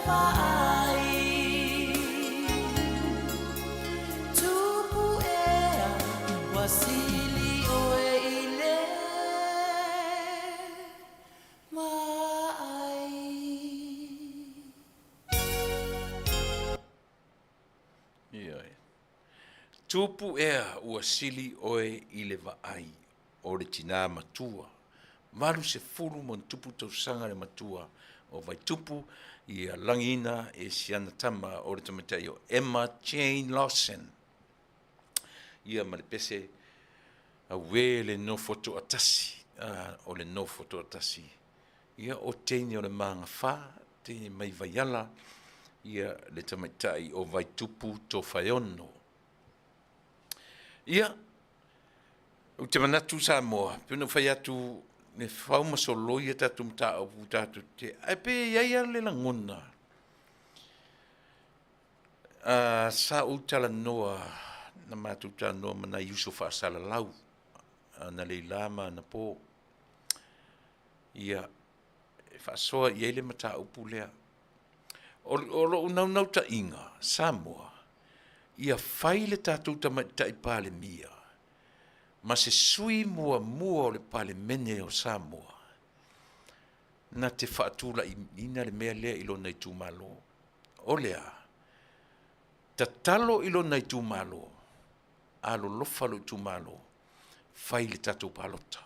vai Tupu ea Wasili oe ile vai Tupu ea ua sili oe i le vaai o le tina matua. Malu se furu mon tupu tausanga le matua o vai tupu i a langina e siana tama o le tamatai o Emma Jane Lawson. Ia ma le pese a we le no foto atasi, o le no foto atasi. Ia o teini o le maanga wha, teini mai vaiala, ia le tamatai o vai tupu to whaiono. Ia, o te manatu Samoa, pino whai atu ne whauma solo ia tatu mta o putatu te, ai pe iaia le langona. Sa o Talanoa, na matu Talanoa mana Yusufa Salalau, na leilama na po. Ia, whasoa ia le Mataupu lea. O lo nau ta inga, Samoa, ia whai le tātou ta i pāle mia. Ma se sui mua o le pāle mene o Samoa. Na te whaatula ina le mea lea ilo nei tū malo. O lea, ta talo ilo nei tū malo, alo lofalo tū malo, whai le tātou pālota.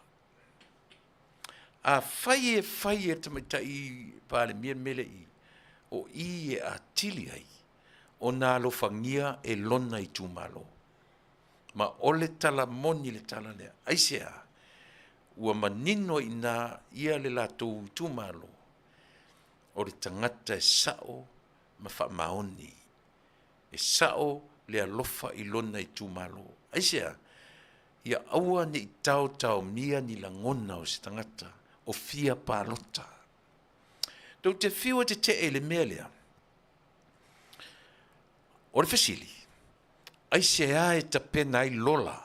A whai e tamata i pāle mea mele i, o i e a tili ai, o nā lofangia e lona i tūmalo. Ma ole tala moni le tala lea. Aisea, ua manino i nā ia le lātou i tūmalo, o le tangata e sao ma wha maoni. E sao le alofa i lona i tūmalo. Aisea, ia aua ni i tau mia ni la ngona o se tangata, o fia palota. Tau te whiua te le mea lea. O le fesili. Ai se a ta pena ai lola.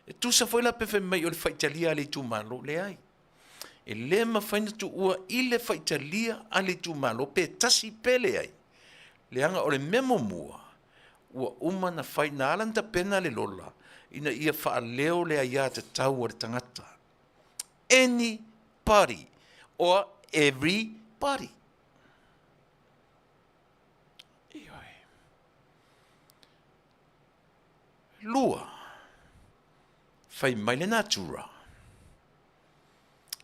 E tu sa foi la pefe mai o le faitalia le tu malo le ai. E le ma faina tu ua I le faitalia ale tu malo pe tasi pele ai. Le anga o le memo mua. Ua uma na fai na alanta pena le lola. Ina ia faa leo le aia te tau o le tangata. Anybody or everybody. Lua. Fai mai le natura.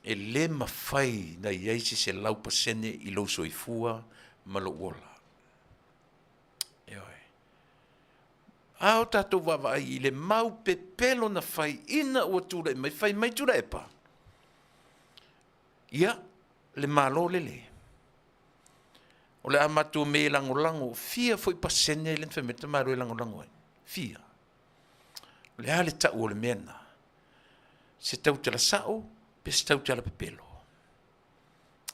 E le ma fai na iaisi se lau pasene I lo soifua ma lo ola. Ao tatou wawai I le mau pepelo na fai ina ua tūra mai fai mai Tuilaepa. Ia, le malo le. O le amatu me lango fia foi pasene le nfemeta maro e lango ai. Fia. Le ale tau o le mena. Se tau tala sao, pe se tau tala pepelo.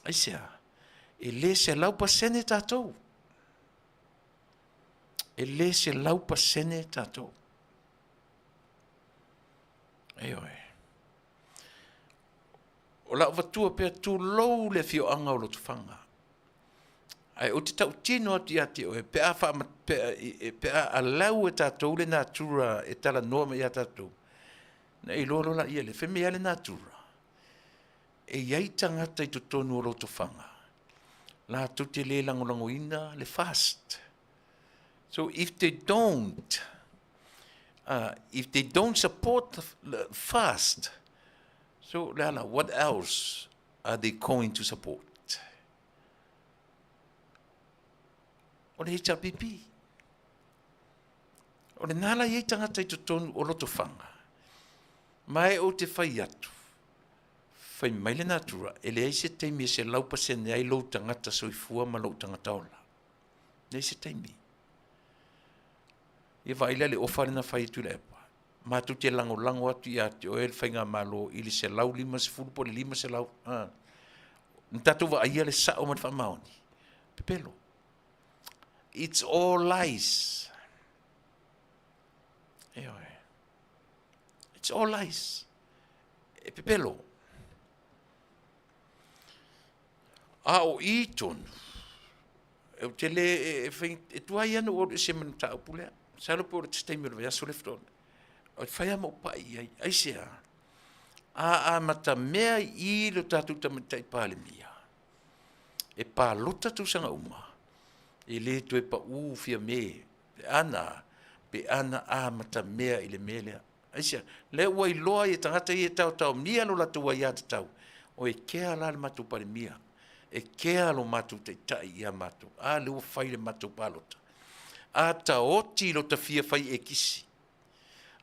Ai sea, e le se lau pasene tatou. E le se lau pasene tatou. Ai oe. O la vatua pe tu lou le fio anga o lo tufanga. Ai o te tau tino ati oe, pe a alau e tatou le natura e Talanoa me ia tatou. Na I lolo la ia le feme ale natura. E iai tangata I totonu o lo tufanga. La tu te le langolangoina le fast. So if they don't support the fast, so Lala, what else are they going to support? O le HRPP. O le nala iei tangata I totonu o lo tufanga. Mai o te whai atu. Whai mai le natura. E le eise teimi se laupa se ne ai lo tangata soifua ma lo tangata ola. Le eise teimi. Ia vaila le ofare na whai Tuilaepa. Matu te lango atu I ate o el whainga malo ili se lau lima se fulupo le lima se lau. Ntatu wa aia le sao man whamaoni. Pepelo. It's all lies. It's all lies. E pepelo. A o I tonu. E te le e tuai anu o se Mataupu lea. Salo por te stay mil via solefton. O fai mo pai ai sea. A mata mea I lo tatu tamatai pale mia. E pa lota tu sanga uma. E le tu e pa fia me. Pe ana a mata mea I le melea. Ai sea, le ua I loa I tangata I e tau mia lo la tua ia te tau. O e kea la le matu pale mia. E kea lo matu te tai ia matu. A le ua fai le matu palota. A taoti lo ta fia fai e kisi.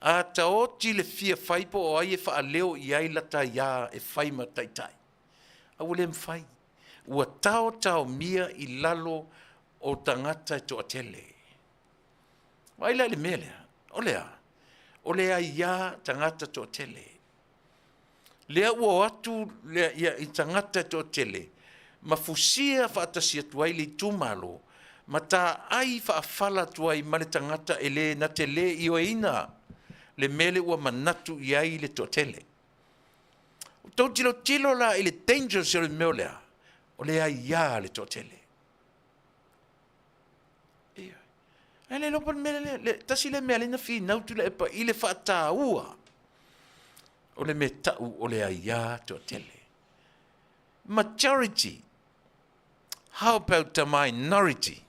A taoti le fia fai po o ai e wha leo I ai lata ia e fai ma tai tai. A ule mwhai. Ua tau mia I lalo o tangata e toa tele. Waila le melea. O lea ia tangata toa tele. Lea ua atu lea ia I tangata toa tele. Mafusia whaatasia tuai li tumalo. Ma tā ai whaafala tuai ma le tangata e le na te le I o ina. Le mele ua manatu I ai le toa tele. O tau tilo la I le dangerous o le meo lea. O lea ia le toa tele. E le lopa mele tasi le mea le na fi nau Tuilaepa I le whaataua. O le me tau o lea ia toa tele. Majority. How about the minority?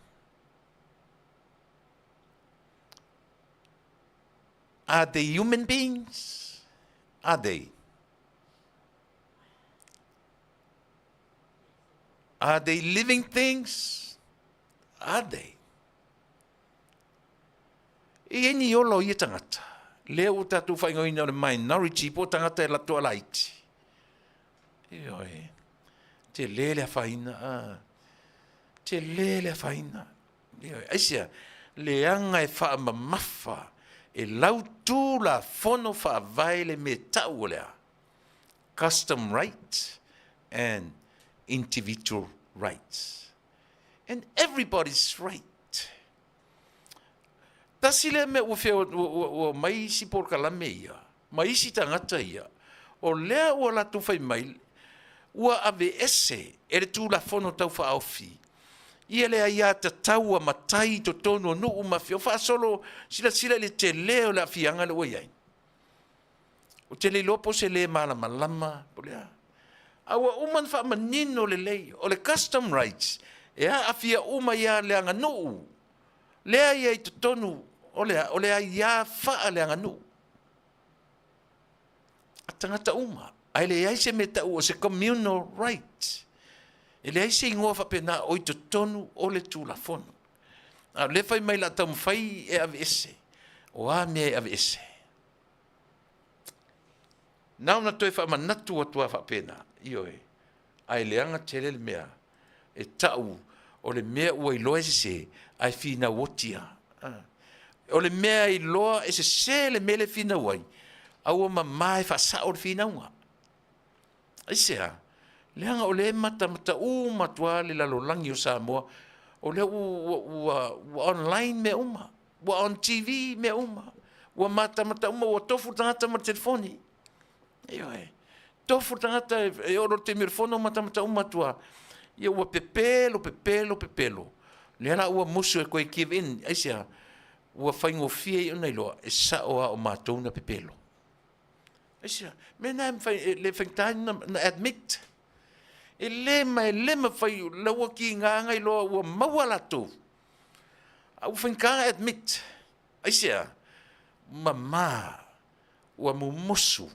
Are they human beings? Are they? Are they living things? Are they? E ni olo I tangata. Leo tatu whaingoina o le minority po tangata e lato alaiti. E oi. Te lele a whaina. Te lele a whaina. E oi. Aisia, le anga e wha mamafa. E lau tū la fono wha vaile me tau lea. Custom right. and individual rights. And everybody's right. Tasile me o mai si por kalame ia, mai si tangata ia, o lea o la tu fai mai, ua ave ese, ere tu la fono tau fa aufi. Ia lea ia ta taua matai to tono nuu mafio, fa solo sila le te leo la fianga le oiai. O te le lopo se le malama lama, po lea. Awa uman fa manino le lei, o le custom rights, ea afia uma ia leanga nuu, lea ia i to tonu, o lea ia faa leanga nuu. A tangata uma, ai le ai se meta o se communal rights. E le ai se ingoa fa pena o i to tonu o le tu la fono. A le fai mai la tam fai e ave ese, o a mea e ave ese. Nau na toi fa manatu atua fa pena, ioe, ai leanga tele le mea, e tau o le mea ua iloa se ai fina wotia. O le mea iloa e se le mele fina wai, au ma mai fa sa o le fina unga. Ai sea, leanga o le mata matua le lalolangi o Samoa, o le ua online me uma, ua on TV me uma, ua mata uma, ua tofu tangata ma telefoni. Ioe, tofu tangata e oro te mirfono mata uma tua, ia ua pepelo. Leana ua musu e koe give in, ai sea, ua whaingo fie i unai loa, e saoa o mātou na pepelo. Ai sea, me na le whaingtai na admit, e lema whai laua ki ngā ngai loa ua maua lato. Au whaingka admit, ai sea, mama, ua mumusu,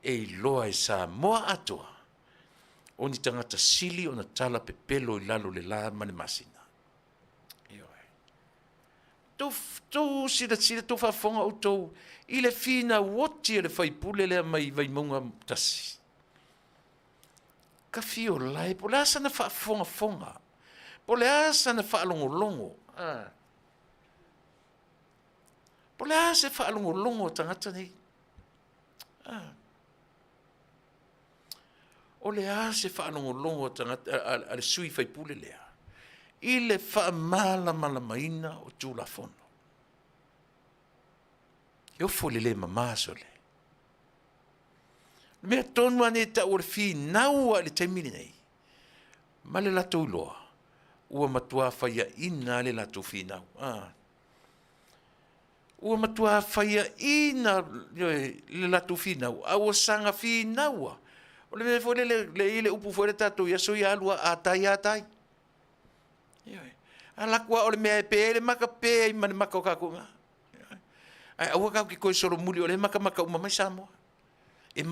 e loa e Samoa atoa. O ni tangata sili o na tala pepelo i lalo le la mane masina. Tu sida tu whafonga o tau, i le fina woti e le whaipule lea mai vai munga tasi. Ka fio lai, po le asa na whafonga, po le asa na whaalongo. Po le asa whaalongo tangata nei. O le ase whaanongolongo tangata ale sui whaipule lea. I le whaamala malamaina o tūlafono. Io fole le mamaso le. Mea tonu ane ta o le fi naua le taimini nei. Ma le lato uloa. Ua matua whaia ina le lato fi nau. Ua matua whaia ina le lato fi nau. Aua sanga fi naua. O le fole le upu fore tatou ia soi alua atai. Alakua o le mea pe le maka pe i mane maka o kakunga. Ai aua kau ki koe soro muli o le maka uma mai Samoa. E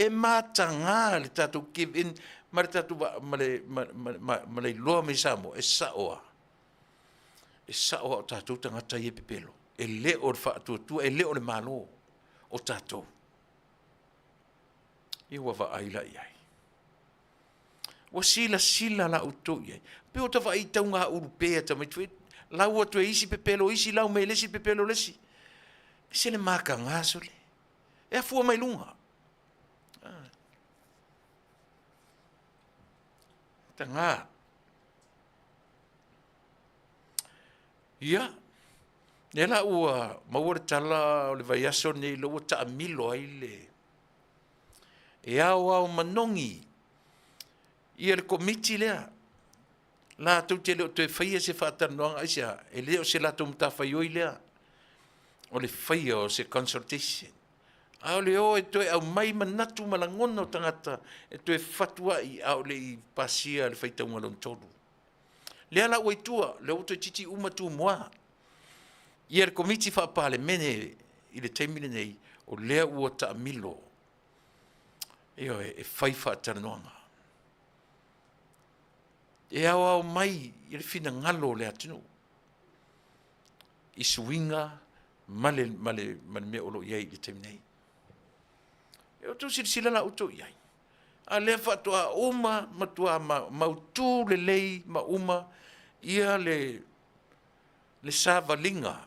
matanga le tatou give in ma le tatou ma le loa mai Samoa e saoa. E saoa o tatou tangata i e pepelo. E le o le whaatua e le o le malo o tatou. I wa aila iai. Wa sila la uto iai. Pe o tawa i taunga urupea ta mai tuet. Lau atu e isi pepelo isi, lau me lesi pepelo lesi. Se le maka ngaso le. E a fua mai lunga. Tanga. Ia. Nela ua mawar tala o le vaiaso nei lo ua ta amilo ai le. E au manongi. Ia le komiti lea. La tau te leo te whaia se whaatanoanga aisia. E leo se la tau mta whaioi lea. O le whaia o se consultation. Au leo e toe au mai manatu malangono tangata. E toe whatua i au le i pasia le whaitaunga lon tolu. Lea la ua itua. Leo te titi umatu moa. Ia le komiti whaapale mene i le teimine nei. O lea ua ta amilo. Eo e whai whaatanoanga. E au mai i le fina ngalo le Atunuu. I suinga male me olo iai le teminei. E o tu sila la uto iai. A le fatua uma matua mautu le lei ma uma ia le savalinga.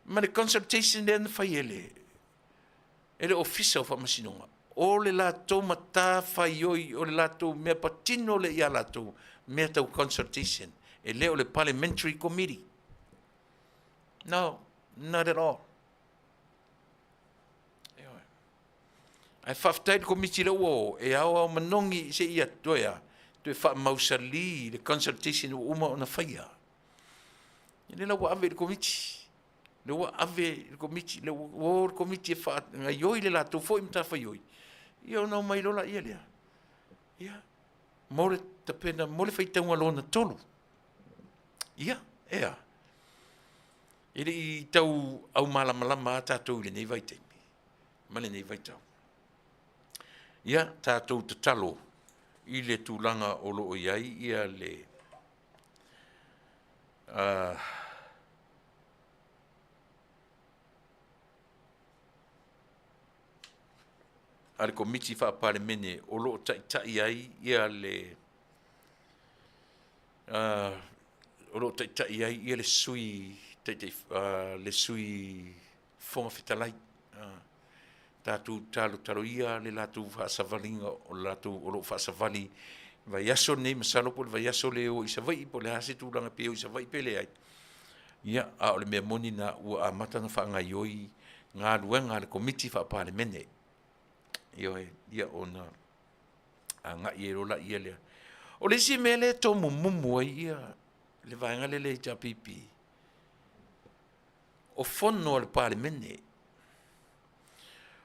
Ma le consultation le na fai ele. Ele ofisa o whamasinonga. o le lātou mata whaioi, o le lātou mea patino le ia lātou, mea tau consultation, e leo le parliamentary committee. No, not at all. Ai whaftai le komiti le uo, e au manongi se ia toea, toe wha mausali le consultation o uma o na whaia. Le lau ave le komiti. Le ua ave le komiti, le ua le komiti e wha, ngai ioi le lātou fo imta whaioi. Ia o nau mai lola ia lea. Ia. Mole tapena, mole whaitaunga lona tolu. Ia, ea. Ele I tau au malamalama tātou le nei vaitaimi. Male nei vaitau. Ia, tātou te talo. I le tūlanga o loo iai, ia le... ale komiti whaapare mene o loo tai ai ia le o loo tai ai ia le sui le sui fonga fitalai tātou talo ia le lātou whaasavalinga o lātou o loo whaasavali vai aso nei masalo po le vai aso le o isawai po le hase tūlanga pe o isawai pele ai ia a o le mea moni na ua amata na whaangaioi ngā luenga le komiti whaapare mene ia ona anga ia rola ia le o le si mele to mumu ia le vainga le japipi o fono le parlemene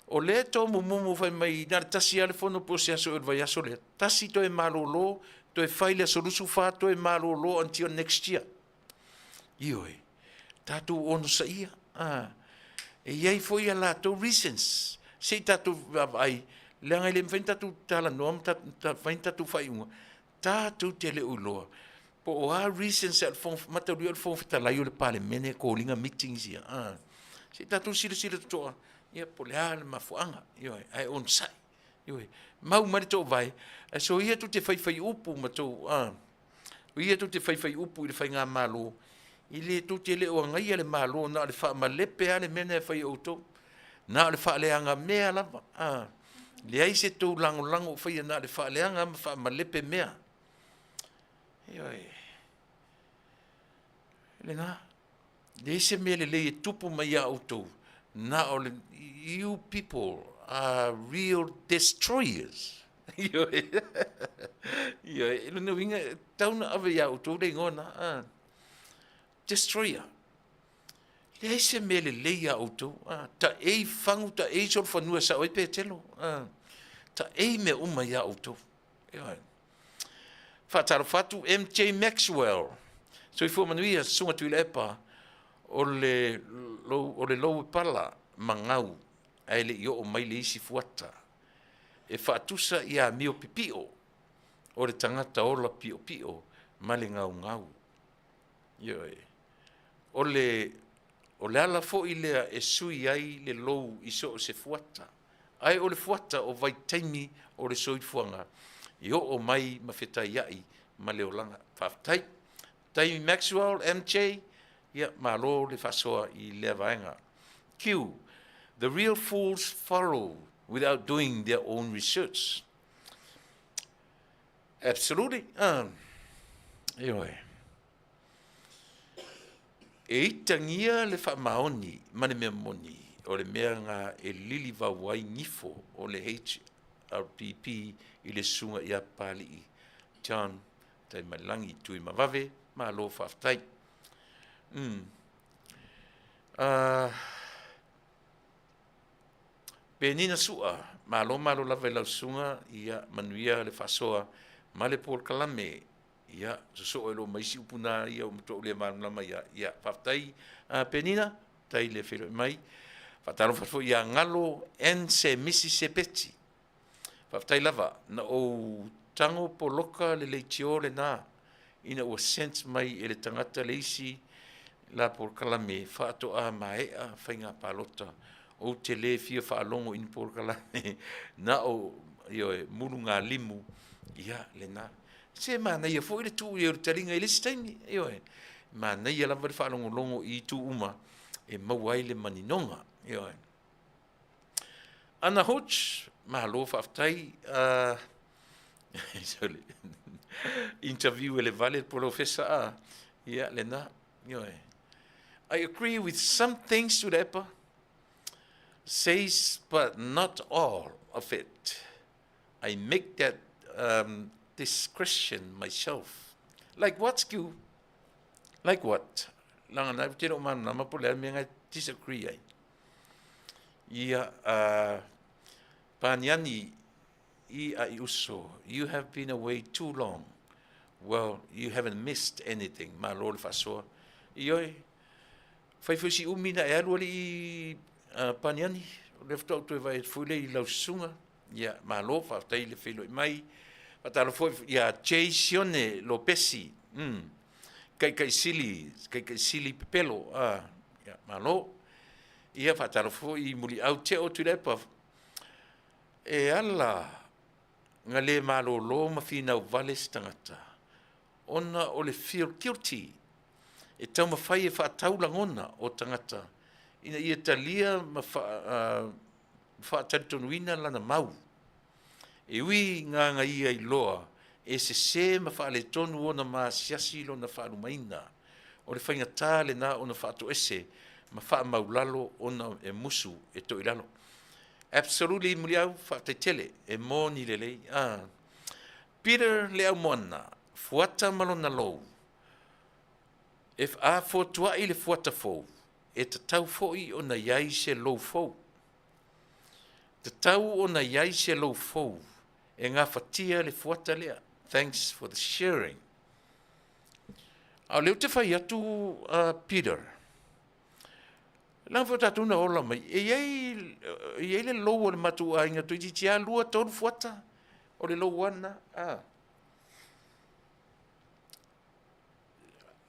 o le to mumu fai mai na tasi ale fono po se aso vai aso le tasi to e malolo to e faile solusu fa to e malolo until next year tatu ono sa ia e iai foi ala to reasons se tatu ai le ngai le mfenta tu Talanoaina ta mfenta tu faiunga tatu te le uloa po o a reasons at fon Mataupu al fon Faafetai le parlemene ko linga meetings ia se tatu sila to ia po le ala mafuanga ai on sai mau mari to vai so ia tu te fai upu matou ia tu te fai upu i le fai ngā malo i le tu te le o ngai le malo na le fa malepe ale mene fai auto na le faaleanga mea lava le ai se tau lango fai na le faaleanga ma fa malepe mea le na le se me le tupu mai auto na o le you people are real destroyers le no winga tauna ave ya auto le ngona destroyer le se mele le ia auto ta e fangu ta e sol fanua sa oi petelo ta e me uma ia auto fa fatu MJ Maxwell so i fu Manuia sunga Tuilaepa o le lo pala mangau ai le yo o mai le isi fuata e fa tusa ia mio pipio o le tangata ola pio ma le ngau o le ala fo i lea e sui ai le lou i so o se fuata. Ai o le fuata o vai taimi o le soi fuanga. I o mai ma whetai ai ma leo langa. Faafetai. Taimi Maxwell, MJ, ia ma lo le fasoa I lea vaenga. Q. The real fools follow without doing their own research. Absolutely. E itangia le whamaoni, mane mea moni, o le mea ngā e lili wawai ngifo o le HRPP I le sunga ia pali I John, tai malangi tui mawave, ma lo Faafetai. Penina sua, ma lo lava lau sunga, ia Manuia le fasoa, ma le Paul Kalame, ia so elo mai si upuna ia o mto le malama ia Faafetai penina tai le felo mai fatalo fo ia ngalo en se misi se peti Faafetai lava na o tango poloka le tio le na ina o sense mai ele tangata le isi la por kalame fato a mai a fainga palota o te le fia fa longo in por kalame na o io mulunga limu ia le na se mana ia foi le tu ia talinga I le staimi mana ia lava le whaalongolongo I tu uma e mawai le maninonga ana hoch mahalo faafetai interview ele vale professor ia lena ioe. I agree with some things Tuilaepa says, but not all of it. I make that discretion myself. Like what, Q? Like what? Langa na tiro man na mapole me disagree ai. Ia paniani I uso. You have been away too long. Well, you haven't missed anything. Ma lol faso. Ioi. Fai fusi umina e alu ali paniani. Left out to vai fule I lau sunga. Ia ma lo fa tai le filo mai. Patalo foi ia Jason Lopesi. Kai sili pepelo. Ia ma lo. Ia patalo foi muli au te o Tuilaepa. E ala ngale malo lo mafina Vale stangata. Ona o le feel guilty. E tau mawhai e whaataulangona o tangata. Ina ia talia whaataritonwina lana mau. E ui nganga ia I loa. E se mawhaale tonu ona maa siasi lo na whaalumaina. O le whainga tāle na ona whaato ese. Ma wha maulalo ona e musu e to ilalo. Absolutely muliau whaataitele e mōni lelei. Peter leo mona. Fuata malona lou. If a fotua I le fuata fou, e te tau foi o na iai se lou fou. Te tau o na iai se lou fou, e ngā fatia le fuata lea. Thanks for the sharing. Au leo te whai atu Peter. Lang fo tatuna ola mai, e iei le lou o le matu a inga tui tia lua tonu fuata, o le lou wana.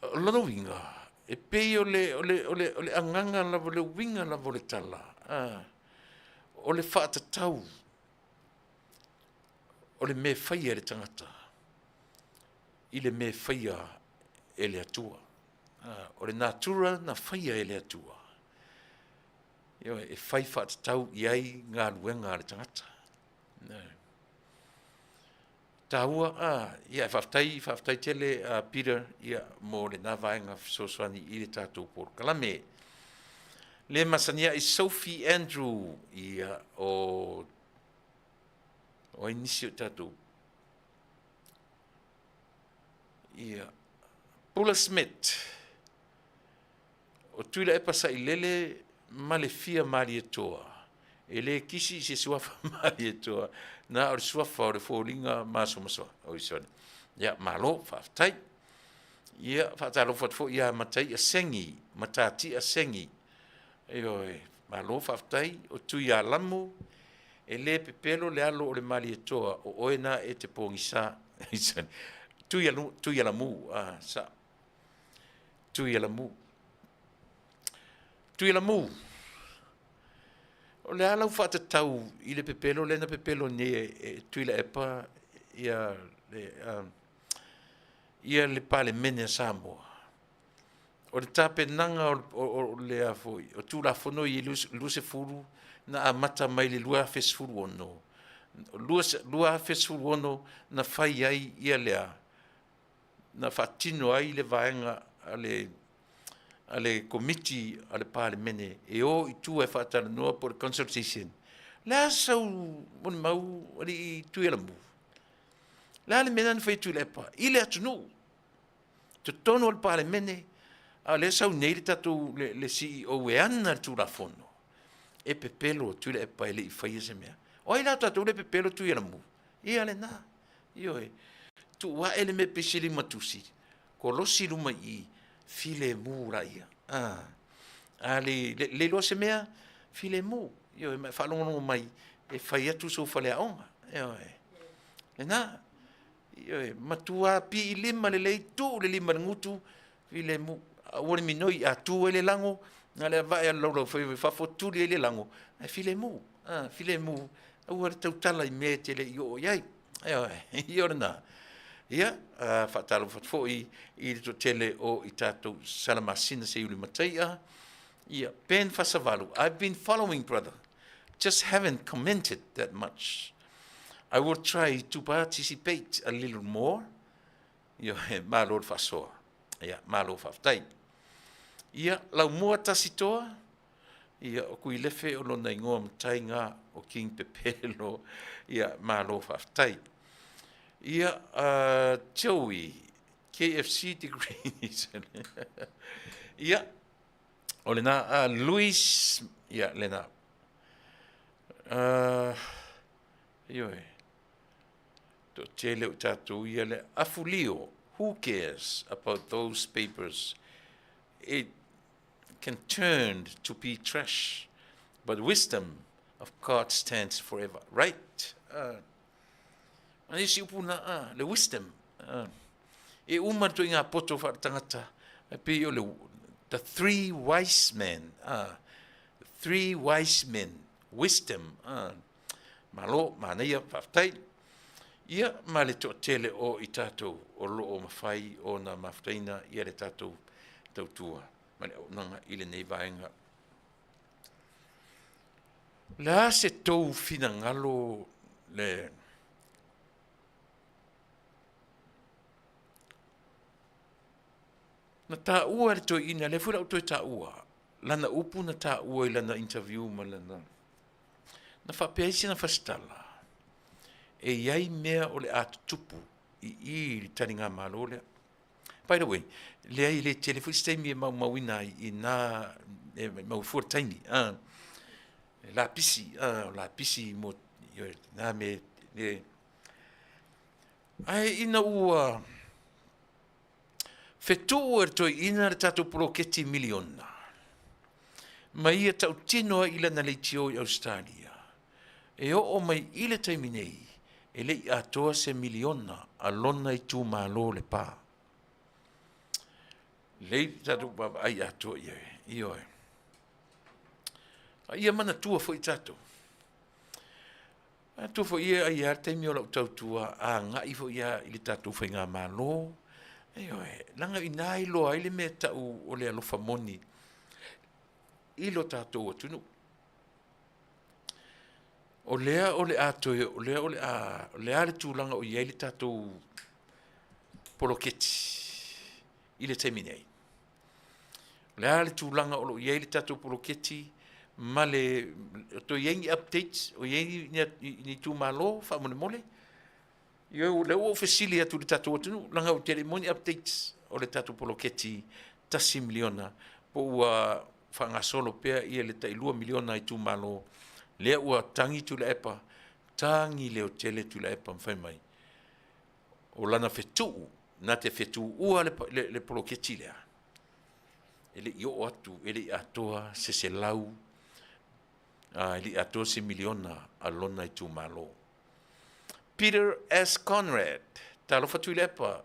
Lano winga, e pei o le anganga lavo le winga lavo le tala. O le whaatatau. O le me whaia le tangata. I le me whaia e le atua. O le natura na whaia e le atua. E whai whaatatau iai ngā luenga le tangata. Taua, ia whaftai tele Peter, ia mō le nā vaenga sosoani I le tātou pōru kalame. Le masania I Sophie Andrew, ia o Nisi o tātou. Ia Pula Smith, o Tuilaepa sa I lele ma le fia mali Atoa. E le kisi se suafa mali Atoa. Na o le suafa o le fōlinga masomasoa. O isone. Ia malo, whaftai. Ia whaatalo whatfo ia matai a sengi. Matati a sengi. Eoi, malo whaftai. O tui a lamu. E le pepelo le alo o le mali Atoa. O oena e te pōngisa. Isone. Tui a lamu. Sa. Tui a lamu. Tui a lamu. O le ala whaatatau I le pepelo, lena pepelo ne Tuilaepa ia le pale mene Samoa. O le tāpenanga o le afoi, o tūlafono I luse furu na amata mai le lua fesfuru ono. Lua fesfuru ono na whai ai ia lea, na whaatino ai le vaenga ale committee ale parlemene e o I tu e Talanoaina por consultation la sau mon mau ali Tuilaepa la le menan foi Tuilaepa ile Atunuu te tono al parlemene ale sau nei tatu le CEO e ana tu la fono e pepelo Tuilaepa ele I fai ese mea o ila tatu le pepelo Tuilaepa e ale na io e tu wa ele me pesili matusi ko losi luma I file mu raia. Le lo se mea file mu. Io me falongo mai e fai atu so fale aonga. E na io matua pi lima le lei tu le lima ngutu file mu. Ora minoi a tu ele lango na le vai a lo fa fo tu le lango. File mu. File mu. Ora tau tala I me te le io iai. Io na. Ia, whaatalo whatfoi I to tele o I tātou salamasina se uli mataia. Ia, pen Fasa valu. I've been following, brother. just haven't commented that much. I will try to participate a little more. Ia he malo fasoa. Ia malo Faafetai. Ia lau mua tasitoa. Ia o kui lefe o lona ingoa matai ngā o King Pepelo. Ia malo Faafetai. Ia Joey KFC degrees. Ia o lena Luis. Ia lena. Ioe. To tele o tātou ia le afulio. Who cares about those papers? It can turn to be trash. But wisdom of God stands forever. Right? Anisi upuna le wisdom. E uma to inga poto fa tangata. Pe o le the three wise men. The three wise men. Wisdom. Malo Manuia Faafetai. Ia ma le tele o i tātou o loo mawhai o na mawhtaina ia le tātou tautua. Ma le nanga i le nei vaenga. La se tau fina ngalo le na Taua le toi ina, le fura o toi Taua. Lana upu na Taua i lana interview ma lana. Na whapeaisi na whastala. E iai mea o le atutupu i taringa malo lea. By the way, lea i le telefoni staimi e mauina i nā mau fuataini. La pisi mo nā me le. Ai ina ua fetu er toi ina le tatu proketi miliona. Ma ia tau tinoa ila na leitio i Australia. E o mai ile taiminei. E le atoa se miliona a lona i tū malo le pā. Le tatu baba ai atoa i oe. Ia mana tua fo i tatu. Tua fo ia ai ar te miola o tautua a ngai fo ia i le tatu fo ngā malo. E oe, langa i nai loa i le mea tau o le alofa moni. I lo tatu o tunu. O lea o le atoe, o lea o le ale tūlanga o iei le tātou poloketi i le teminei. O le ale tūlanga o iei le tātou poloketi ma le to iei updates o iei ni tū malo wha mone mole. Iau le o fesili atu le tātou atunu, langa o tele moni updates o le tātou poloketi tasi miliona po ua whangasolo pea ia le tailua miliona i tū malo. Lea ua tangi Tuilaepa, tangi leo tele Tuilaepa mwhai mai. O lana whetuu, na te whetuu ua le poloketi lea. Ele i o atu, ele i atoa se lau, ele i atoa se miliona a lona i tū malo. Peter S. Conrad, talofa Tuilaepa,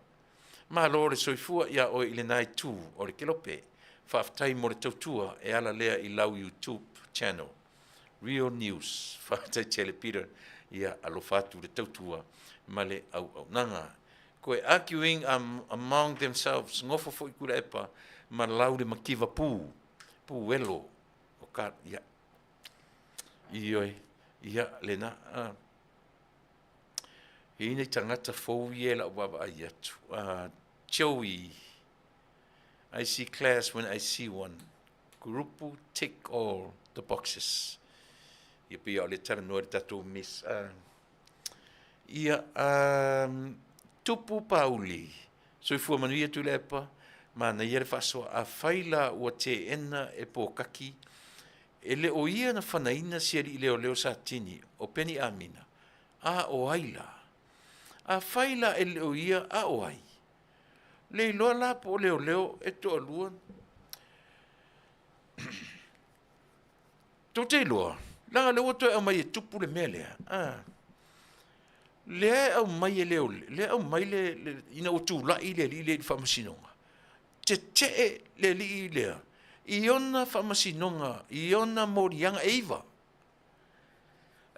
malo le soifua ia o ile nai tū o le kelope, Faafetai mo le tautua e ala lea i lau YouTube channel. Real News, Faafetai tele Peter, ia alofatu le tautua, male Auaunaga. Koe arguing among themselves, ngofo fo i Tuilaepa, ma lau le makiva pu welo, o ka, ia. Ioi, ia lena, Ine tangata fou ie la waba ai atu. Joey, I see class when I see one. Grupu tick all the boxes. Ia pia o le Talanoaina le tatou miss. Ia tupu pauli. Soifua Manuia Tuilaepa, ma na ia le whasoa a whaila ua te ena e pōkaki. E le o ia na whanaina siari i leo sa tini, o peni amina. A o aila. A whaila e leo ia a o ai. Le loa la po leo e to alua. To te loa. Langa leo to e mai e tupu le mea lea. Le au mai e leo le au mai le ina o tu la i le whamasinonga. Te le li lea. Iona whamasinonga, iona morianga eiva.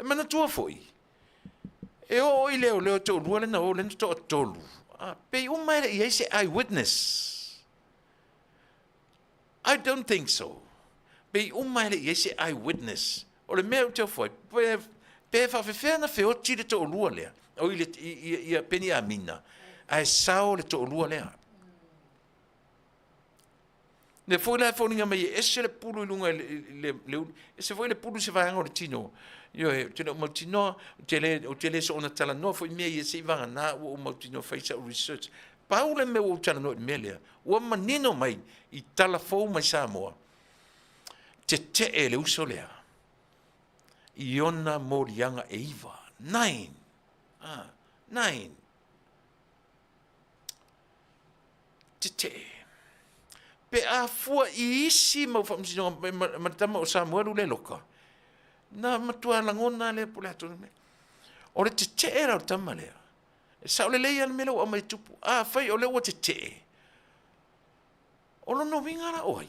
E mana tua foi. E o i leo te olua le na o le na to atolu. Pe umai le i se eyewitness. I don't think so. Pe umai le i se eyewitness O le mea te foi. Pe faafetai na feoti le toʻalua lea. O ia peni amina. Ae sao le toʻalua lea. Le foi la foninga mai ese le pulu i lunga le ese foi le pulu se vai ngor tino. Yo te no motino te le so ona Talanoa foi me ia se vanga na o motino faisa research. Paula me o Talanoa melia. O manino mai i tala fo mai Samoa. Te le usolea. Iona morianga eiva. 9. 9. Te pe a fua i isi mau whamsino matama o Samoa le loka. Na matua langona le pula atu me. O le te era o tama lea. E sa o le leia me lau a mai tupu. A fai o le o te. O lo no wingara oi.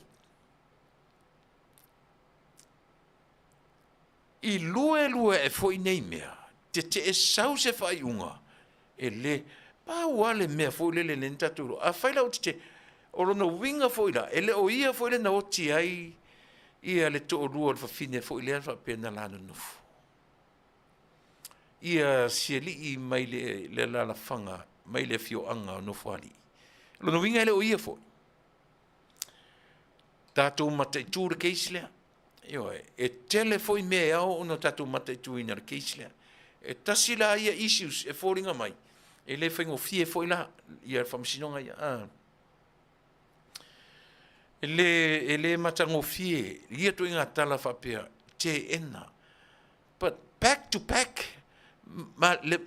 I lue e foi nei mea. Te e sau se fai unga. E le pa wale mea foi le taturo. A fai lau te o no winga foi la. E le o ia foi le na oti ai. Ia le to rua le fafine foi le fa pena lana nofu. Ia sieli I mai le la fanga, mai le fio anga no fali. Lo no winga le o ia foi. Tato mate tu le keisle. Io e tele foi me ao no tato mate tu ina le keisle. E tasila ia issues e fallinga mai. E le fengo fie foi la ia famsinonga ia. Ele matango fie, ia tu inga tala whapea, te ena. But back to back,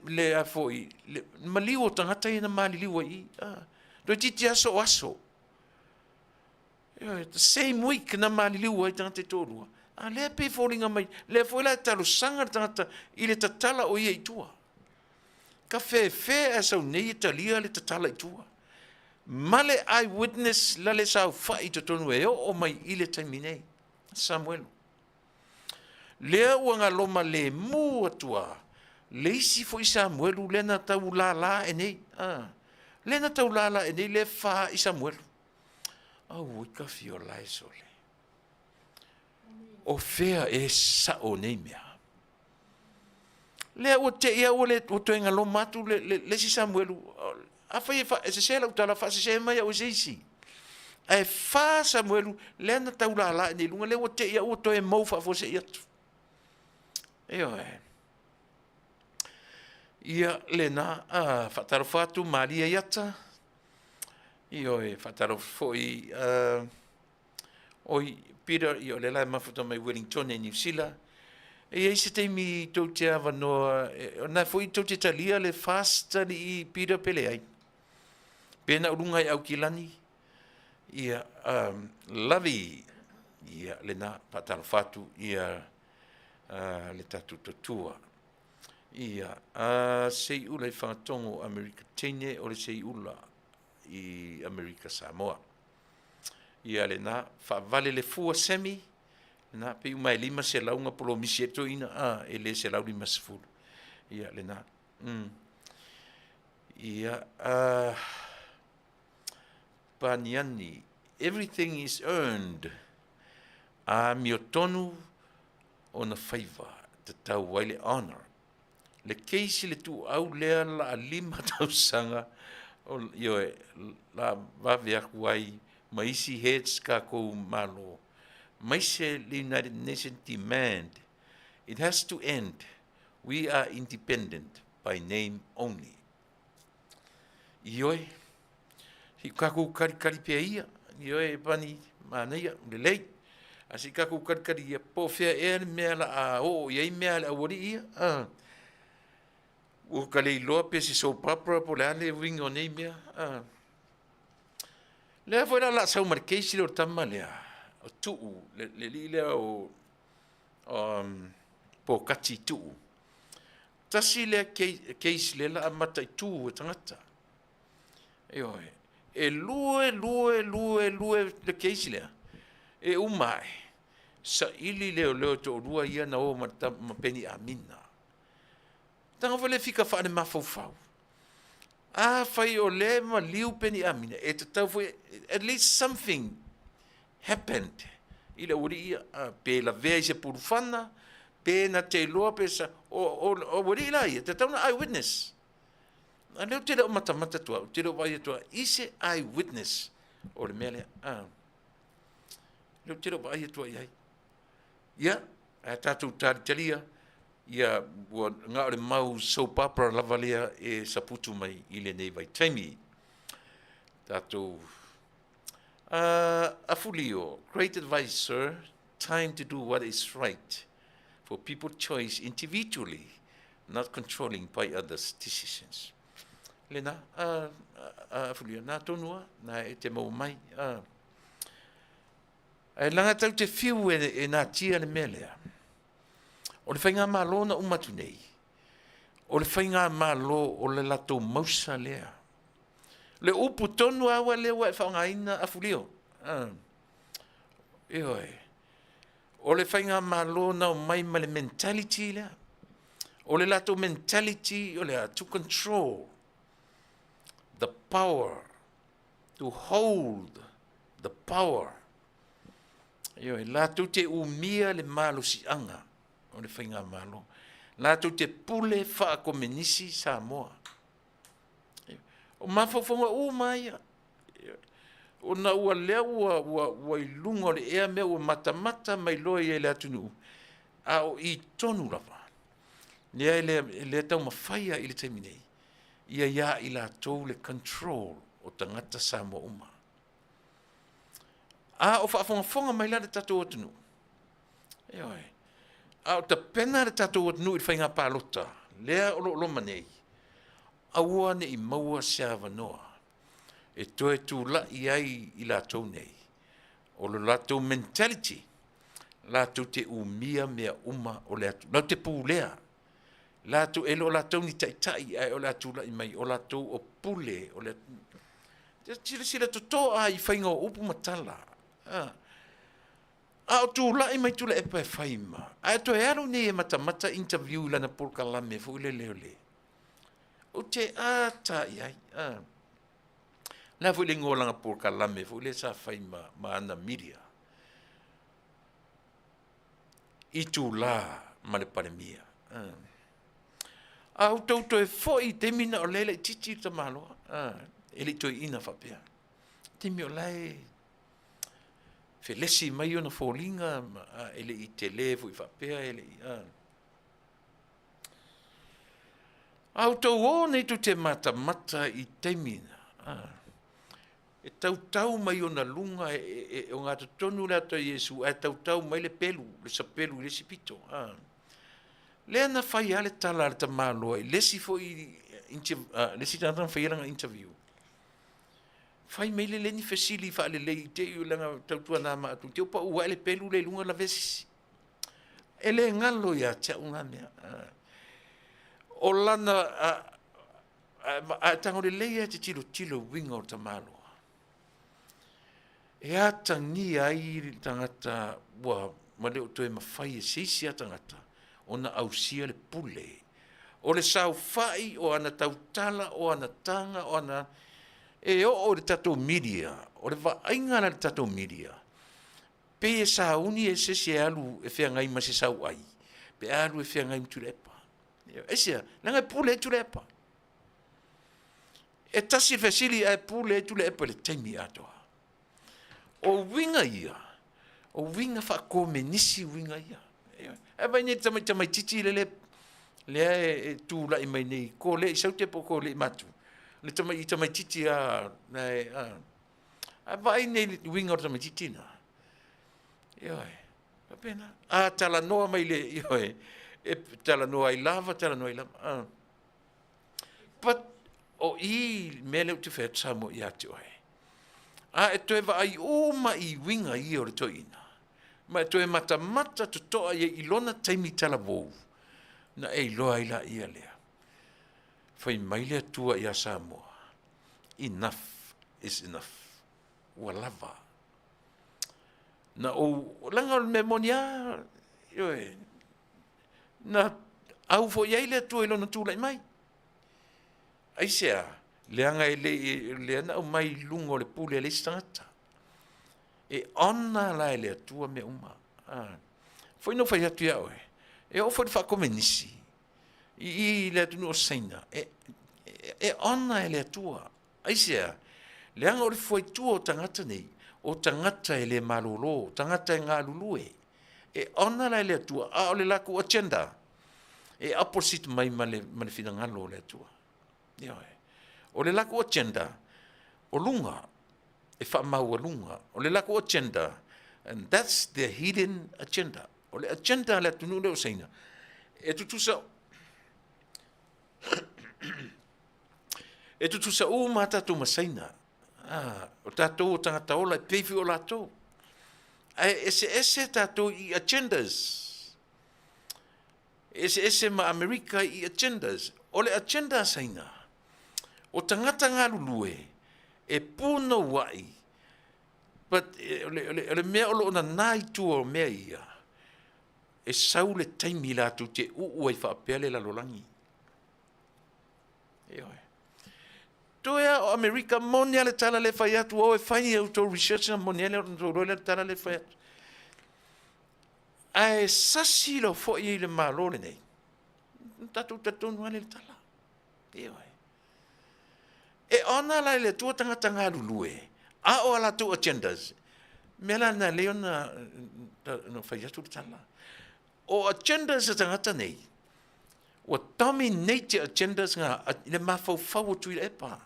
le a foi, maliwo tangata ina mali liwa I. Doi titi aso aso. The same week na mali liwa I tangata tōrua. Le pe fōringa mai, le foi la talo sanga tangata I le tatala o ia I tua. Ka fe asau nei talia le tatala I tua. Male eyewitness lale sau fai to Taunu'u o mai ile taimine Samuel. Lea uanga loma le mu atua. Leisi foi Samuel lena tau la enei. Lena tau la enei le fa I Samuel. Au ka fio lai sole. O fea e sa o nei mea. Lea o te ia o le o toenga loma tu le si Samuel. A fai se se la utala fa se mai o seisi. E fa Samuel lena tau la ni lunga le o te ia o to e mau fa fo se ia. Ia lena fa taro fatu Maria iata. Fa taro foi oi Peter le la mafuta mai Wellington e New Zealand. E se te mi tau te ava noa, na foi tau te talia le fasta I Peter Pele ai. Pena urungai au kilani, ia lavi, ia le na patalo fatu, ia le tatu totua. Ia sei ula I whangatongo Amerika Tene o le sei ula I Amerika Samoa. Ia le na Vale le fua semi, na pe mai lima se launga polo misieto ina ele se lau lima sefulu. Ia le na. Ia Paniani, everything is earned. Miotonu on a favor, the Tauwa honor. Le keisi le tu au lea la lima tausanga, la vavea kuai, maisi heads kako malo. Maise the United Nations demand, it has to end. We are independent by name only. Ioe, hi kaku kari pia ia, ioe pani Manuia, le lei. Asi kaku kari ia, po fea ea mea la iei mea la awari ia. O ka lei loa pe si so papra po le ale wingo nei mea. Lea foi la sau markeisi le o tama lea. O tuu, le lile o po kati tuu. Tasi lea keisi le la amata I tuu o tangata. E lue le keisi lea. E umai. Sa ili leo to rua ia na o mapeni amina. Tanga vale fika whaane mafaufau. Fai o le ma liu peni amina. E te tau foi, at least something happened. Ila uri ia, pe la vea I se purufana, Pena te loa pesa o wari lai te tauna eyewitness. A leo te reo mata tua, te reo vai tua, ise eyewitness o le mele. Leo te reo vai tua iai. Ia, a tātou taria, ia ngā ore mau soap opera lava lea e saputu mai I le nei vai taimi. Tātou Afulio, great advice, sir. Time to do what is right for people's choice individually, not controlling by others' decisions. Lena, Afulio, nā tonua, nā e te mau mai. E langa tau te whiu e nā tia le melea. O le whainga malo na umatu nei. O le whainga malo o le lato mausa lea. Le upu tonu awa lewa e whaongaina Afulio. Eoi. O le whainga malo na o mai ma le mentality lea. O le lato mentality o lea to control the power, to hold the power. Eoi, lato te umia le malo si anga o le whainga malo. Lato te pule wha ko Nisi Samoa. O mafofonga o mai. O na ua lea ua ilunga o le ea mea ua mata mai loa I le Atunuu. A o I tonu lava. Lea le tau mawhaia I le taiminei. Ia I la tau le control o tangata Samoa uma. A o whaafonga mai la le tatou Atunuu. Eoi. A o ta pena le tatou Atunuu I whainga pālota. Lea o lo manei. Aua ne I maua siava noa. E toe tu la ai I la tau nei. O lo la tau mentality. La tau te umia mea uma o le atu. Lau te pūlea. La tau elo la tau ni taitai ai o la tau la I mai. O la tau o pule. O le sila toto a I whainga o upu matala. A o tu la I mai Tuilaepa e whaima. A to e aro nei e mata interview lana polka lame fu le leo le. O te ata iai. Na fu le ngolanga polka lame fu le sa whaima ma ana media. I tu la ma le panemia. A o tauto e foi te mina o lele titi ta malo. E li toi ina whapea. Te mi o lai. Fe lesi mai o na fōlinga. Ele I te levu I whapea. Ele I... Au tau o nei tu te mata I teimina. E tau mai o na lunga o ngā tonu le ato Iesu. E tau mai le pelu, le sapelu, le sipito. Lea na whai ale tala ale ta māloa. Lesi fo lesi tātana whai alanga interview. Whai mai le leni fesili wha ale lei te iu langa tautua nā mātu. Te opa ua ele pelu le lunga la vesi. Ele ngalo ia tia unga mea. O lana a tango le leia te tilo winga o tamalo. E a tangi ai tangata wa male o toe mawhai e seisi a tangata o na ausia le pule. O le sau whai o ana tautala o ana tanga o ana e o le tatou media. O le vainga le tatou media. Pe e sa uni e sesi alu e whea ngai ma se sau ai. Pe alu e whea ngai Tuilaepa. Esia, nanga pule Tuilaepa. E tasi fesili e pule Tuilaepa le taimi atoa. O winga ia. O winga whako me Nisi winga ia. E vai ne tamai titi le e tūla I mai nei. Ko le I sautepo ko le matu. Le tamai titi a. A vai ne winga o tamai titi na. Ioi. Pena. A talanoa mai le. Ioi. E talanoa I lava. But o I mele te whea tamo I ate oe. A e toe wa ai oma I winga I o le toina. Ma e toe mata to toa I ilona taimi tala vou. Na e loa I la ia lea. Whai mai lea tua I a Samoa. Enough is enough. Ua lava. Na o langa o memonia. Ioi. Na au fo iai lea tua ilona tūlai mai. Aisea, leanga leana o mai lungo le pule le stangata. E ona la lea tua me uma. Foi no fai atu ia oe. E o foi fa come nisi. I le Atunuu o saina. E ona e le atua. Ai sea, le anga o le foi tua o tangata nei, o tangata e le malolo, tangata e ngā lulue. E ona la e le atua, a o le laku agenda. E opposite mai ma le finangalo o le atua. O le laku agenda, o lunga, e whamau a lunga. O le laku agenda, and that's the hidden agenda. O le agenda le Atunuu leo saina. E tutusa e tutusa o matatu masaina. O tatou o tangata ola e peifi o latou. Ese tatou I agendas. Ese ma Amerika I agendas. O le agenda saina. O tangata ngā lulue e puna wai. But ole mea olo ona nai tua o mea ia. E sau le taimi latu te uu ai whaapele la lolangi. Toea o Amerika monia le tala le whai atu o e whai au tō research na monia le tala le whai atu. Ai sasi lo fo I le malole nei. Tatu nuane le tala. E ona la le tua tangata ngā lulue. A o ala tu agendas. Mela na leona no whai atu le tala. O agendas a tangata nei. O dominate agendas ngā le mawhau o Tuilaepa.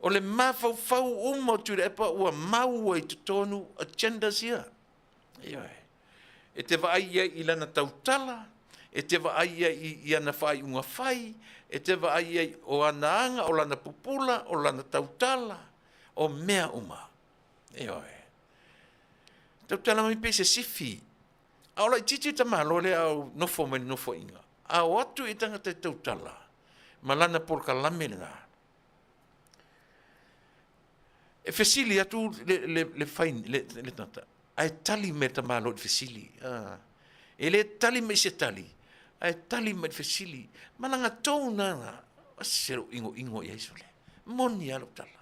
O le mawhau o Tuilaepa ua mau ai te tonu agendas ia. E te vai ia I lana tautala, e te vai ia I ana whai unga whai, e te vai ia o anaanga, o lana pupula, o lana tautala, o mea uma. Tautala mai pese sifi. Aola I titi ta malole au nofo mai nofo inga. Au atu I tangata tautala. Malana porka lame le ngā. E fesili atu le fain, le tata. Ai tali me ta malo le fesili. E le tali me se tali. Ai tali me le fesili. Malanga tau nanga. Asero ingo I aisole. Moni alo tala.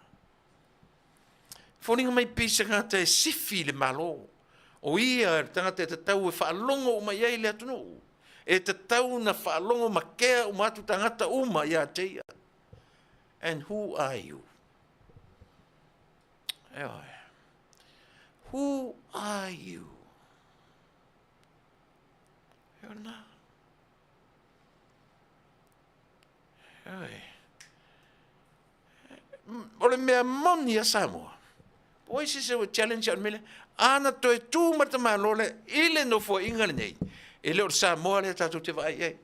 Foninga mai pisa ngata e sifi le malo. O ia tangata e te tau e whaalongo uma iai le Atunuu. E te tau na whaalongo makea o matu tangata uma ia teia. And who are you? Who are you? O le mea moni a Samoa. O isi se o challenge al mele. Ana to e tu mata malole ile no fo ingale nei. Ele o Samoa le tatu te vai ai.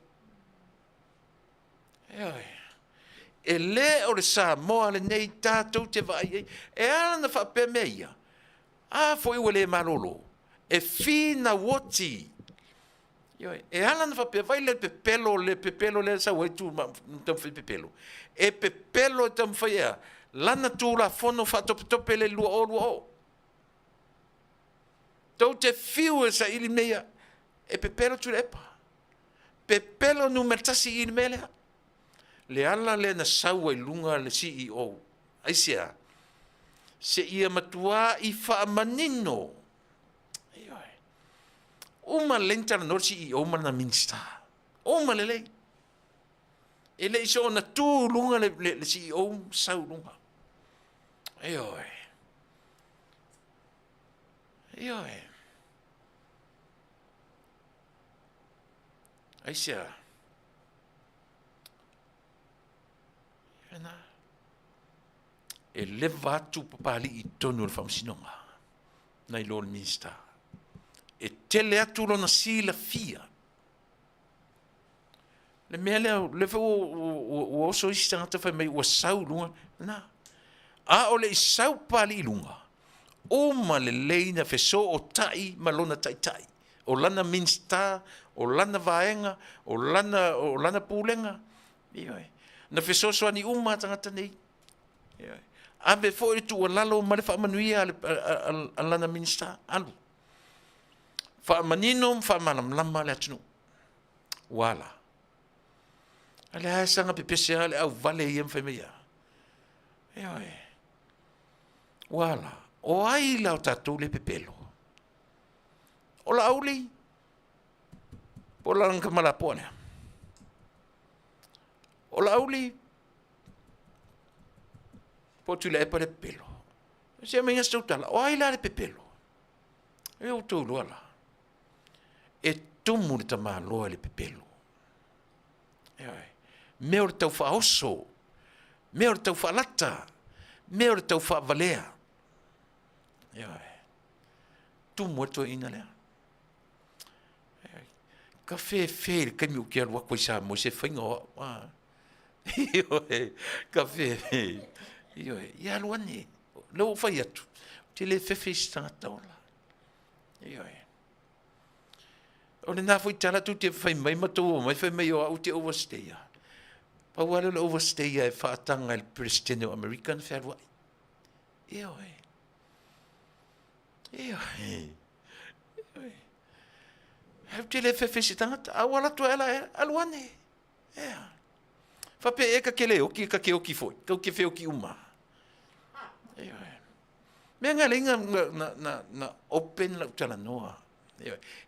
Ele o Samoa le nei tatu te vai ai. E ana fa pe meia. A fo I wele malolo. E fina woti. E ana fa pe vai le pepelo le sa wai tu tam fe pepelo. E pepelo tam fa ia. Lana tu la fono fa top le lua o. Tau te fiu e sa ili meia, e pepelo Tuilaepa. Pepelo nu mertasi ili melea. Le ala le na saua I lunga le CEO. Aisea, se ia matua I whaamanino. Uma lentara no CEO ma na minsta. Uma le lei. E le iso na tu lunga le CEO sau lunga. Aisea. E leva atu papali I tonu le whamsinonga. Nei lo le minsta. E tele atu lo na Silafia. Le mea leo, le o oso isi tangata whai mai ua sau lunga. Na. A o le I sau pali I lunga. O ma le leina feso o tai malona tai. O lana minsta, o lana vaenga, o lana pulenga. Na feso soani uma tangata nei. Ave fo I tu lalo ma le Manuia al lana minsta. Alu. Manino malam le Atunuu. Wala. Ale ai sanga pepese ale au Vale ia mfemeia. Wala. O ai la tatou le pepelo. O la auli. Po la nga mala pone. O la uli, po Tuilaepa le pelo. Se me ngasta utala, o ai la le pepelo. E o tō luala. E tumu le tama loa le pepelo. Mea o le tau wha oso, mea o le tau wha lata, mea o le tau wha valea. Tumu e toi ina lea. Ka fe kai mi ukia lua koe sa mo se whaingo. Ka fe. Ia lua ne. Leo whai atu. Te le fefe stangata ola. O le nā fwoi tala tu te whai mai matou o mai whai mai o au te overstayer. Pa wale le overstayer e whaatanga il President o American whērua. Hau te le whewhesi tangata, a wala tua ela e aluane. Whape e ka kele oki, ka ke oki foi, ka ke whe oki uma. Mea ngā lenga na open la Talanoa.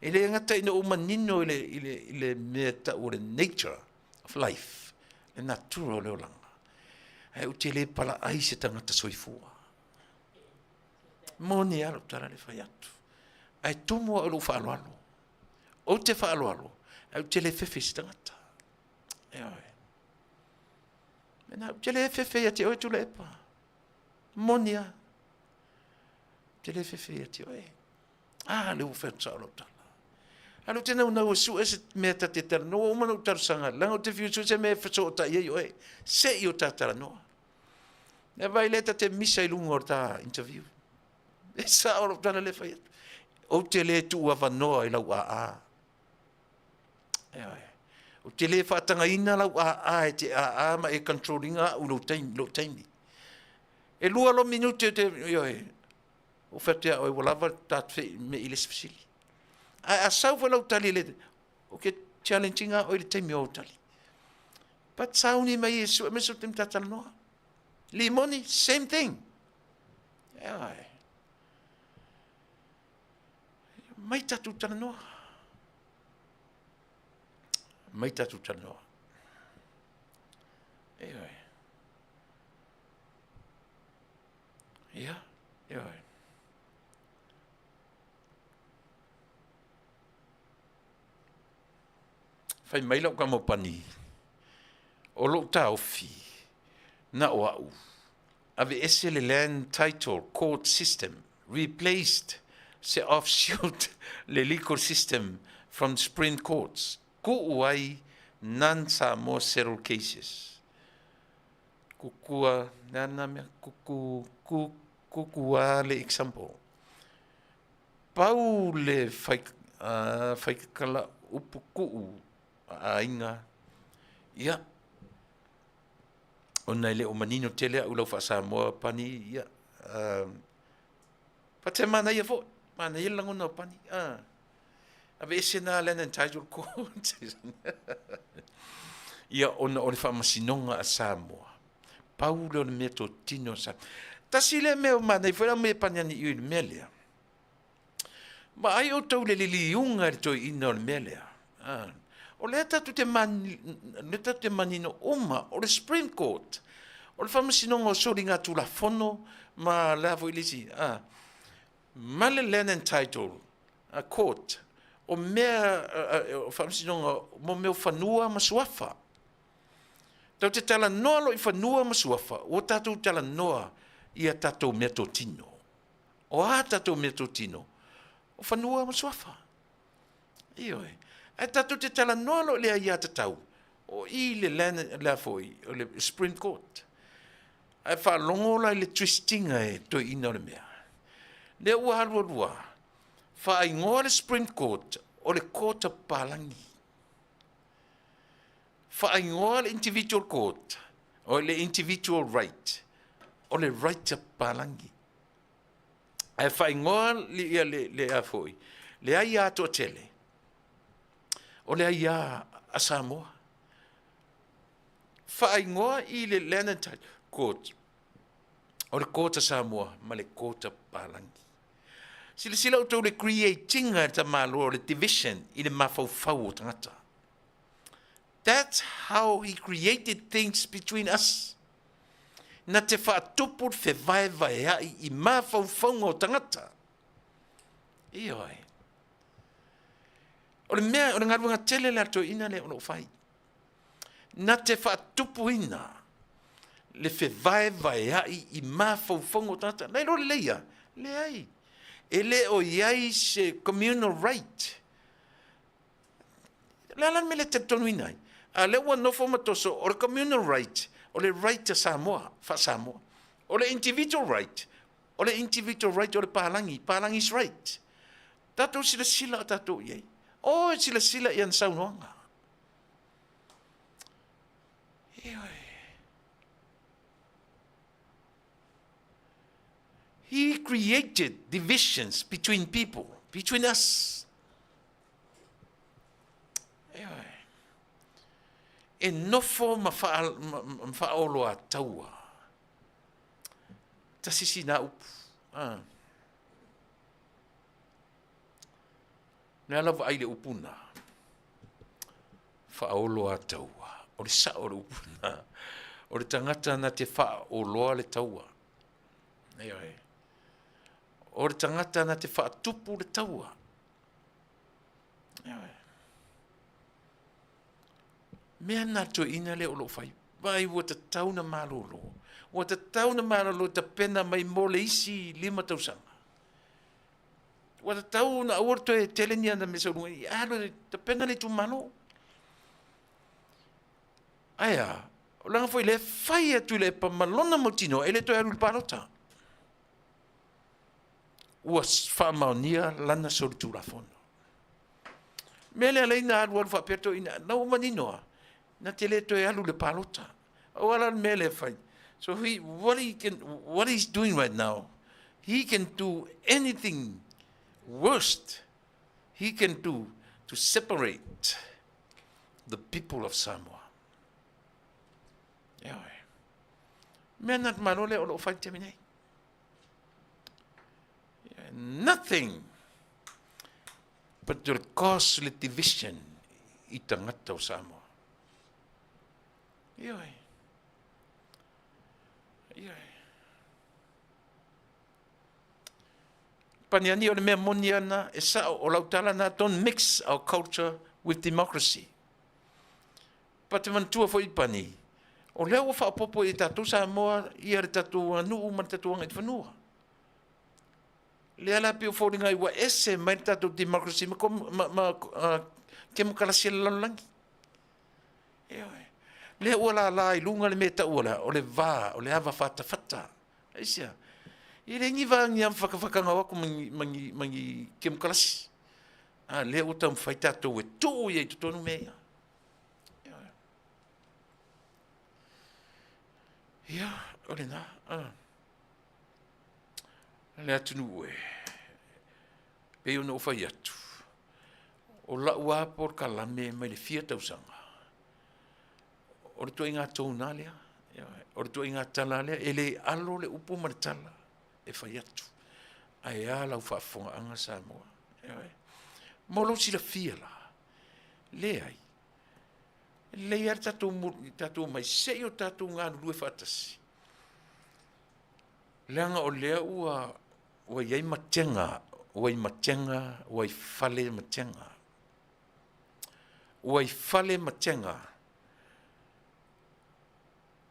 E le ngata ina uma nino ile mea ta o le nature of life, le natura o leo langa. Hau te le pala ai se tangata soifua. Moni alo tala le whai atu. Ai tumu alo whaaloalo. O te whaaloalo, au te le whewhi si tangata. Mena au te le whewhi ati oe Tuilaepa. Monia. Te le whewhi ati oe. Leo whewhi alo tala. Alo te nau nau su ese mea ta te tara noa, umana u tarasanga, langa o te fiusu se mea whaso o ta iei oe. Se i o ta tara noa. Ne vai leta te misa i lunga o ta interview. E sa alo tala le whai atu. O te le tu ua wanoa i lau a. O te le whaatanga ina lau a e te a ma e controllinga u lo taimi. E lua lo minute te o whatea o e walawa tatwe me i le sifisili. A sau whalau tali le o ke challenginga o i le taimi o tali. But sauni mai e su meso tem tatala noa. Limoni, same thing. Mai tatu tala noa. Mai tatu tala noa. Fai mai lau ka mo pani. O lo ta ofi. Na o au. Ave ese le land title court system replaced se offshoot le legal system from Supreme Courts. Ku'uai non-Samoa settled cases. Kukua, nana mea kukua le example. Pau le whaikakala upu ku'u a inga. Ia. O nei le o manino tele a ulau wha Samoa pani. Ia. Pate mana ia fo. Mana ia langona o pani. Ave ese nā lena entitled court. Ia ona o le whamasinonga a Samoa. Pau leo le mea tō tino sa. Tasi le mea o mana i whera mea paniani i le mea lea. Ma ai o tau le liliunga le toi ina o le mea lea. O le tatu te manino oma o le Supreme Court. O le whamasinonga o sori ngā tula fono ma lavo ilisi. Ma le lena entitled a court. O mea whamsinonga mo mea whanua masuafa. Tau te tala noa lo i whanua masuafa, o tātou tala noa i a tātou mea tō tino. O a tātou mea tō tino, o whanua masuafa. Ioi. A tātou te tala noa lo lea i a tātou, o i le lana foi, o le Supreme Court. A whalongo la i le twistinga e tō ina o le mea. Le ua harua whaingoa le Supreme Court o le kota palangi. Whaingoa le individual court o le individual right o le right a palangi. E whaingoa le a foi. Le ai a to tele. O le ai a Samoa. Whaingoa i le land court o le kota Samoa ma le kota palangi. Sila o tau le creatinga ta malo le division i le mafau-fau o tangata. That's how he created things between us. Na te whaatupu fe vai vai ai i mafau-fau o tangata. Ioi. O le mea, o le ngarunga tele le ato ina le ono fai. Na te whaatupu ina le fe vai vai ai i mafau-fau o tangata. Nei lo leia, le ai. Ele o iai se communal right. Lalan me le te tonu inai. A le ua nofo matoso o le communal right, o le right to Samoa, fa Samoa. O le individual right, o le individual right o le palangi's right. Tatou sila tatou iai. O sila ian saunoanga. He created divisions between people, between us. E nofo mawhaolo a Taua. Ta sisi na upu. Nea lawa aile upuna. Whaolo a Taua. O le sa o le upuna. O le tangata na te whaolo le Taua. O le tangata na te whaatupu le Taua. Mea nato ina le olo fai. Vai ua ta tauna malolo. Ua ta tauna malolo ta pena mai mole isi 5 tausanga. Ua ta tauna aorto e telenia na mesa urunga. Alo ta pena le tu malo. Aya. O langa foi le fai a Tuilaepa malona motino. Ele toi alu le palota. Ua Manuia lana solitu la fono. Mele aleina alu alu whapeto ina. Na umaninoa. Na tele to alu le palota. O ala mele fai. So what he's doing right now, he can do anything worst he can do to separate the people of Samoa. Yeah. Menat manole o fai temine. Nothing but to cause the division i tangata o Samoa. Ioi. Paniani o le mea moni ana, e sa o lautala na, don't mix our culture with democracy. Pa te mantua fo i pani. O leo o whaapopo i tatu Samoa, i are tatu Atunuu, ma tatu anga i whanua. Lea la pio fōringa i wa ese mai tatu democracy, ma ke mo kalasia lalangi. Ioi. Le ua la i lunga le meta ua o le vā, o le hava whata. Aisia. I le ngi vā ngi am whakawhakanga wako mangi kem kalasi. Le ua tam whai tātou e tō i tu tonu mea. Ia, o le nā. Le Atunuu e. Peo no whai atu. O la ua por kalame mai le 4,000. O le tua inga tōna lea, o le tua inga tala lea, e le alo le upo ma le tala, e whai atu. Ai a lau whaafonga anga Samoa. Molo Silafia la, le ai. Le ar tatou mai sei o tatou ngā nurue whaatasi. Leanga o lea ua iai matenga, ua i fale matenga. Ua i fale matenga.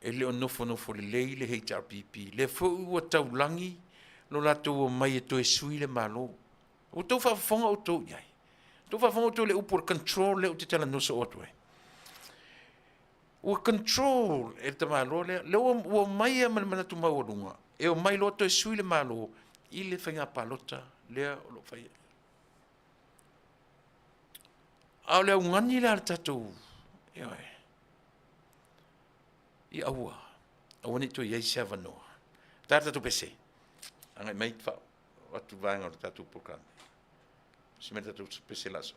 E leo nofo le lei le HRPP. Le fo ua taulangi, lo lato o mai e to e sui le malo. O tau whaafonga o tau iai. Tau whaafonga o tau le upor control le o te tala nosa o tue. Ua control e te malo le, leo ua mai a manatu maurunga. E o mai lo to e sui le malo, i le whainga palota, lea o lo whai. Au leo ngani le ar tatou. Eoi. I aua, awane to iai se avanoa. Tata tu pese. Angai mai whao, watu vanga o tatu program. Si me tatu pese laso.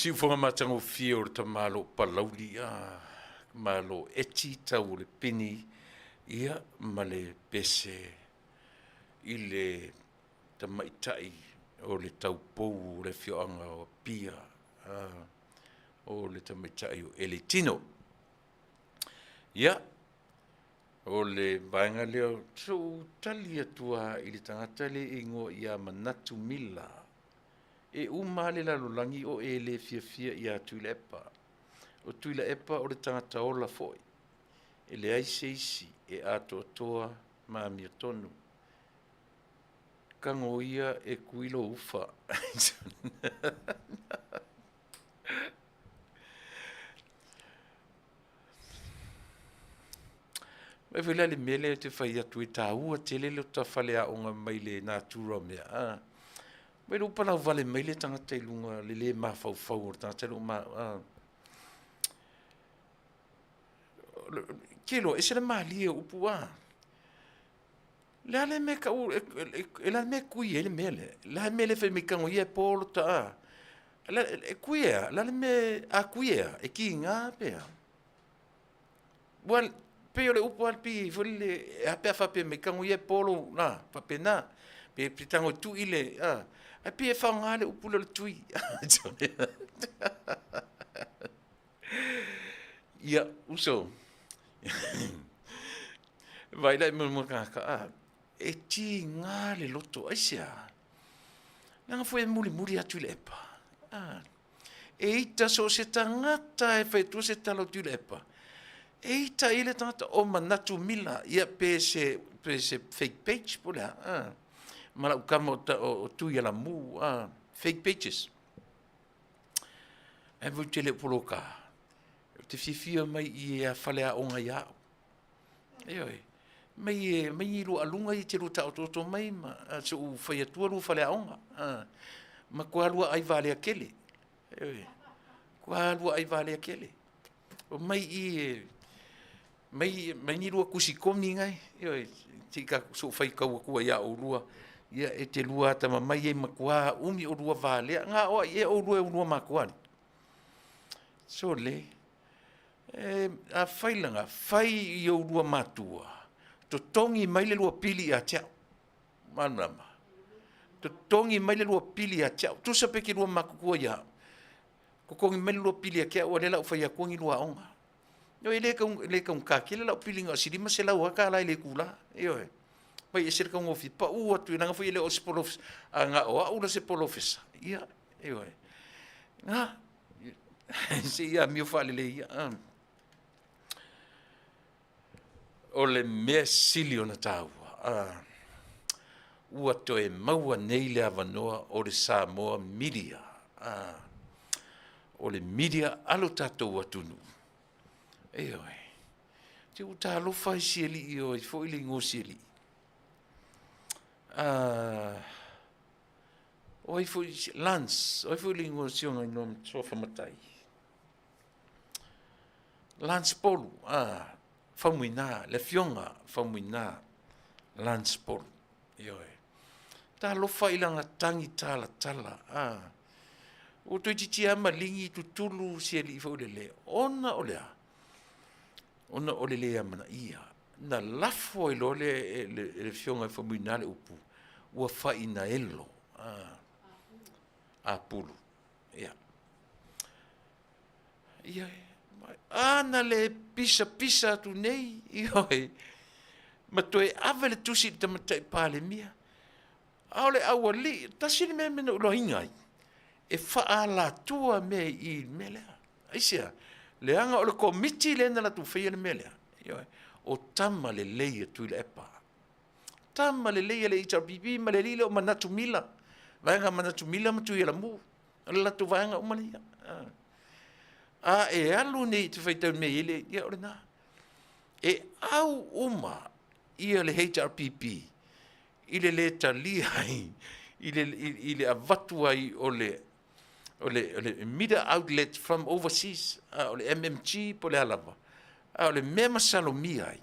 Si ufonga matango fia o ta malo palauli malo eti tau le pini ia male pese ile ta maitai o le tau pou le fioanga o pia o le ta maitai o elitino ia o le vaenga leo so tali atua i le tangata le ingo ia manatu mila e umale la lulangi o e le fia ia Tuilaepa o Tuilaepa o le tangata ola foi e le aiseisi e Atoa ma mia tonu kango ia e kuilo ufa e vela le mele te fai atu e Taua te lele o ta fale a onga mai le natura mea mai lo pala vale mai le tangata ilunga le mafau o tangata ilunga kelo e se le mali e upua le me ka e la me kui ele mele la mele fe me kango ia polo ta e kuia la me a kuia e ki nga pe well pe le upua pi folle a pe fa pe me kango ia polo na pa pena pe pitango tu ile a pe fa nga le upula le tui ia uso vai lai mo ka e ti ngā le loto aisia nanga foi muri a Tuilaepa e ita so se tangata e fai tu se talo Tuilaepa e ita ile tangata o manatu mila ia pe se fake page pula mala ukama o tuia la mu fake pages e voi tele poloka te fifia mai i a fale a onga ia Eoi, mai ru alunga i te ruta o toto mai, ma so u fai atua ru fale aonga. Ma kua lua ai Vale a kele. Eoi, kua lua ai Vale a kele. O mai ni rua kusi komi ngai. Eoi, tika so fai kaua kua ia o rua. Ia e te lua tama mai e makua umi o rua Vale. Nga oa e o rua makua ni. So le. A failanga, fai i o rua matua. To tongi mai le lua pili a tiao. Manama. To tongi mai le lua pili a tiao. Tu sa peki rua makukua ia. Ko kongi mai le lua pili a kia, o le lau fai a kongi lua onga. Yo e le ka kaki, le lau pili nga sirima se lau haka ala le kula. Yo e. Pai e sere ka ngofi, pa ua tu inanga fai le o se polofisa. A nga oa ula se polofisa. Ia, yo e. Nga. Se ia mio fale le ia. O le mea sili o na Taua. Ua to e maua nei le avanoa o le Samoa media. O le media alo tatou Atunuu. E oi. Te uta alofa i sieli i oi, fo ili ngō sieli. Oi fo Lance, oi fo ili ngō sionga i nom sofa matai. Lance polu, famuina, le fionga, famuina, Lance polu. Ioi. Ta lofa ilanga tangi tala. O toi titi ama lingi tutulu sieli i fo le. Ona ole le amana ia. Na lafo i lo le fionga famuina le upu. Ua fai na elo. Apulu. Ia. Ioi. Ana le pisa tu nei, ioi. Ma toe ave le tusi te matai pale mia. Aole aua li, tasini me mena ulo hingai. E faa la tua me i melea. Aisia, le anga o le komiti le na la tu feia le melea. Ioi. O tama le leia Tuilaepa. Tama le leia le HRPP, ma le lile o manatu mila. Vaenga manatu mila ma tuia la mu. La tu vaenga o mania. E alu nei te whaitau me ele, ia ore nā. E au uma ia le HRPP, i le leta lihai, i le avatu ai o le media outlet from overseas, o le MMG po le alava, o le mea masalomi ai,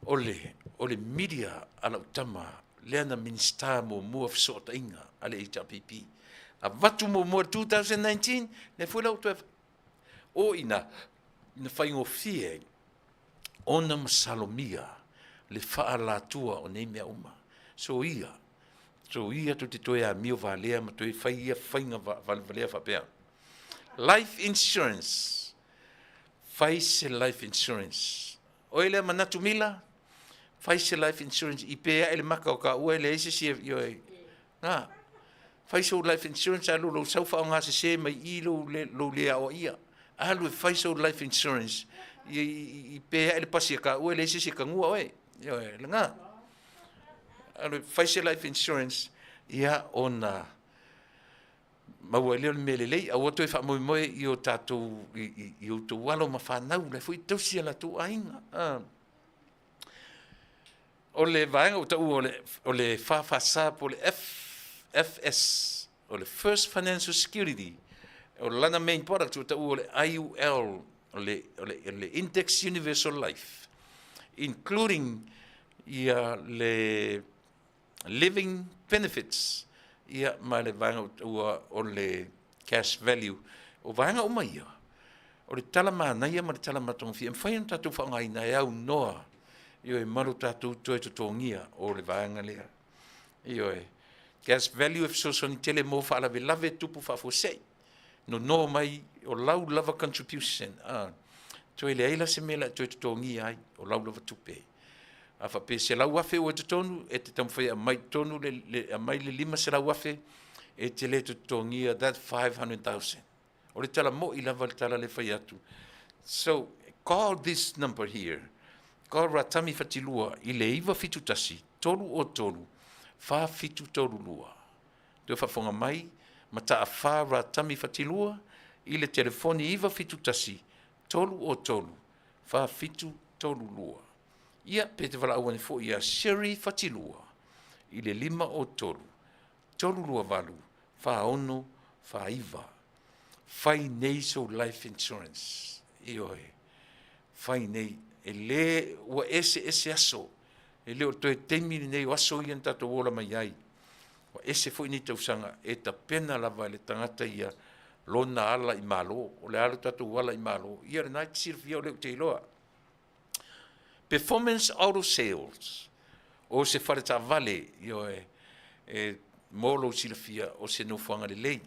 o le media ala utama, le ana minsta mo mua fisota inga, ale HRPP, A watu mo 2019, ne fulau tu o ina whaingo fie, ona masalomia, le whaalatua o nei mea uma. So ia tu te toe a mio valea, ma toe whaia whainga valea whapea. Life insurance, whaise life insurance. Oile manatu mila, whaise life insurance, I pea ele maka o ka ua ele eise si e, nga, whaise life insurance, alu lo sau whao ngā se mai I lo lea o ia. Alu e whaise life insurance, I pea ele pasi ka ua ele eise si ka ngua oe, le nga. Alu whaise life insurance, ia ona, maua leo le melelei, a wato e wha moe I o tātou, I o tō walo ma whanau, le fui tausia la tō ainga. O le vaenga o tau o le Fasa po le FS, o le First Financial Security, o le lana main product o tau o le IUL, o le Index Universal Life, including ia le living benefits, ia mai le vaenga o le cash value, o vaenga o mai ia. O le tala mānaia ma le tala matongi, mwhai an tātou whangai na e au noa, Io e maru tātou toe tutongia o le vaenga lea. Io e cash value if so soni tele mo wha alawe lave tupu whafosei. No mai o lau lava contribution. Toe le eila se mela toe tutongia ai o lau lava tupe. A whape se lau afe o te tonu e te tamwhai a mai tonu a mai le lima se lau afe e te le tutongia that 500,000. O le tala mo I lava le tala le whai atu. So call this number here. Ko ratami fatilua I le iwa fitu tasi, tolu o tolu, fa fitu tolu lua. Te whafonga mai, ma ta a fa ratami fatilua, I le telefoni iwa fitu tasi, tolu o tolu, fa fitu tolu lua. Ia pe te wala awane fo ia Sherry fatilua, I le lima o tolu, tolu lua valu, fa ono, fa iwa. Fai nei so life insurance, ioe, fai nei, e le ua ese aso, e le o toe teimi nei o aso I an tatou ola mai ai. Ua ese fo ni tausanga e ta pena lava le tangata ia lona ala I malo, o le ala tatou ala I malo, ia le nai Silafia o le te iloa. Performance auto sales, o se whare ta Vale, io e molo Silafia o se no whanga le lei.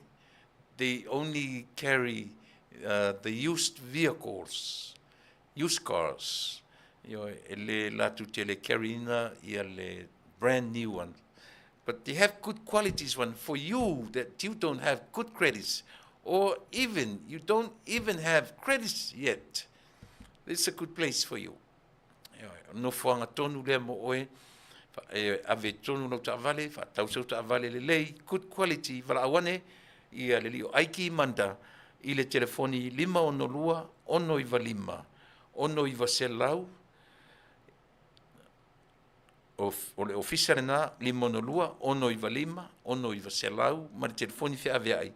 They only carry the used vehicles, used cars, le latu te le carina, le brand new one. But they have good qualities one for you that you don't have good credits, or even you don't even have credits yet. It's a good place for you. No whanga tonu le mo oe, ave tonu no ta Vale, fa tausau ta Vale le lei, good quality, vala awane, ia le lio aiki manda, I le telefoni 512 195 ono I vaselau o le ofisa na 512 ono I valima ono I vaselau ma le telefoni fe ave ai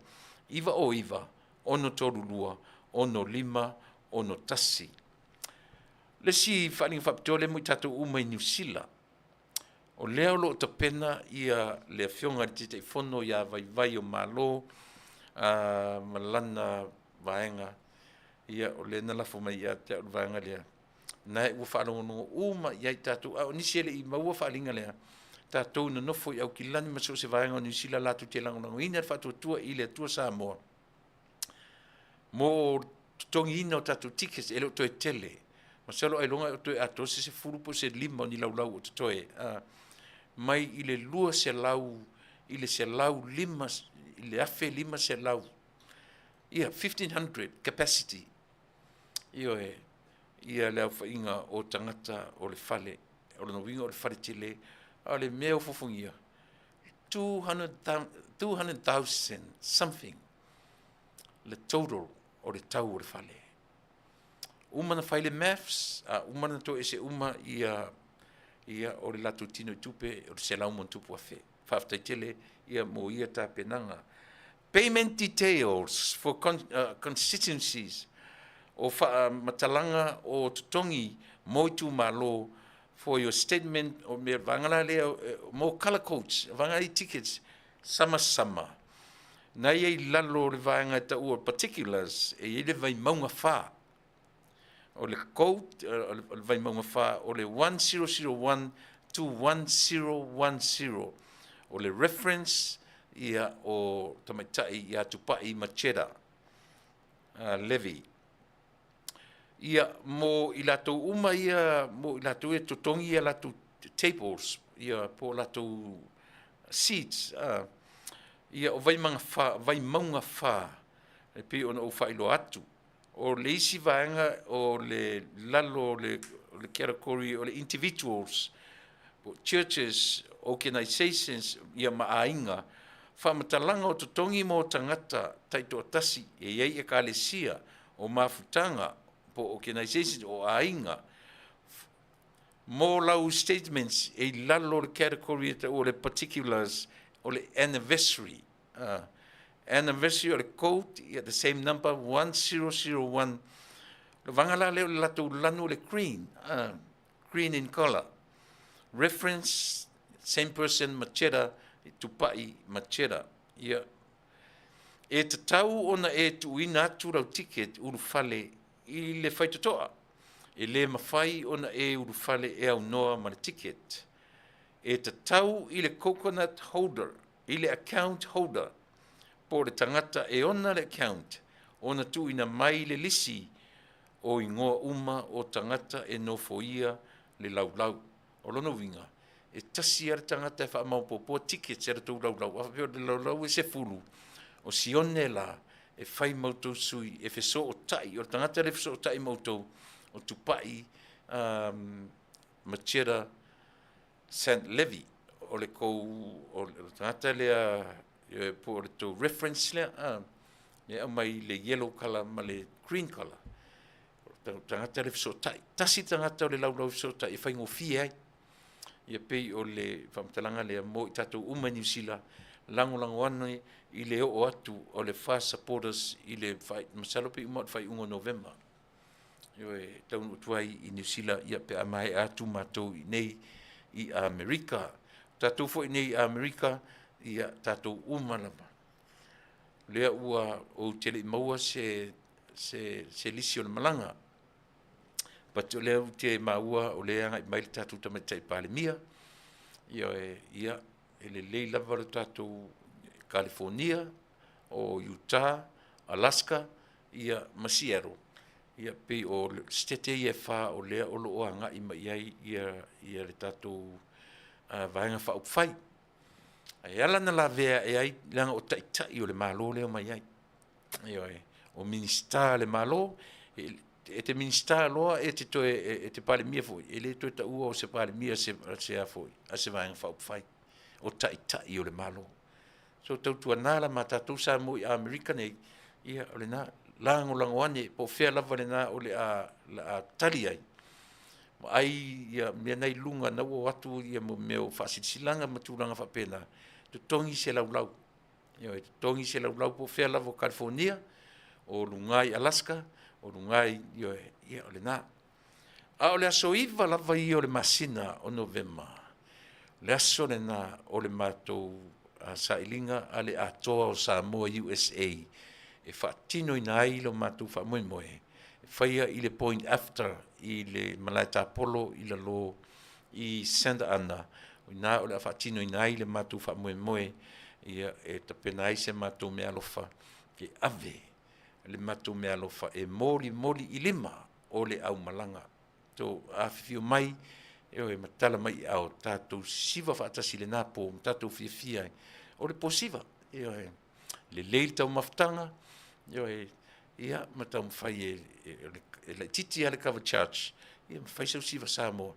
iva o iva ono tolulua ono lima ono tasi le si fani faptole mo tatu uma I New Zealand o leo lo tapena ia le fionga te fono ia vai o malo malana vaenga ia o le na lafo mai ia te vaenga lea na ua whaalongo uma ia I tātou au Nisi ele I maua whaalinga lea tātou na nofo I au kilani maso se vaenga o New Zealand latu te langonango ina whātua tua I le tua Samoa mo tongi ina o tātou tickets ele o toe tele masalo ai longa o toe ato se furu po se lima ni laulau o toe mai I le lua se lau I le se lau lima I le afe lima se lau ia 1500 capacity ia le whainga o tangata o le fale, o le novinga o le fale tile, a le mea o fofongia. 200,000 something, le total o le tau o le fale. Uma na whaile maths, uma na to ese uma ia o le latu tino I tupe, o le selau mon tupu a fe. Faafetai tele, ia mo ia ta penanga. Payment details for constituencies o matalanga o tutongi moitu malo for your statement o me vangala lea mo color codes, vangala tickets sama. Nai ei lalo le vaenga Taua particulars, e le vai maunga wha. O le code, o le vai maunga wha, o le 1001 to 1010. O le reference ia o tamaitai ia tupai machera levy. Ia mo i latou uma ia mo i latou e totongi ia latou tables ia po latou seats ia o vai maunga wha e pe ona o whailo atu o le isi vaenga o le lalo le category o le individuals churches organizations ia maainga whamatalanga o totongi mo tangata taito tasi e iei e kalesia o mafutanga po organizations o ainga mo lau statements e lalo le category o le particulars o le anniversary anniversary o le code at the same number 1001 le vangala le lato lanu le green in color reference same person machera tupai machera ia e te tau ona e tuina atu rau ticket uru fale i le whaitotoa. E le mawhai ona e uru fale e au noa ma le ticket. E te tau i le coconut holder, i le account holder. Po le tangata e ona le account, ona tuina mai le lisi o ingoa uma o tangata e nofo ia le laulau. O lono winga. E tasi ar tangata e whaamaupopo tickets e ratou laulau. Awhapeo le laulau e se fulu. O sione la e whai mautou sui e wheso o tai, o tangata le wheso o tai mautou, o tupai machera St. Levy, o le kou, o le tangata lea, po le tau reference lea, lea mai le yellow color ma le green color, o tangata le wheso o tai, tasi tangata o le laulau wheso o tai, e whai ngofie ai, ia pei o le whamtalanga lea mo i tatou uma New Zealand, lango ane i le o atu o le Fasa supporters i le masalo pe umot fai ungo November. Yo e Taunu'u ai i New Zealand ia pe amai atu matou i nei i Amerika. Tatou fo i nei i Amerika ia tatou umalama. Lea ua o tele maua se lisi o le malanga. Pato lea te maua o lea ngai mai tatou tamatai palemia. Ia ia ele lei lava le tatou California o Utah, Alaska, ia Masiero. Ia pe o stete ia fa o lea o loo anga i mai ai ia le tatou vaenga wha upwhai. Ai ala na la vea e ai langa o taitai o le malo leo mai ai. Ia o minista le malo, e te minista loa e te toe e te pale mia foi. E le toe ta ua o se pale mia se a foi, a se vaenga wha upwhai. O taitai o le malo. So tautua nala ma tatou sa mo i Amerika nei, ia o le na lango ane, po fea lava le na o le a tali ai. Ma ai, ia mea nei lunga na o atu ia mo meo whasilanga ma tūranga whapena. Tu tongi se laulau. Ia tu tongi se laulau po fea lava o California, o lungai Alaska, o lungai, ia o le na. A o le aso iwa lava i o le masina o November. Le aso le na o le mātou sailinga ale Atoa o Samoa USA e whaatino i nai lo mātou wha moe. E whaia i le point after i le Malaita Apollo i la lo i Santa Ana. O nā o le whaatino i nai le mātou wha moe ia e tapena i se mātou mea lofa ke ave le mātou mea lofa e moli i lima o le au malanga. To Afiafi o mai e matala mai au tātou siva whaatasi le nā po tātou fia o le posiva le leil tau maftanga ia matau mwhai e le titi ale cover church ia mwhai sau siva Samoa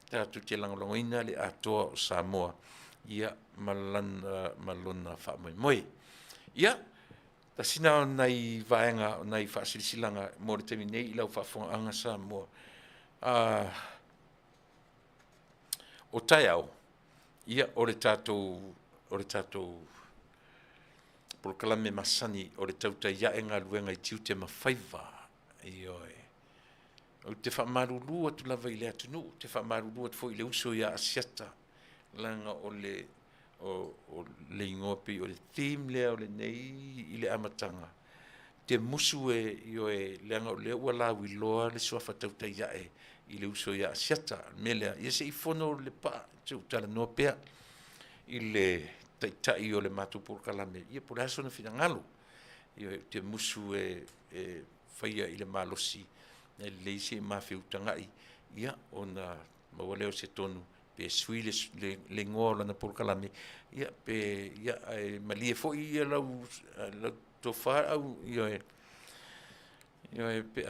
tātou te Talanoaina le Atoa o Samoa ia malona wha ia tasina o nei vaenga o nei whaasilisilanga mo le temi nei i lau whaafonga Samoa o tai au, ia o le tātou proklame masani o le tauta iaenga luenga i tiu te mawhaiva o te whamaruru atu lava i le Atunuu, te whamaruru atu fo i le uso ia asiata langa o le o le ingopi o le theme lea o le nei i le amatanga. Te musu le ua lau i loa le suafa tautai iae i le uso ia siata melea. Ia se i fono le pa te Talanoa pea i le taitai o le Mataupu kalame. Ia por aso na fina ngalo. Ia te musu whaia i le malosi le isi mawhi utangai. Ia o na mawaleo se tonu pe sui le ngola na purkalame. Ia pe ia malie fo ia lau tofa au ia pe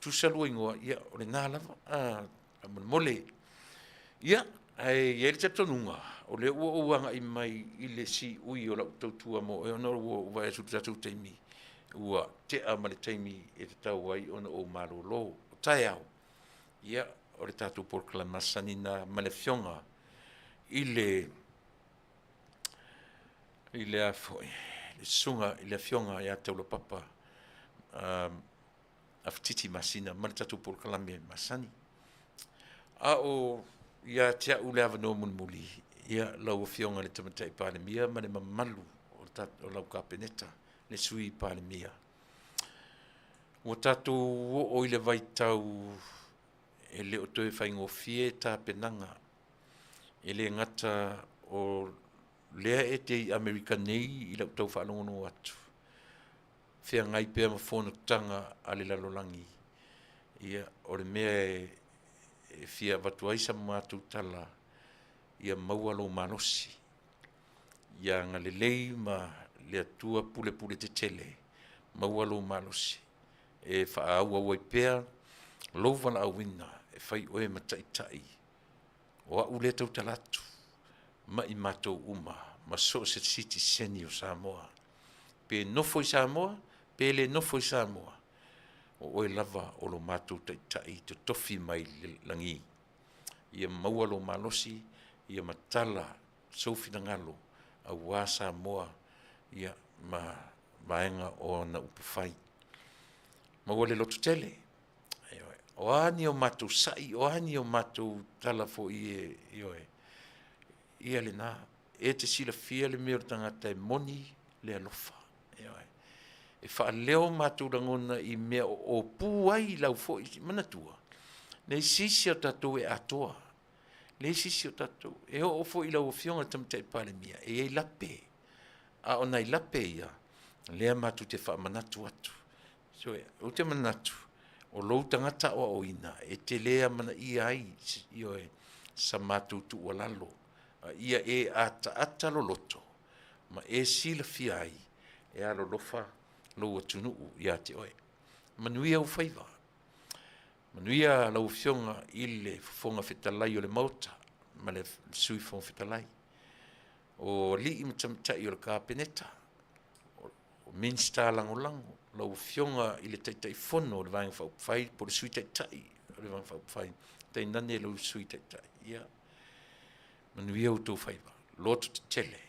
tu salu ingoa ia o le nalava mole ia ai ele tatonunga o le uanga i mai i le si ui o la tautua mo e ona ua vai su tatu taimi ua te ama le taimi e te tau ai ona o malolo tai au ia o le tatu proclamation na malefionga i le afoi le sunga i le fionga ia te lo papa aftiti masina ma le tatu proclamation masani a o ia te u le avano mulmuli ia lau fionga le tamatai pale mia ma le mamalu o lau kapeneta le sui pale mia o tatu o ile vai tau e le o toe whaingofie tā penanga e le ngata o lea e te Amerika nei i lau tau whaalongono atu whia ngai pēr ma whono tanga a le lalolangi ia o le mea e whia watu aisa mātou tala ia maua lo manosi ia ngale lei ma le atua pule pule te tele maua lo manosi e whaaua wai pēr lovana awina e whai oe mataitai o a ule tau talatu ma i mātou uma ma so se city seni o Samoa pe nofo i Samoa Pele nofo i Samoa o oe lava o lo mātou taitai te tofi mai langi ia maua lo malosi ia matala sofina ngalo a wā Samoa ia maenga o na upufai maua le lotu tele o ani o mātou sai o ani o mātou tala fo ia le nā e te silafia le mea tangata e moni le alofa e wha leo mātou rangona i mea o puai lau fo i manatua nei sisi o tatou e atoa nei sisi o tatou e o fo i lau o fionga tamtai pale mia e lape a o nei lape ia lea mātou te wha manatu atu so o te manatu o lou tangata o ina e te lea mana ia ai sa mātou tu walalo ia e ata loloto ma e silafia ai e alo lofa lo Atunuu ia te oe Manuia u whaiva Manuia lau fionga i le fonga whetalai o le mauta ma le sui fonga whetalai o li i matamtai o le kapeneta o minsta langolango lau fionga i le taitai fono o le vāinga whaupai po le sui taitai o le vāinga whaupai tai nane lau sui taitai ia Manuia u tō whaiva loto te tele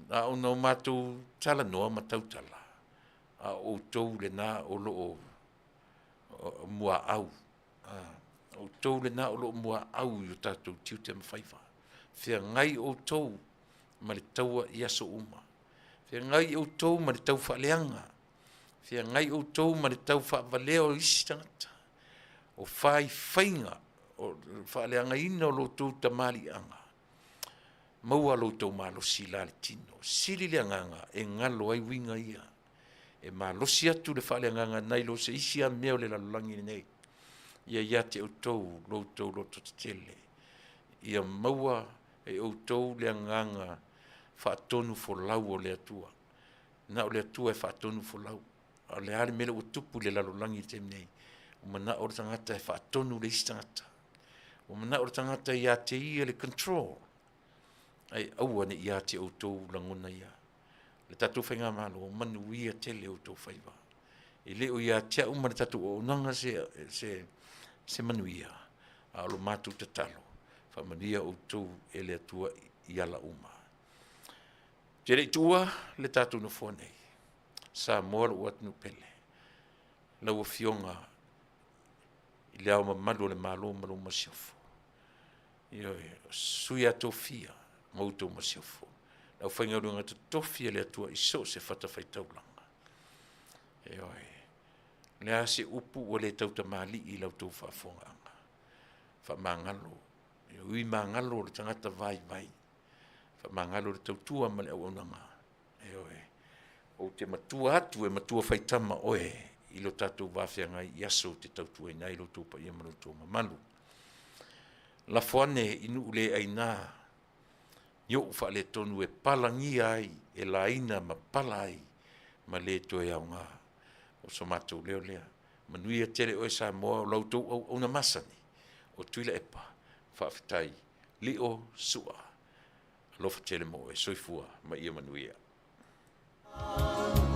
na o no mātou Talanoa matau tala a o tau le nā o loo mua au o tau le nā o loo mua au i o tātou tiu te mawhaiva whia ngai o tau ma le taua i aso uma whia ngai o tau ma le tau whaaleanga whia ngai o tau ma le tau whaavaleo isi tangata o whai whainga o whaaleanga ina o lo tau tamali anga maua lo tau malosi la le tino sili le anganga e ngalo ai winga ia e malosi atu le whale anganga nai lo se isi a meo le lalolangi nei ia te o tau lo to te tele ia maua e o tau le anganga whaatonu fo lau o le atua na o le atua e whaatonu fo lau a le hale mele o tupu le lalolangi te nei o mana o tangata e whaatonu le isi tangata o mana o tangata ia te ia le control ai aua ne ia te o tau langona ia. Le tatu whainga malo, Manuia tele o tau whaiva. E le o ia te au mara tatu o nanga se Manuia. A alo mātou te talo. Wha Manuia o tau e le atua i ala uma. Te rei tua le tatu no whonei. Samoa o Atunuu Pele. Lau a fionga i le au ma malu le malo malu masiofo. sui atofia mautou masiofo na whainga runga te tofia le atua iso se whatawhaitaulanga. Lea se upu o le tauta mali I lau tau whaafonga. Whamangalo. Ui mangalo le tangata vai. Whamangalo le tautua ma le Auaunaga. O te matua atu matua whaitama oe I lo tātou wāwhianga I aso te tautua ina I lo tūpa ia manu tō mamalu. La foane inu ule aina yo fa le tonu palangi ai laina ma pala ai ma le toe aunga o somato leo Manuia tere o Samoa o lautou Auaunaga masani o Tuilaepa Faafetai lio sua lofa tele mo soifua ma ia Manuia. Manuia,